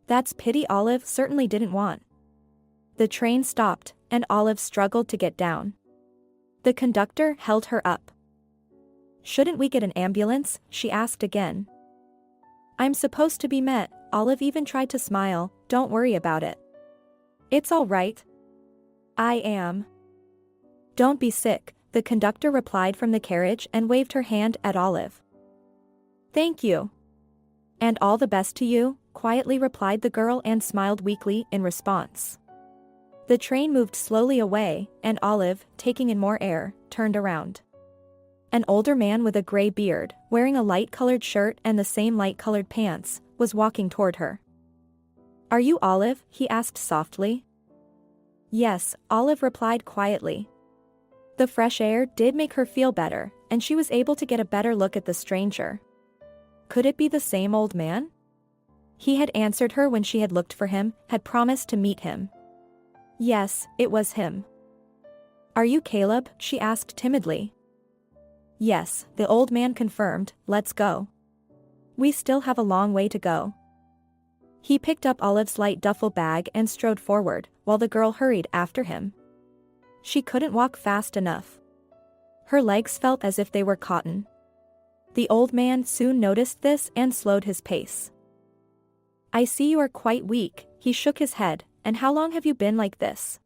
That's pity Olive certainly didn't want. The train stopped, and Olive struggled to get down. The conductor held her up. "Shouldn't we get an ambulance?" she asked again. "I'm supposed to be met." Olive even tried to smile. "Don't worry about it. It's all right. I am." "Don't be sick," the conductor replied from the carriage and waved her hand at Olive. "Thank you. And all the best to you," quietly replied the girl and smiled weakly in response. The train moved slowly away, and Olive, taking in more air, turned around. An older man with a gray beard, wearing a light-colored shirt and the same light-colored pants, was walking toward her. "Are you Olive?" he asked softly. "Yes," Olive replied quietly. The fresh air did make her feel better, and she was able to get a better look at the stranger. Could it be the same old man? He had answered her when she had looked for him, had promised to meet him. Yes, it was him. "Are you Caleb?" she asked timidly. "Yes," the old man confirmed. "Let's go. We still have a long way to go." He picked up Olive's light duffel bag and strode forward, while the girl hurried after him. She couldn't walk fast enough. Her legs felt as if they were cotton. The old man soon noticed this and slowed his pace. "I see you are quite weak," he shook his head. "And how long have you been like this?"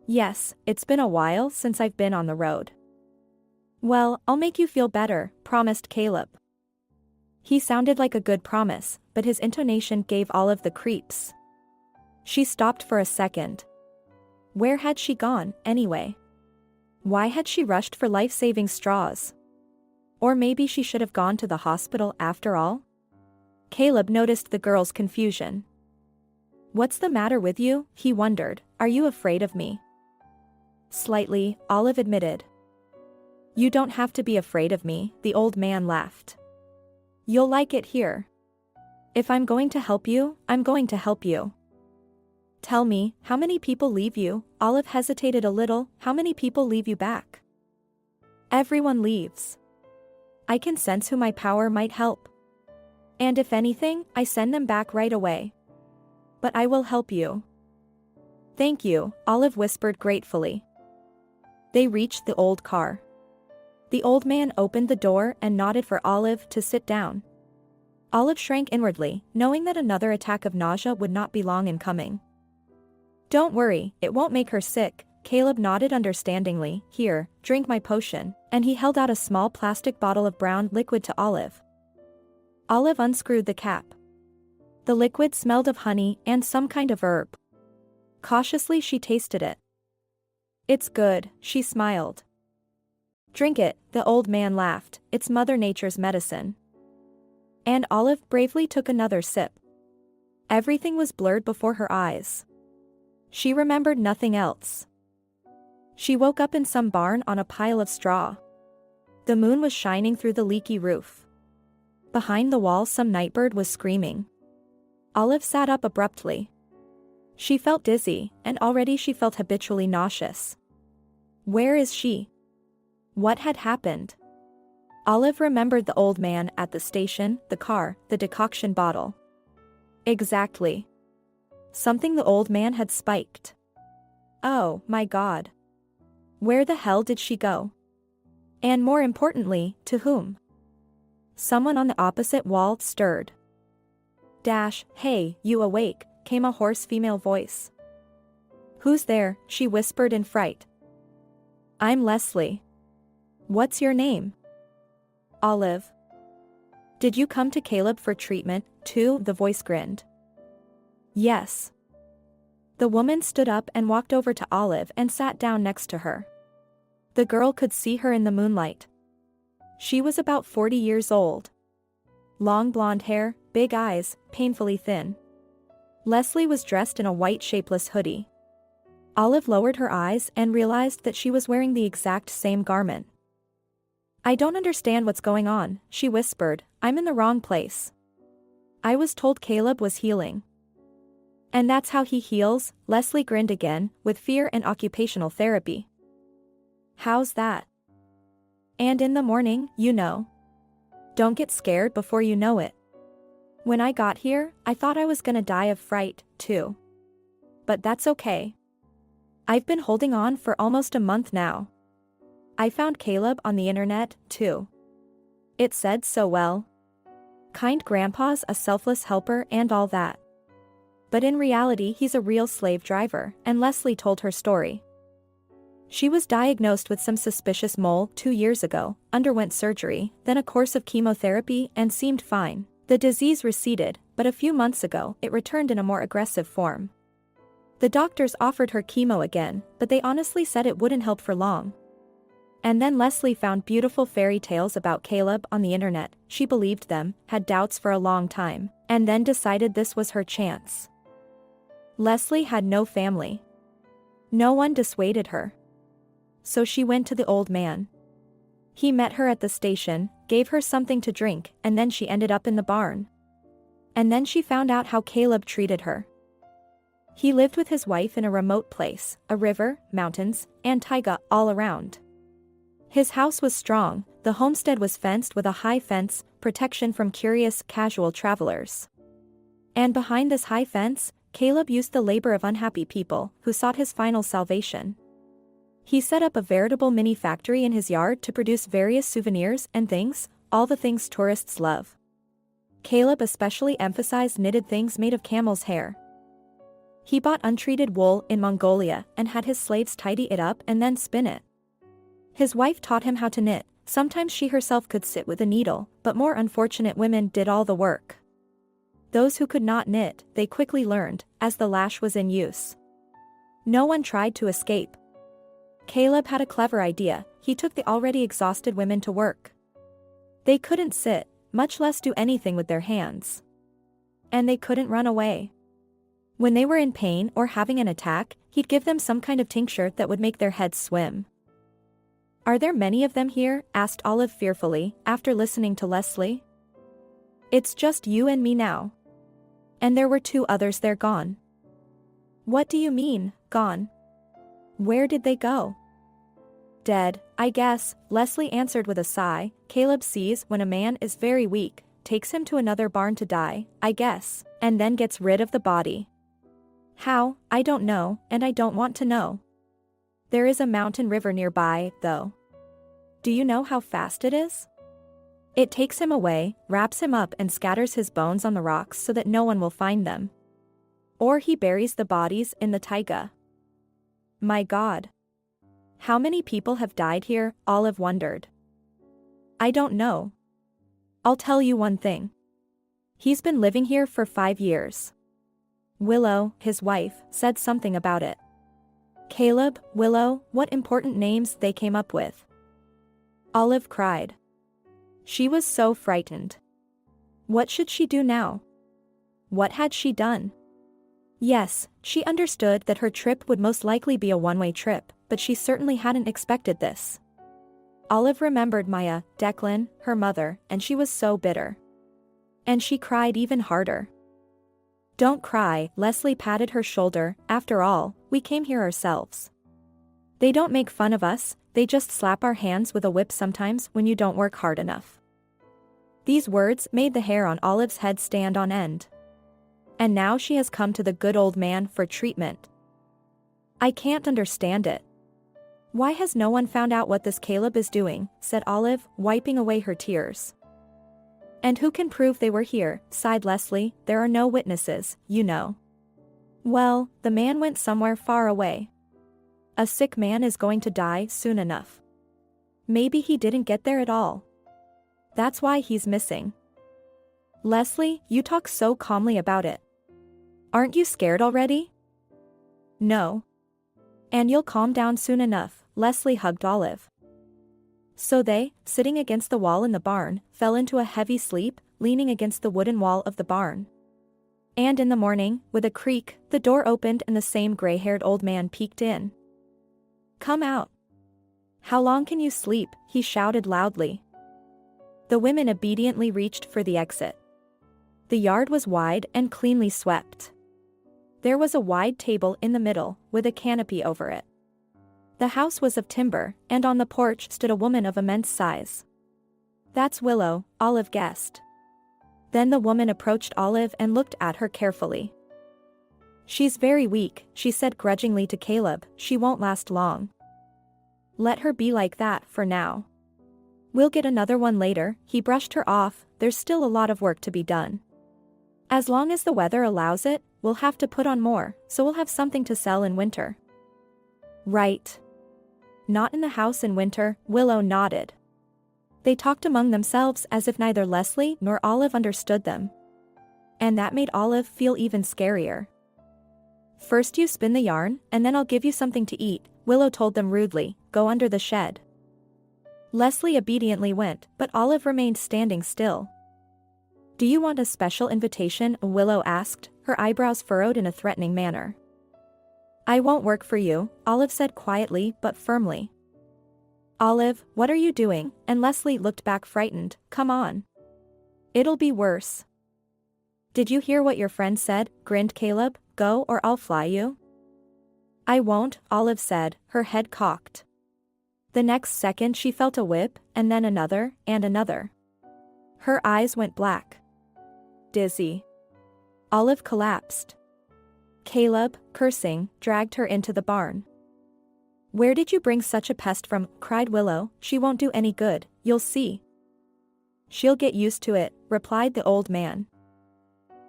"Yes, it's been a while since I've been on the road." "Well, I'll make you feel better," promised Caleb. He sounded like a good promise, but his intonation gave Olive the creeps. She stopped for a second. Where had she gone, anyway? Why had she rushed for life-saving straws? Or maybe she should have gone to the hospital after all? Caleb noticed the girl's confusion. "What's the matter with you?" he wondered. "Are you afraid of me?" "Slightly," Olive admitted. "You don't have to be afraid of me," the old man laughed. "You'll like it here. If I'm going to help you, I'm going to help you." "Tell me, how many people leave you?" Olive hesitated a little. "How many people leave you back?" "Everyone leaves. I can sense who my power might help. And if anything, I send them back right away. But I will help you." "Thank you," Olive whispered gratefully. They reached the old car. The old man opened the door and nodded for Olive to sit down. Olive shrank inwardly, knowing that another attack of nausea would not be long in coming. "Don't worry, it won't make her sick," Caleb nodded understandingly. "Here, drink my potion," and he held out a small plastic bottle of brown liquid to Olive. Olive unscrewed the cap. The liquid smelled of honey and some kind of herb. Cautiously she tasted it. "It's good," she smiled. "Drink it," the old man laughed. "It's Mother Nature's medicine." And Olive bravely took another sip. Everything was blurred before her eyes. She remembered nothing else. She woke up in some barn on a pile of straw. The moon was shining through the leaky roof. Behind the wall some nightbird was screaming. Olive sat up abruptly. She felt dizzy, and already she felt habitually nauseous. Where is she? What had happened? Olive remembered the old man at the station, the car, the decoction bottle. Exactly. Something the old man had spiked. Oh, my God. Where the hell did she go? And more importantly, to whom? Someone on the opposite wall stirred. "Hey, you awake?" came a hoarse female voice. "Who's there?" she whispered in fright. "I'm Leslie." "What's your name?" "Olive." "Did you come to Caleb for treatment, too?" the voice grinned. "Yes." The woman stood up and walked over to Olive and sat down next to her. The girl could see her in the moonlight. She was about 40 years old. Long blonde hair, big eyes, painfully thin. Leslie was dressed in a white shapeless hoodie. Olive lowered her eyes and realized that she was wearing the exact same garment. "I don't understand what's going on," she whispered. "I'm in the wrong place. I was told Caleb was healing." "And that's how he heals?" Leslie grinned again, with fear and occupational therapy. "How's that?" "And in the morning, you know. Don't get scared before you know it. When I got here, I thought I was gonna die of fright, too. But that's okay. I've been holding on for almost a month now. I found Caleb on the internet, too. It said so well. Kind grandpa's a selfless helper and all that. But in reality he's a real slave driver, and Leslie told her story. She was diagnosed with some suspicious mole 2 years ago, underwent surgery, then a course of chemotherapy and seemed fine. The disease receded, but a few months ago it returned in a more aggressive form. The doctors offered her chemo again, but they honestly said it wouldn't help for long. And then Leslie found beautiful fairy tales about Caleb on the internet. She believed them, had doubts for a long time, and then decided this was her chance. Leslie had no family. No one dissuaded her. So she went to the old man. He met her at the station, gave her something to drink, and then she ended up in the barn. And then she found out how Caleb treated her. He lived with his wife in a remote place, a river, mountains, and taiga all around. His house was strong, the homestead was fenced with a high fence, protection from curious, casual travelers. And behind this high fence, Caleb used the labor of unhappy people who sought his final salvation. He set up a veritable mini factory in his yard to produce various souvenirs and things, all the things tourists love. Caleb especially emphasized knitted things made of camel's hair. He bought untreated wool in Mongolia and had his slaves tidy it up and then spin it. His wife taught him how to knit. Sometimes she herself could sit with a needle, but more unfortunate women did all the work. Those who could not knit, they quickly learned, as the lash was in use. No one tried to escape. Caleb had a clever idea. He took the already exhausted women to work. They couldn't sit, much less do anything with their hands. And they couldn't run away. When they were in pain or having an attack, he'd give them some kind of tincture that would make their heads swim. "Are there many of them here?" asked Olive fearfully, after listening to Leslie. "It's just you and me now. And there were 2 others, they're gone." "What do you mean, gone? Where did they go?" "Dead, I guess," Leslie answered with a sigh. "Caleb sees when a man is very weak, takes him to another barn to die, I guess, and then gets rid of the body. How, I don't know, and I don't want to know. There is a mountain river nearby, though. Do you know how fast it is? It takes him away, wraps him up and scatters his bones on the rocks so that no one will find them. Or he buries the bodies in the taiga." "My God. How many people have died here?" Olive wondered. "I don't know. I'll tell you one thing. He's been living here for 5 years. Willow, his wife, said something about it. Caleb, Willow, what important names they came up with." Olive cried. She was so frightened. What should she do now? What had she done? Yes, she understood that her trip would most likely be a one-way trip, but she certainly hadn't expected this. Olive remembered Maya, Declan, her mother, and she was so bitter. And she cried even harder. "Don't cry," Leslie patted her shoulder. "After all, we came here ourselves. They don't make fun of us, they just slap our hands with a whip sometimes when you don't work hard enough." These words made the hair on Olive's head stand on end. And now she has come to the good old man for treatment. "I can't understand it. Why has no one found out what this Caleb is doing?" said Olive, wiping away her tears. "And who can prove they were here?" sighed Leslie. "There are no witnesses, you know." "Well, the man went somewhere far away. A sick man is going to die soon enough. Maybe he didn't get there at all. That's why he's missing." "Leslie, you talk so calmly about it. Aren't you scared already?" "No. And you'll calm down soon enough," Leslie hugged Olive. So they, sitting against the wall in the barn, fell into a heavy sleep, leaning against the wooden wall of the barn. And in the morning, with a creak, the door opened and the same gray-haired old man peeked in. "Come out. How long can you sleep?" he shouted loudly. The women obediently reached for the exit. The yard was wide and cleanly swept. There was a wide table in the middle, with a canopy over it. The house was of timber, and on the porch stood a woman of immense size. That's Willow, Olive guessed. Then the woman approached Olive and looked at her carefully. She's very weak, she said grudgingly to Caleb, she won't last long. Let her be like that for now. We'll get another one later, he brushed her off, there's still a lot of work to be done. As long as the weather allows it, we'll have to put on more, so we'll have something to sell in winter. Right. Not in the house in winter, Willow nodded. They talked among themselves as if neither Leslie nor Olive understood them. And that made Olive feel even scarier. First you spin the yarn, and then I'll give you something to eat, Willow told them rudely, go under the shed. Leslie obediently went, but Olive remained standing still. Do you want a special invitation? Willow asked, her eyebrows furrowed in a threatening manner. I won't work for you, Olive said quietly but firmly. Olive, what are you doing? And Leslie looked back frightened, come on. It'll be worse. Did you hear what your friend said? Grinned Caleb, go or I'll fly you. I won't, Olive said, her head cocked. The next second she felt a whip, and then another, and another. Her eyes went black. Dizzy. Olive collapsed. Caleb, cursing, dragged her into the barn. Where did you bring such a pest from? Cried Willow, she won't do any good, you'll see. She'll get used to it, replied the old man.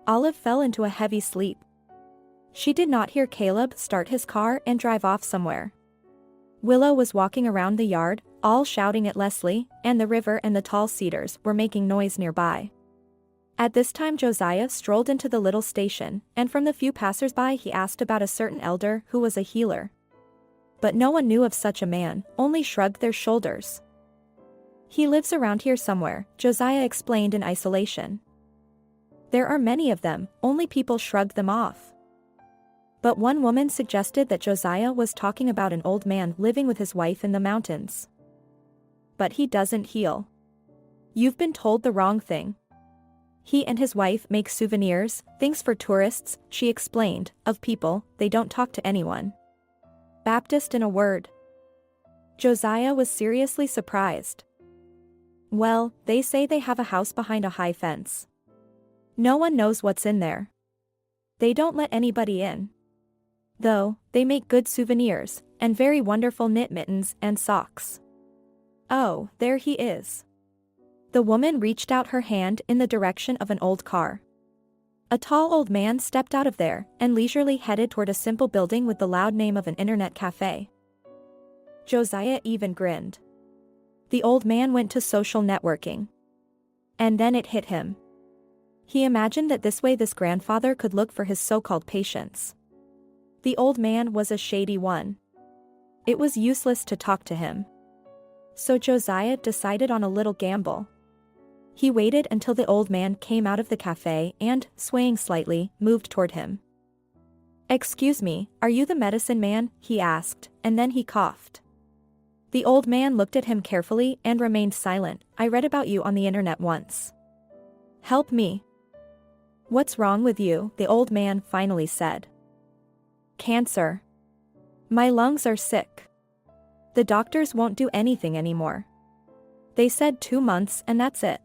Olive fell into a heavy sleep. She did not hear Caleb start his car and drive off somewhere. Willow was walking around the yard, all shouting at Leslie, and the river and the tall cedars were making noise nearby. At this time Joziah strolled into the little station, and from the few passers-by he asked about a certain elder who was a healer. But no one knew of such a man, only shrugged their shoulders. He lives around here somewhere, Joziah explained in isolation. There are many of them, only people shrugged them off. But one woman suggested that Joziah was talking about an old man living with his wife in the mountains. But he doesn't heal. You've been told the wrong thing. He and his wife make souvenirs, things for tourists, she explained, of people, they don't talk to anyone. Baptist in a word. Joziah was seriously surprised. Well, they say they have a house behind a high fence. No one knows what's in there. They don't let anybody in. Though, they make good souvenirs, and very wonderful knit mittens and socks. Oh, there he is. The woman reached out her hand in the direction of an old car. A tall old man stepped out of there, and leisurely headed toward a simple building with the loud name of an internet cafe. Joziah even grinned. The old man went to social networking. And then it hit him. He imagined that this way this grandfather could look for his so-called patients. The old man was a shady one. It was useless to talk to him. So Joziah decided on a little gamble. He waited until the old man came out of the cafe and, swaying slightly, moved toward him. Excuse me, are you the medicine man? He asked, and then he coughed. The old man looked at him carefully and remained silent. I read about you on the internet once. Help me. What's wrong with you? The old man finally said. Cancer. My lungs are sick. The doctors won't do anything anymore. They said 2 months and that's it.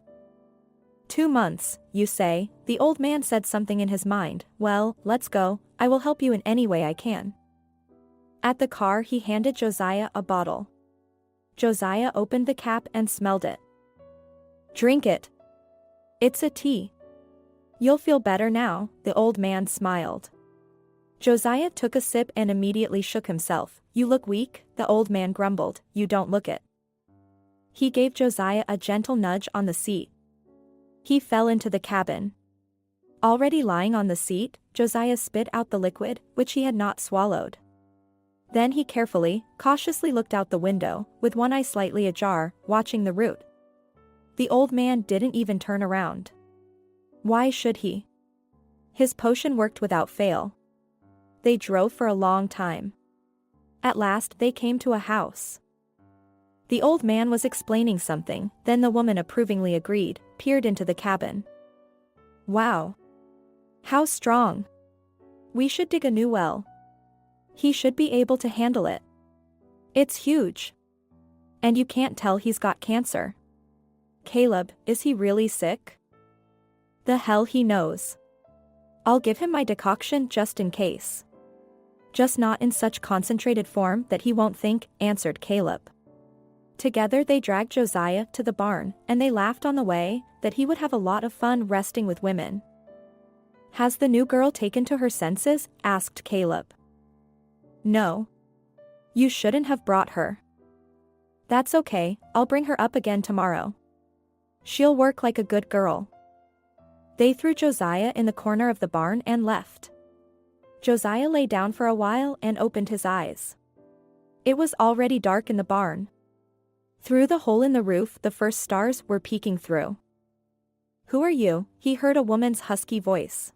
2 months, you say? The old man said something in his mind. Well, let's go, I will help you in any way I can. At the car he handed Joziah a bottle. Joziah opened the cap and smelled it. Drink it. It's a tea. You'll feel better now, the old man smiled. Joziah took a sip and immediately shook himself. You look weak, the old man grumbled, you don't look it. He gave Joziah a gentle nudge on the seat. He fell into the cabin. Already lying on the seat, Joziah spit out the liquid, which he had not swallowed. Then he carefully, cautiously looked out the window, with one eye slightly ajar, watching the route. The old man didn't even turn around. Why should he? His potion worked without fail. They drove for a long time. At last they came to a house. The old man was explaining something, then the woman approvingly agreed, peered into the cabin. Wow. How strong. We should dig a new well. He should be able to handle it. It's huge. And you can't tell he's got cancer. Caleb, is he really sick? The hell he knows. I'll give him my decoction just in case. Just not in such concentrated form that he won't think, answered Caleb. Together they dragged Joziah to the barn, and they laughed on the way that he would have a lot of fun resting with women. Has the new girl taken to her senses? Asked Caleb. No. You shouldn't have brought her. That's okay, I'll bring her up again tomorrow. She'll work like a good girl. They threw Joziah in the corner of the barn and left. Joziah lay down for a while and opened his eyes. It was already dark in the barn. Through the hole in the roof, the first stars were peeking through. Who are you? He heard a woman's husky voice.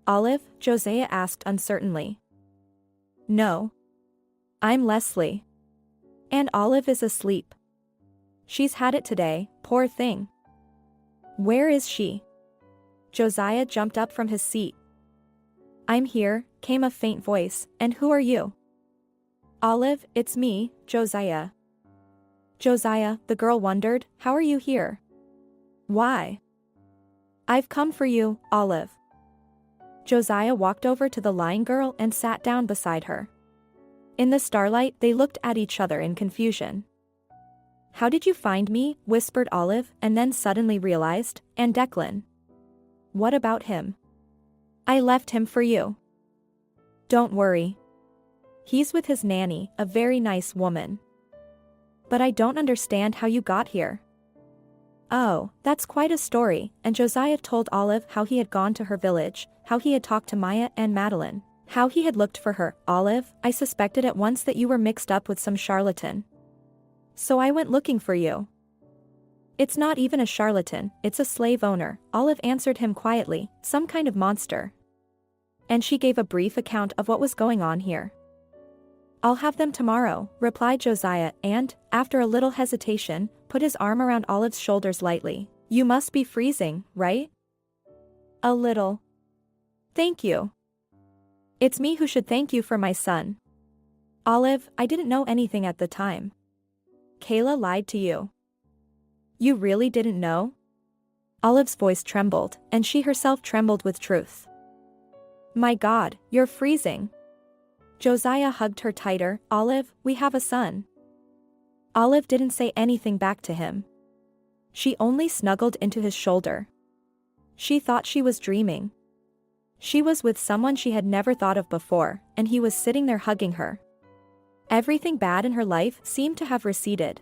Olive, Joziah asked uncertainly. No. I'm Leslie. And Olive is asleep. She's had it today, poor thing. Where is she? Joziah jumped up from his seat. I'm here, came a faint voice, and who are you? Olive, it's me, Joziah. Joziah, the girl wondered, how are you here? Why? I've come for you, Olive. Joziah walked over to the lying girl and sat down beside her. In the starlight, they looked at each other in confusion. How did you find me? Whispered Olive, and then suddenly realized, and Declan. What about him? I left him for you. Don't worry. He's with his nanny, a very nice woman. But I don't understand how you got here. Oh, that's quite a story, and Joziah told Olive how he had gone to her village, how he had talked to Maya and Madeline, how he had looked for her. Olive, I suspected at once that you were mixed up with some charlatan. So I went looking for you. It's not even a charlatan, it's a slave owner, Olive answered him quietly, some kind of monster. And she gave a brief account of what was going on here. I'll have them tomorrow, replied Joziah and, after a little hesitation, put his arm around Olive's shoulders lightly. You must be freezing, right? A little. Thank you. It's me who should thank you for my son. Olive, I didn't know anything at the time. Kayla lied to you. You really didn't know? Olive's voice trembled, and she herself trembled with truth. My God, you're freezing. Joziah hugged her tighter. Olive, we have a son. Olive didn't say anything back to him. She only snuggled into his shoulder. She thought she was dreaming. She was with someone she had never thought of before, and he was sitting there hugging her. Everything bad in her life seemed to have receded.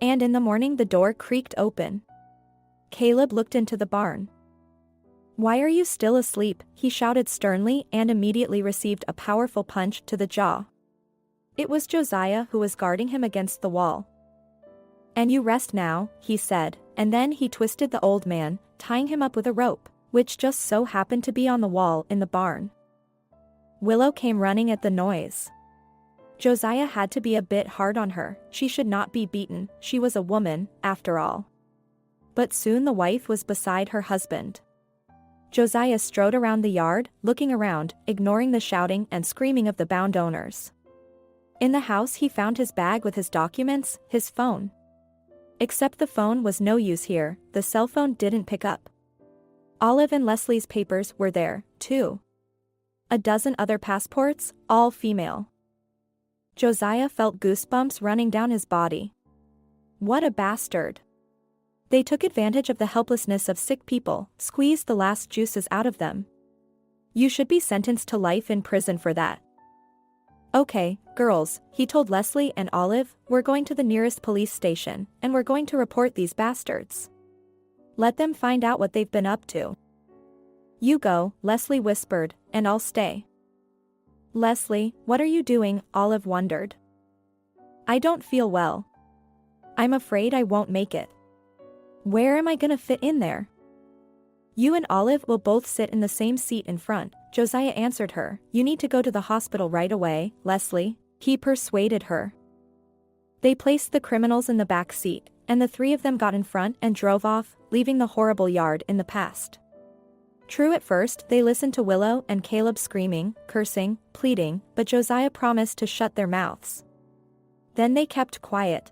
And in the morning the door creaked open. Caleb looked into the barn. Why are you still asleep? He shouted sternly and immediately received a powerful punch to the jaw. It was Joziah who was guarding him against the wall. And you rest now, he said, and then he twisted the old man, tying him up with a rope, which just so happened to be on the wall in the barn. Willow came running at the noise. Joziah had to be a bit hard on her, she should not be beaten, she was a woman, after all. But soon the wife was beside her husband. Joziah strode around the yard, looking around, ignoring the shouting and screaming of the bound owners. In the house he found his bag with his documents, his phone. Except the phone was no use here, the cell phone didn't pick up. Olive and Leslie's papers were there, too. A dozen other passports, all female. Joziah felt goosebumps running down his body. What a bastard. They took advantage of the helplessness of sick people, squeezed the last juices out of them. You should be sentenced to life in prison for that. Okay, girls, he told Leslie and Olive, we're going to the nearest police station, and we're going to report these bastards. Let them find out what they've been up to. You go, Leslie whispered, and I'll stay. Leslie, what are you doing? Olive wondered. I don't feel well. I'm afraid I won't make it. Where am I gonna fit in there? You and Olive will both sit in the same seat in front, Joziah answered her. You need to go to the hospital right away, Leslie, he persuaded her. They placed the criminals in the back seat, and the three of them got in front and drove off, leaving the horrible yard in the past. True, at first they listened to Willow and Caleb screaming, cursing, pleading, but Joziah promised to shut their mouths. Then they kept quiet.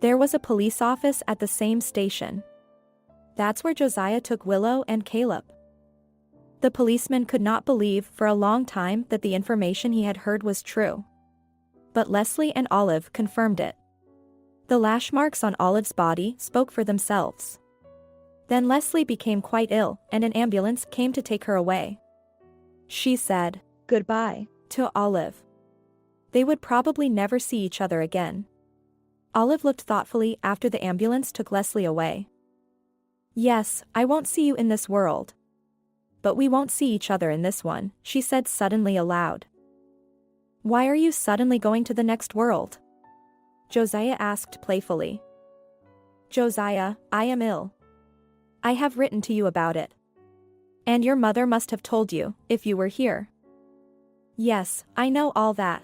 There was a police office at the same station. That's where Josiah took Willow and Caleb. The policeman could not believe for a long time that the information he had heard was true. But Leslie and Olive confirmed it. The lash marks on Olive's body spoke for themselves. Then Leslie became quite ill, and an ambulance came to take her away. She said goodbye to Olive. They would probably never see each other again. Olive looked thoughtfully after the ambulance took Leslie away. Yes, I won't see you in this world. But we won't see each other in this one, she said suddenly aloud. Why are you suddenly going to the next world? Josiah asked playfully. Josiah, I am ill. I have written to you about it. And your mother must have told you, if you were here. Yes, I know all that.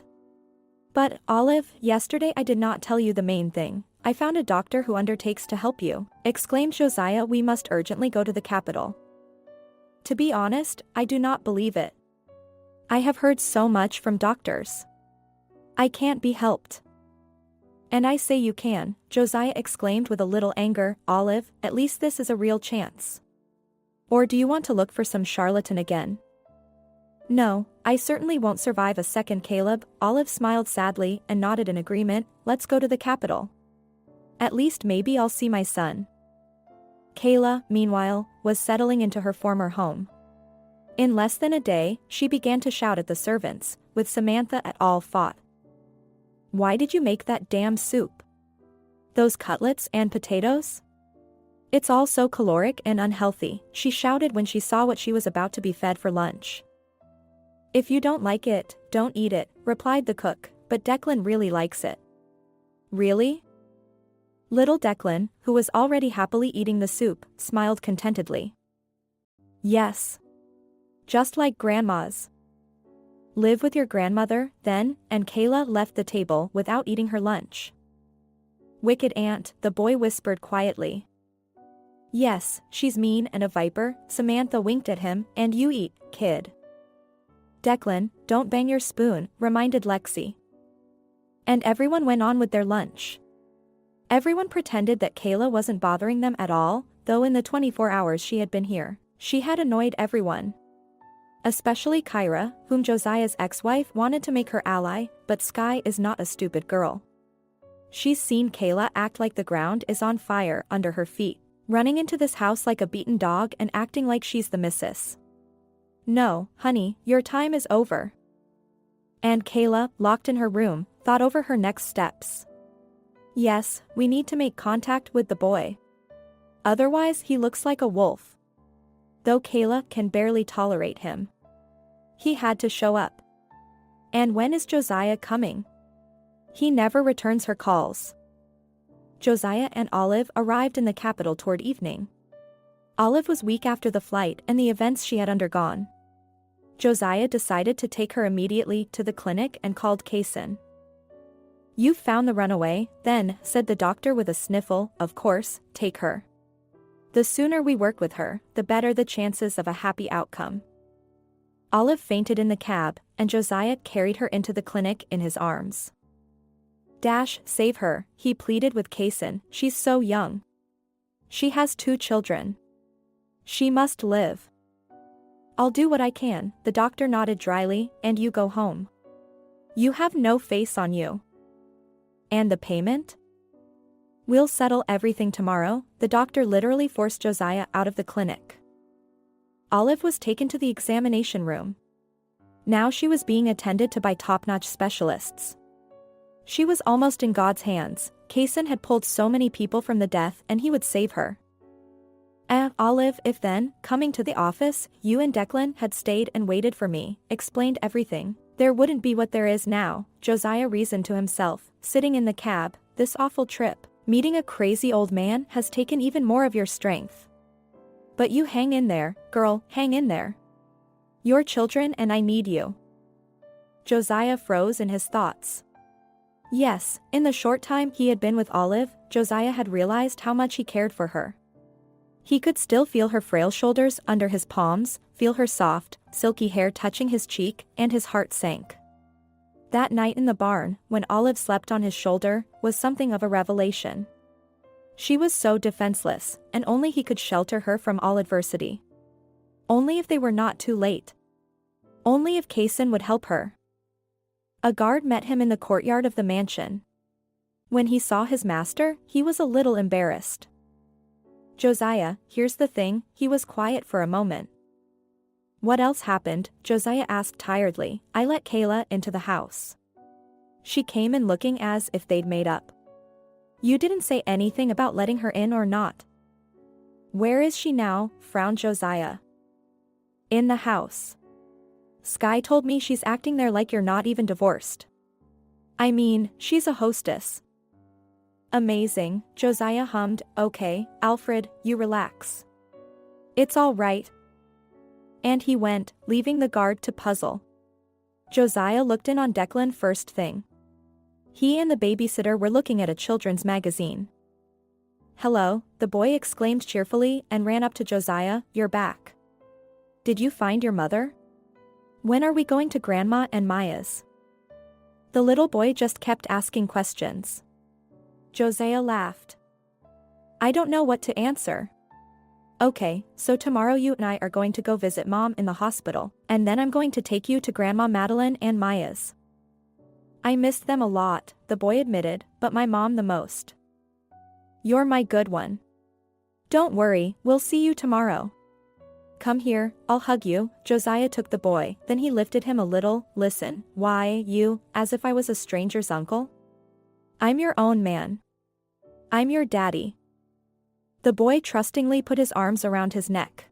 But, Olive, yesterday I did not tell you the main thing. I found a doctor who undertakes to help you, exclaimed Josiah. We must urgently go to the capital. To be honest, I do not believe it. I have heard so much from doctors. I can't be helped. And I say you can, Josiah exclaimed with a little anger. Olive, at least this is a real chance. Or do you want to look for some charlatan again? No, I certainly won't survive a second. Caleb, Olive smiled sadly and nodded in agreement. Let's go to the capital. At least maybe I'll see my son. Kayla, meanwhile, was settling into her former home. In less than a day, she began to shout at the servants, with Samantha at all fault. Why did you make that damn soup? Those cutlets and potatoes? It's all so caloric and unhealthy, she shouted when she saw what she was about to be fed for lunch. If you don't like it, don't eat it, replied the cook, but Declan really likes it. Really? Little Declan, who was already happily eating the soup, smiled contentedly. Yes. Just like Grandma's. Live with your grandmother, then, and Kayla left the table without eating her lunch. Wicked aunt, the boy whispered quietly. Yes, she's mean and a viper, Samantha winked at him, and you eat, kid. Declan, don't bang your spoon, reminded Lexi. And everyone went on with their lunch. Everyone pretended that Kayla wasn't bothering them at all, though in the 24 hours she had been here, she had annoyed everyone. Especially Kyra, whom Josiah's ex-wife wanted to make her ally, but Sky is not a stupid girl. She's seen Kayla act like the ground is on fire under her feet, running into this house like a beaten dog and acting like she's the missus. No, honey, your time is over. And Kayla, locked in her room, thought over her next steps. Yes, we need to make contact with the boy. Otherwise he looks like a wolf. Though Kayla can barely tolerate him. He had to show up. And when is Josiah coming? He never returns her calls. Josiah and Olive arrived in the capital toward evening. Olive was weak after the flight and the events she had undergone. Josiah decided to take her immediately to the clinic and called Kaysen. You've found the runaway, then, said the doctor with a sniffle. Of course, take her. The sooner we work with her, the better the chances of a happy outcome. Olive fainted in the cab, and Josiah carried her into the clinic in his arms. Save her, he pleaded with Kaysen, she's so young. She has 2 children. She must live. I'll do what I can, the doctor nodded dryly, and you go home. You have no face on you. And the payment? We'll settle everything tomorrow, the doctor literally forced Josiah out of the clinic. Olive was taken to the examination room. Now she was being attended to by top-notch specialists. She was almost in God's hands. Kaysen had pulled so many people from the death and he would save her. Olive, if then, coming to the office, you and Declan had stayed and waited for me, explained everything, there wouldn't be what there is now, Josiah reasoned to himself, sitting in the cab, this awful trip, meeting a crazy old man has taken even more of your strength. But you hang in there, girl, hang in there. Your children and I need you. Josiah froze in his thoughts. Yes, in the short time he had been with Olive, Josiah had realized how much he cared for her. He could still feel her frail shoulders under his palms, feel her soft, silky hair touching his cheek, and his heart sank. That night in the barn, when Olive slept on his shoulder, was something of a revelation. She was so defenseless, and only he could shelter her from all adversity. Only if they were not too late. Only if Kaysen would help her. A guard met him in the courtyard of the mansion. When he saw his master, he was a little embarrassed. "Joziah, here's the thing," he was quiet for a moment. "What else happened?" Joziah asked tiredly. "I let Kayla into the house. She came in looking as if they'd made up." "You didn't say anything about letting her in or not." "Where is she now?" frowned Joziah. "In the house. Sky told me she's acting there like you're not even divorced. I mean, she's a hostess." "Amazing," Joziah hummed. "Okay, Alfred, you relax. It's all right." And he went, leaving the guard to puzzle. Joziah looked in on Declan first thing. He and the babysitter were looking at a children's magazine. "Hello," the boy exclaimed cheerfully and ran up to Joziah. "You're back. Did you find your mother? When are we going to Grandma and Maya's?" The little boy just kept asking questions. Joziah laughed. "I don't know what to answer." "Okay, so tomorrow you and I are going to go visit Mom in the hospital, and then I'm going to take you to Grandma Madeline and Maya's." "I missed them a lot," the boy admitted, "but my mom the most." "You're my good one. Don't worry, we'll see you tomorrow. Come here, I'll hug you." Joziah took the boy, then he lifted him a little. "Listen, why, you, as if I was a stranger's uncle? I'm your own man. I'm your daddy." The boy trustingly put his arms around his neck.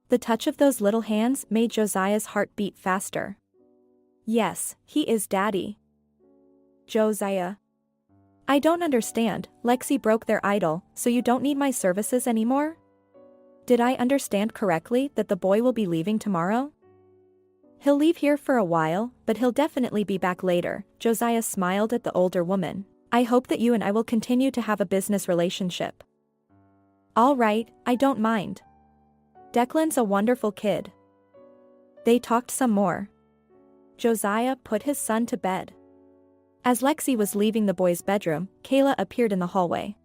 The touch of those little hands made Josiah's heart beat faster. Yes, he is daddy. "Joziah. I don't understand." Lexi broke their idyll. "So you don't need my services anymore? Did I understand correctly that the boy will be leaving tomorrow?" "He'll leave here for a while, but he'll definitely be back later." Joziah smiled at the older woman. "I hope that you and I will continue to have a business relationship." "All right, I don't mind. Declan's a wonderful kid." They talked some more. Joziah put his son to bed. As Lexi was leaving the boy's bedroom, Kayla appeared in the hallway.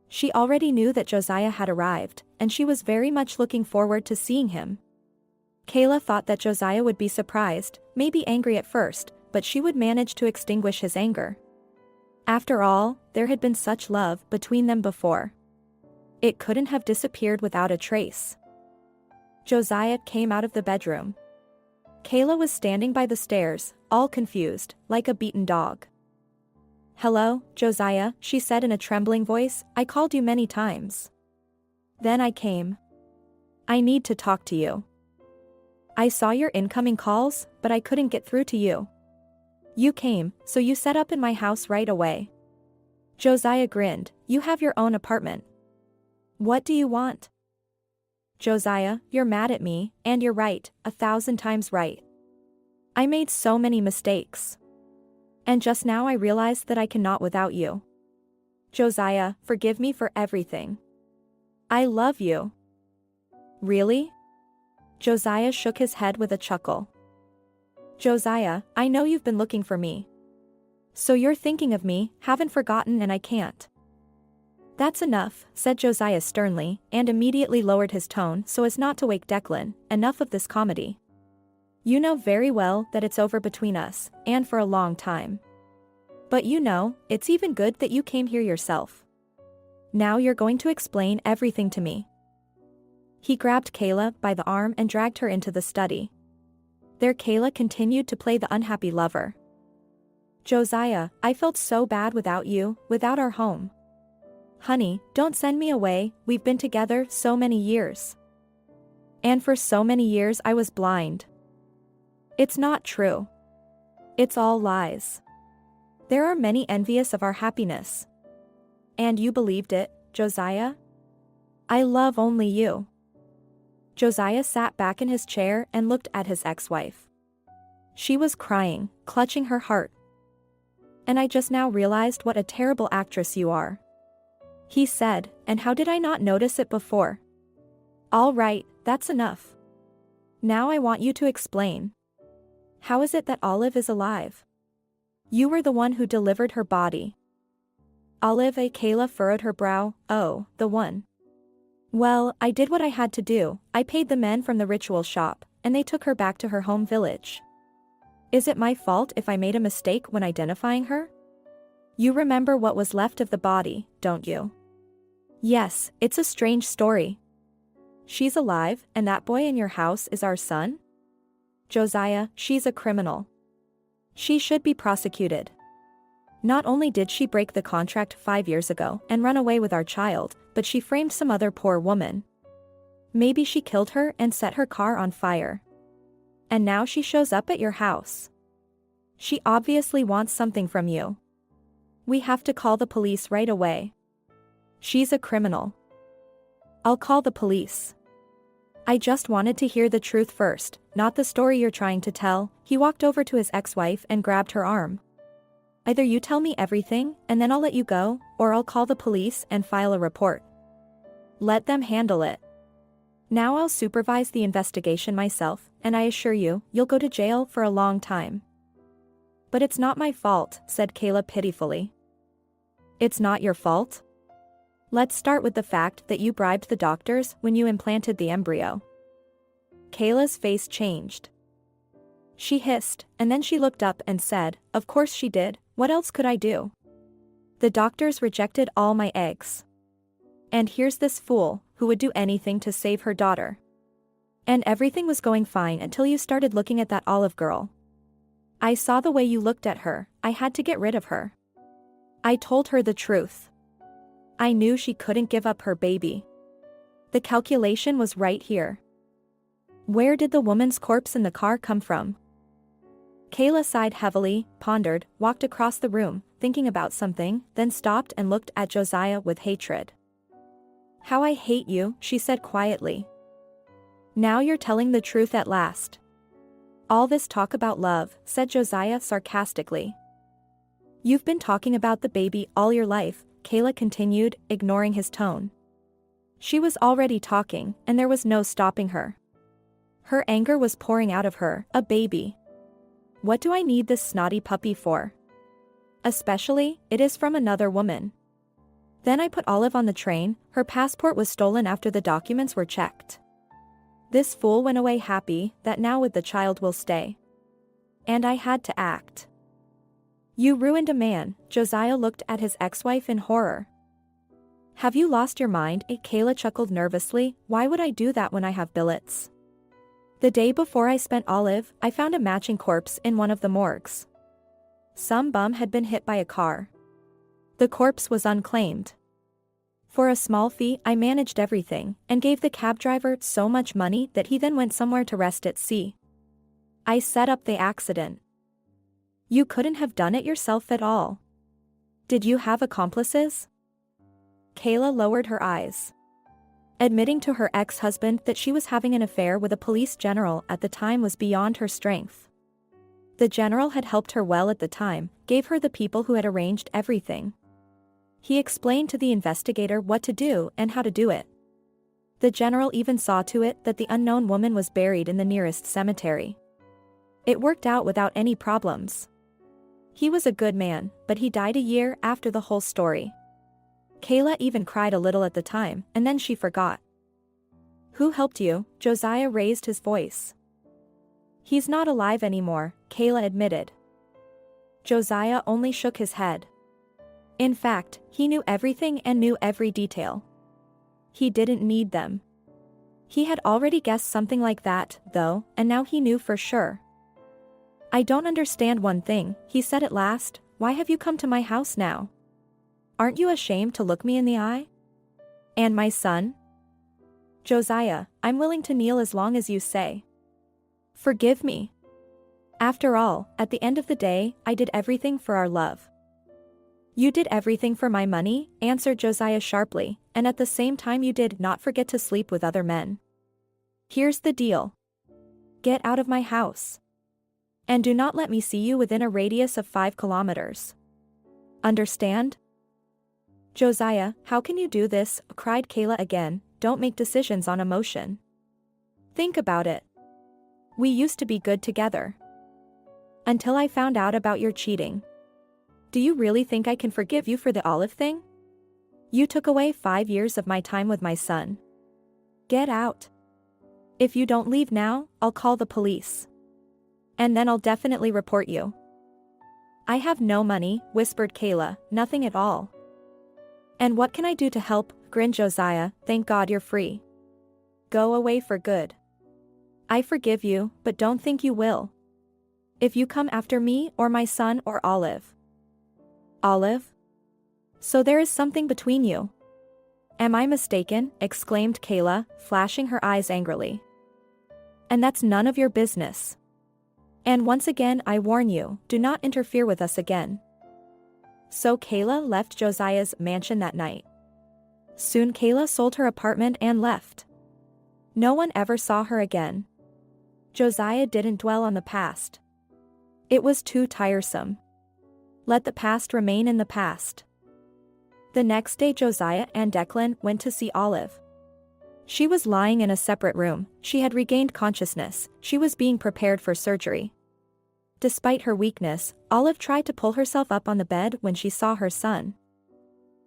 She already knew that Joziah had arrived, and she was very much looking forward to seeing him. Kayla thought that Joziah would be surprised, maybe angry at first, but she would manage to extinguish his anger. After all, there had been such love between them before. It couldn't have disappeared without a trace. Joziah came out of the bedroom. Kayla was standing by the stairs, all confused, like a beaten dog. "Hello, Joziah," she said in a trembling voice. "I called you many times. Then I came. I need to talk to you. I saw your incoming calls, but I couldn't get through to you. You came, so you set up in my house right away." Joziah grinned. "You have your own apartment. What do you want?" "Joziah, you're mad at me, and you're right, 1,000 times right. I made so many mistakes. And just now I realized that I cannot without you. Joziah, forgive me for everything. I love you." "Really?" Joziah shook his head with a chuckle. "Joziah, I know you've been looking for me. So you're thinking of me, haven't forgotten, and I can't." "That's enough," said Joziah sternly, and immediately lowered his tone so as not to wake Declan. "Enough of this comedy. You know very well that it's over between us, and for a long time. But you know, it's even good that you came here yourself. Now you're going to explain everything to me." He grabbed Kayla by the arm and dragged her into the study. There Kayla continued to play the unhappy lover. "Joziah, I felt so bad without you, without our home. Honey, don't send me away, we've been together so many years. And for so many years I was blind. It's not true. It's all lies. There are many envious of our happiness. And you believed it, Joziah? I love only you." Joziah sat back in his chair and looked at his ex-wife. She was crying, clutching her heart. "And I just now realized what a terrible actress you are," he said, "and how did I not notice it before? All right, that's enough. Now I want you to explain. How is it that Olive is alive?" You were the one who delivered her body. Olive. Kayla furrowed her brow. Oh, the one. Well, I did what I had to do. I paid the men from the ritual shop, and they took her back to her home village. Is it my fault if I made a mistake when identifying her? You remember what was left of the body, don't you? Yes, it's a strange story. She's alive, and that boy in your house is our son? Joziah, she's a criminal. She should be prosecuted. Not only did she break the contract 5 years ago and run away with our child, but she framed some other poor woman. Maybe she killed her and set her car on fire. And now she shows up at your house. She obviously wants something from you. We have to call the police right away. She's a criminal. I'll call the police. I just wanted to hear the truth first, not the story you're trying to tell. He walked over to his ex-wife and grabbed her arm. Either you tell me everything, and then I'll let you go, or I'll call the police and file a report. Let them handle it. Now I'll supervise the investigation myself, and I assure you, you'll go to jail for a long time. But it's not my fault, said Kayla pitifully. It's not your fault? Let's start with the fact that you bribed the doctors when you implanted the embryo. Kayla's face changed. She hissed, and then she looked up and said, of course she did, what else could I do? The doctors rejected all my eggs. And here's this fool, who would do anything to save her daughter. And everything was going fine until you started looking at that Olive girl. I saw the way you looked at her, I had to get rid of her. I told her the truth. I knew she couldn't give up her baby. The calculation was right here. Where did the woman's corpse in the car come from? Kayla sighed heavily, pondered, walked across the room, thinking about something, then stopped and looked at Joziah with hatred. How I hate you, she said quietly. Now you're telling the truth at last. All this talk about love, said Joziah sarcastically. You've been talking about the baby all your life, Kayla continued, ignoring his tone. She was already talking, and there was no stopping her. Her anger was pouring out of her. A baby. What do I need this snotty puppy for? Especially, it is from another woman. Then I put Olive on the train, her passport was stolen after the documents were checked. This fool went away happy that now with the child will stay. And I had to act. You ruined a man, Joziah looked at his ex-wife in horror. Have you lost your mind? Kayla chuckled nervously, why would I do that when I have billets? The day before I spent Olive, I found a matching corpse in one of the morgues. Some bum had been hit by a car. The corpse was unclaimed. For a small fee, I managed everything, and gave the cab driver so much money that he then went somewhere to rest at sea. I set up the accident. You couldn't have done it yourself at all. Did you have accomplices? Kayla lowered her eyes. Admitting to her ex-husband that she was having an affair with a police general at the time was beyond her strength. The general had helped her well at the time, gave her the people who had arranged everything. He explained to the investigator what to do and how to do it. The general even saw to it that the unknown woman was buried in the nearest cemetery. It worked out without any problems. He was a good man, but he died a year after the whole story. Kayla even cried a little at the time, and then she forgot. Who helped you? Joziah raised his voice. He's not alive anymore, Kayla admitted. Joziah only shook his head. In fact, he knew everything and knew every detail. He didn't need them. He had already guessed something like that, though, and now he knew for sure. I don't understand one thing, he said at last, why have you come to my house now? Aren't you ashamed to look me in the eye? And my son? Joziah, I'm willing to kneel as long as you say. Forgive me. After all, at the end of the day, I did everything for our love. You did everything for my money, answered Joziah sharply, and at the same time you did not forget to sleep with other men. Here's the deal. Get out of my house. And do not let me see you within a radius of 5 kilometers. Understand? Joziah, how can you do this? Cried Kayla again, don't make decisions on emotion. Think about it. We used to be good together. Until I found out about your cheating. Do you really think I can forgive you for the Olive thing? You took away 5 years of my time with my son. Get out. If you don't leave now, I'll call the police. And then I'll definitely report you. I have no money, whispered Kayla, nothing at all. And what can I do to help, grinned Joziah, thank God you're free. Go away for good. I forgive you, but don't think you will. If you come after me or my son or Olive. Olive? So there is something between you. Am I mistaken? Exclaimed Kayla, flashing her eyes angrily. And that's none of your business. And once again I warn you, do not interfere with us again. So Kayla left Joziah's mansion that night. Soon Kayla sold her apartment and left. No one ever saw her again. Joziah didn't dwell on the past. It was too tiresome. Let the past remain in the past. The next day Joziah and Declan went to see Olive. She was lying in a separate room, she had regained consciousness, she was being prepared for surgery. Despite her weakness, Olive tried to pull herself up on the bed when she saw her son.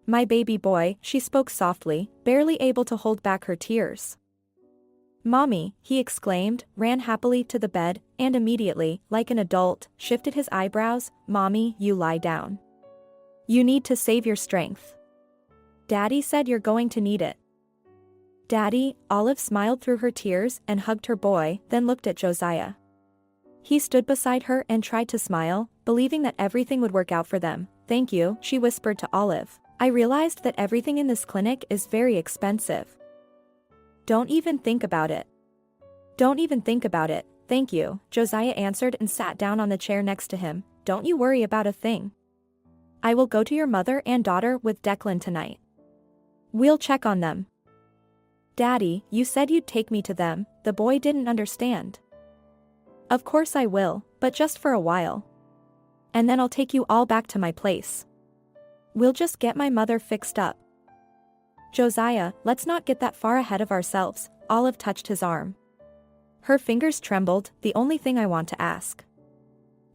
My baby boy, she spoke softly, barely able to hold back her tears. Mommy, he exclaimed, ran happily to the bed, and immediately, like an adult, shifted his eyebrows. Mommy, you lie down. You need to save your strength. Daddy said you're going to need it. Daddy, Olive smiled through her tears and hugged her boy, then looked at Joziah. He stood beside her and tried to smile, believing that everything would work out for them. Thank you, she whispered to Olive. I realized that everything in this clinic is very expensive. Don't even think about it. Don't even think about it, thank you, Joziah answered and sat down on the chair next to him. Don't you worry about a thing. I will go to your mother and daughter with Declan tonight. We'll check on them. Daddy, you said you'd take me to them, the boy didn't understand. Of course I will, but just for a while. And then I'll take you all back to my place. We'll just get my mother fixed up. Joziah, let's not get that far ahead of ourselves, Olive touched his arm. Her fingers trembled, the only thing I want to ask.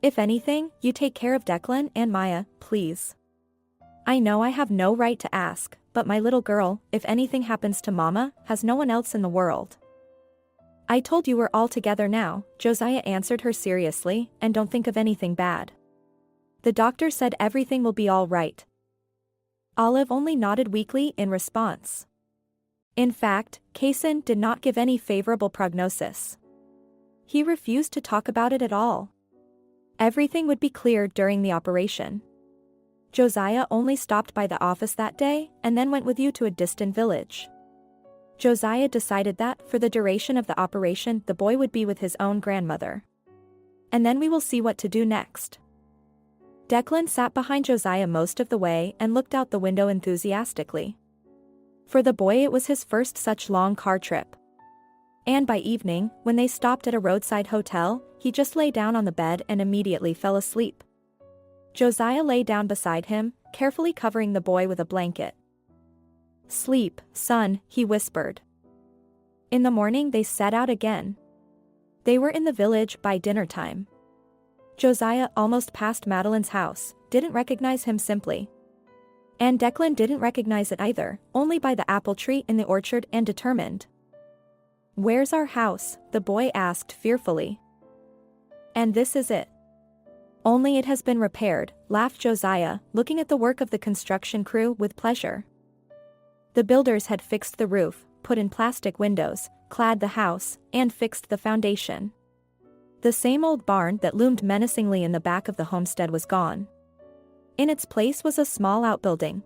If anything, you take care of Declan and Maya, please. I know I have no right to ask, but my little girl, if anything happens to Mama, has no one else in the world. I told you we're all together now, Joziah answered her seriously, and don't think of anything bad. The doctor said everything will be all right. Olive only nodded weakly in response. In fact, Kaysen did not give any favorable prognosis. He refused to talk about it at all. Everything would be cleared during the operation. Joziah only stopped by the office that day and then went with you to a distant village. Joziah decided that, for the duration of the operation, the boy would be with his own grandmother. And then we will see what to do next. Declan sat behind Joziah most of the way and looked out the window enthusiastically. For the boy it was his first such long car trip. And by evening, when they stopped at a roadside hotel, he just lay down on the bed and immediately fell asleep. Joziah lay down beside him, carefully covering the boy with a blanket. Sleep, son, he whispered. In the morning they set out again. They were in the village by dinner time. Joziah almost passed Madeline's house, didn't recognize him simply. And Declan didn't recognize it either, only by the apple tree in the orchard, and determined. Where's our house? The boy asked fearfully. And this is it. Only it has been repaired, laughed Joziah, looking at the work of the construction crew with pleasure. The builders had fixed the roof, put in plastic windows, clad the house, and fixed the foundation. The same old barn that loomed menacingly in the back of the homestead was gone. In its place was a small outbuilding.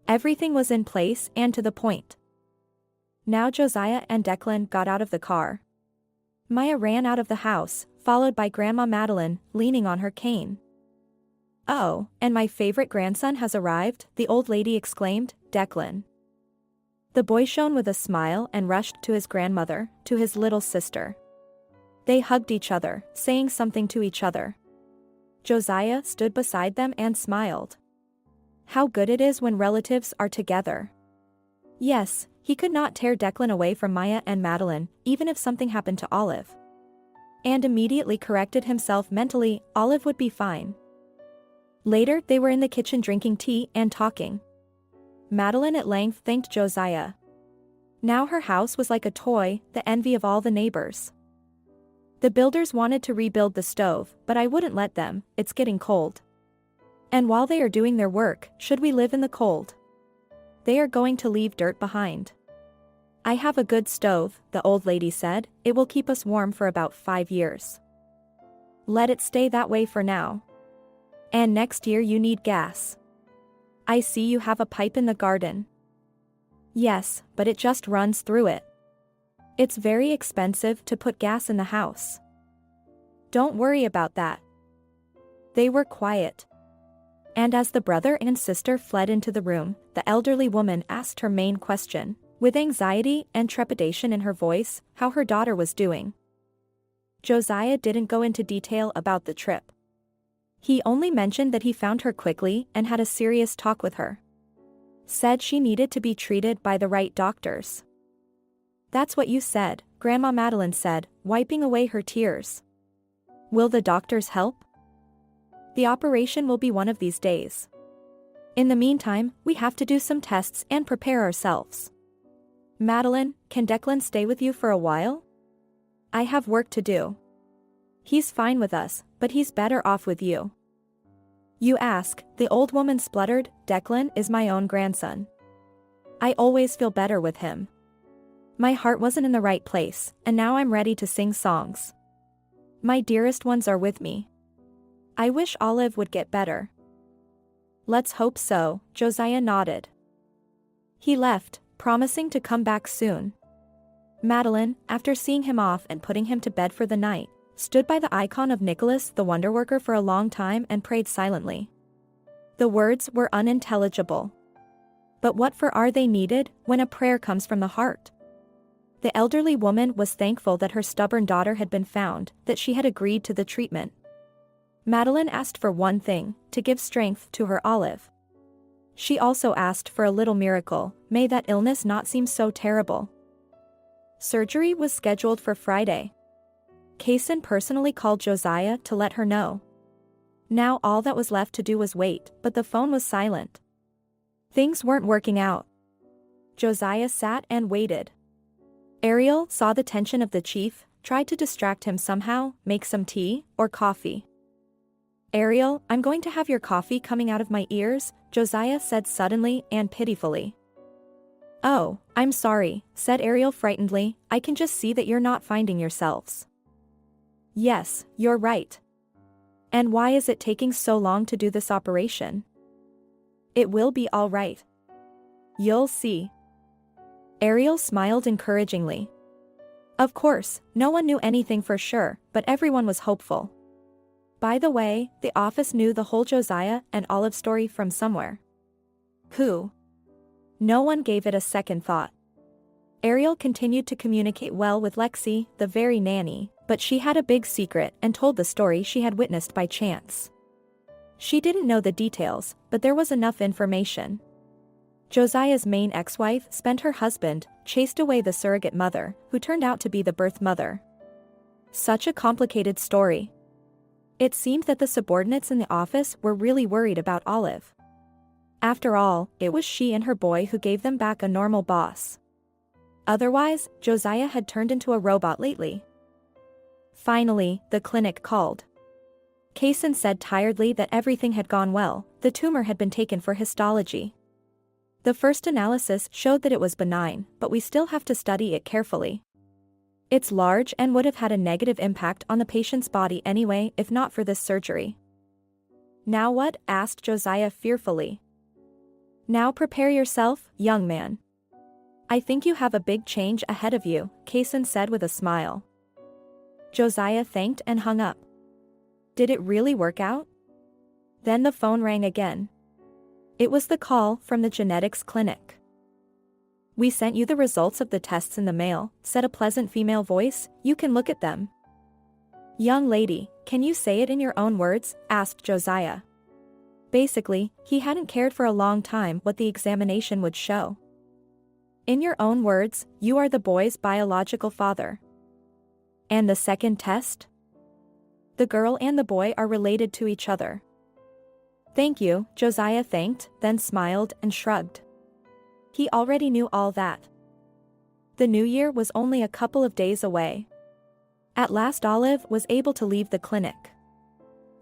Everything was in place and to the point. Now Joziah and Declan got out of the car. Maya ran out of the house, followed by Grandma Madeline, leaning on her cane. Oh, and my favorite grandson has arrived, the old lady exclaimed, Declan. The boy shone with a smile and rushed to his grandmother, to his little sister. They hugged each other, saying something to each other. Joziah stood beside them and smiled. How good it is when relatives are together. Yes, he could not tear Declan away from Maya and Madeline, even if something happened to Olive. And immediately corrected himself mentally, Olive would be fine. Later, they were in the kitchen drinking tea and talking. Madeline at length thanked Joziah. Now her house was like a toy, the envy of all the neighbors. The builders wanted to rebuild the stove, but I wouldn't let them, it's getting cold. And while they are doing their work, should we live in the cold? They are going to leave dirt behind. I have a good stove, the old lady said, it will keep us warm for about 5 years. Let it stay that way for now. And next year you need gas. I see you have a pipe in the garden. Yes, but it just runs through it. It's very expensive to put gas in the house. Don't worry about that. They were quiet. And as the brother and sister fled into the room, the elderly woman asked her main question, with anxiety and trepidation in her voice, how her daughter was doing. Joziah didn't go into detail about the trip. He only mentioned that he found her quickly and had a serious talk with her. Said she needed to be treated by the right doctors. That's what you said, Grandma Madeline said, wiping away her tears. Will the doctors help? The operation will be one of these days. In the meantime, we have to do some tests and prepare ourselves. Madeline, can Declan stay with you for a while? I have work to do. He's fine with us, but he's better off with you. You ask, the old woman spluttered, Declan is my own grandson. I always feel better with him. My heart wasn't in the right place, and now I'm ready to sing songs. My dearest ones are with me. I wish Olive would get better. Let's hope so, Joziah nodded. He left, promising to come back soon. Madeline, after seeing him off and putting him to bed for the night, stood by the icon of Nicholas the Wonderworker for a long time and prayed silently. The words were unintelligible. But what for are they needed when a prayer comes from the heart? The elderly woman was thankful that her stubborn daughter had been found, that she had agreed to the treatment. Madeline asked for one thing, to give strength to her Olive. She also asked for a little miracle, may that illness not seem so terrible. Surgery was scheduled for Friday. Kaysen personally called Joziah to let her know. Now all that was left to do was wait, but the phone was silent. Things weren't working out. Joziah sat and waited. Ariel saw the tension of the chief, tried to distract him somehow, make some tea, or coffee. Ariel, I'm going to have your coffee coming out of my ears, Joziah said suddenly and pitifully. Oh, I'm sorry, said Ariel frightenedly, I can just see that you're not finding yourselves. Yes, you're right. And why is it taking so long to do this operation? It will be all right. You'll see. Ariel smiled encouragingly. Of course, no one knew anything for sure, but everyone was hopeful. By the way, the office knew the whole Joziah and Olive story from somewhere. Who? No one gave it a second thought. Ariel continued to communicate well with Lexi, the very nanny, but she had a big secret and told the story she had witnessed by chance. She didn't know the details, but there was enough information. Josiah's main ex-wife spent her husband, chased away the surrogate mother, who turned out to be the birth mother. Such a complicated story. It seemed that the subordinates in the office were really worried about Olive. After all, it was she and her boy who gave them back a normal boss. Otherwise, Joziah had turned into a robot lately. Finally, the clinic called. Kaysen said tiredly that everything had gone well, the tumor had been taken for histology. The first analysis showed that it was benign, but we still have to study it carefully. It's large and would have had a negative impact on the patient's body anyway if not for this surgery. Now what? Asked Joziah fearfully. Now prepare yourself, young man. I think you have a big change ahead of you, Kaysen said with a smile. Joziah thanked and hung up. Did it really work out? Then the phone rang again. It was the call from the genetics clinic. We sent you the results of the tests in the mail, said a pleasant female voice, you can look at them. Young lady, can you say it in your own words? Asked Joziah. Basically, he hadn't cared for a long time what the examination would show. In your own words, you are the boy's biological father. And the second test? The girl and the boy are related to each other. Thank you, Josiah thanked, then smiled and shrugged. He already knew all that. The new year was only a couple of days away. At last Olive was able to leave the clinic.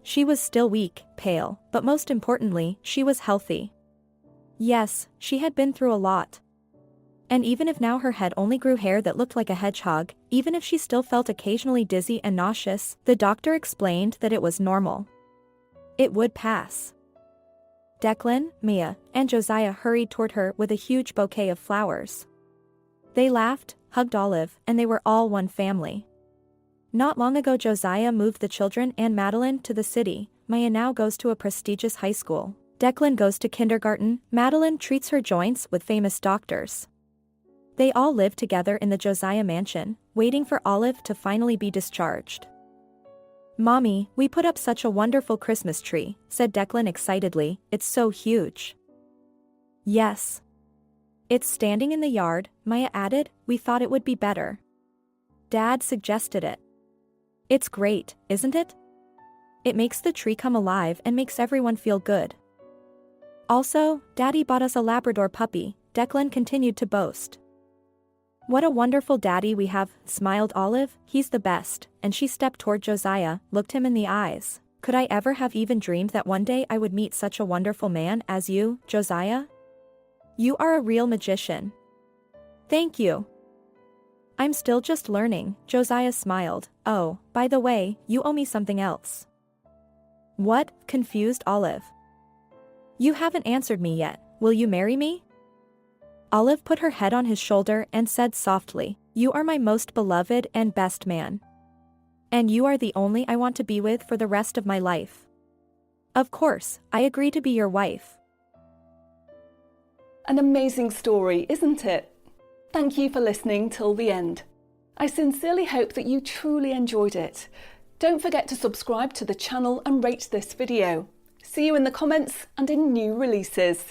She was still weak, pale, but most importantly, she was healthy. Yes, she had been through a lot. And even if now her head only grew hair that looked like a hedgehog, even if she still felt occasionally dizzy and nauseous, the doctor explained that it was normal. It would pass. Declan, Mia, and Josiah hurried toward her with a huge bouquet of flowers. They laughed, hugged Olive, and they were all one family. Not long ago Josiah moved the children and Madeline to the city. Maya now goes to a prestigious high school. Declan goes to kindergarten. Madeline treats her joints with famous doctors. They all live together in the Josiah mansion, waiting for Olive to finally be discharged. "Mommy, we put up such a wonderful Christmas tree," said Declan excitedly. "It's so huge." "Yes. It's standing in the yard," Maya added. "We thought it would be better. Dad suggested it." "It's great, isn't it? It makes the tree come alive and makes everyone feel good. Also, Daddy bought us a Labrador puppy," Declan continued to boast. "What a wonderful daddy we have," smiled Olive. "He's the best," and she stepped toward Josiah, looked him in the eyes. "Could I ever have even dreamed that one day I would meet such a wonderful man as you, Josiah? You are a real magician." "Thank you. I'm still just learning," Josiah smiled. "Oh, by the way, you owe me something else." "What?" confused Olive. "You haven't answered me yet. Will you marry me?" Olive put her head on his shoulder and said softly, "You are my most beloved and best man. And you are the only I want to be with for the rest of my life. Of course, I agree to be your wife." An amazing story, isn't it? Thank you for listening till the end. I sincerely hope that you truly enjoyed it. Don't forget to subscribe to the channel and rate this video. See you in the comments and in new releases.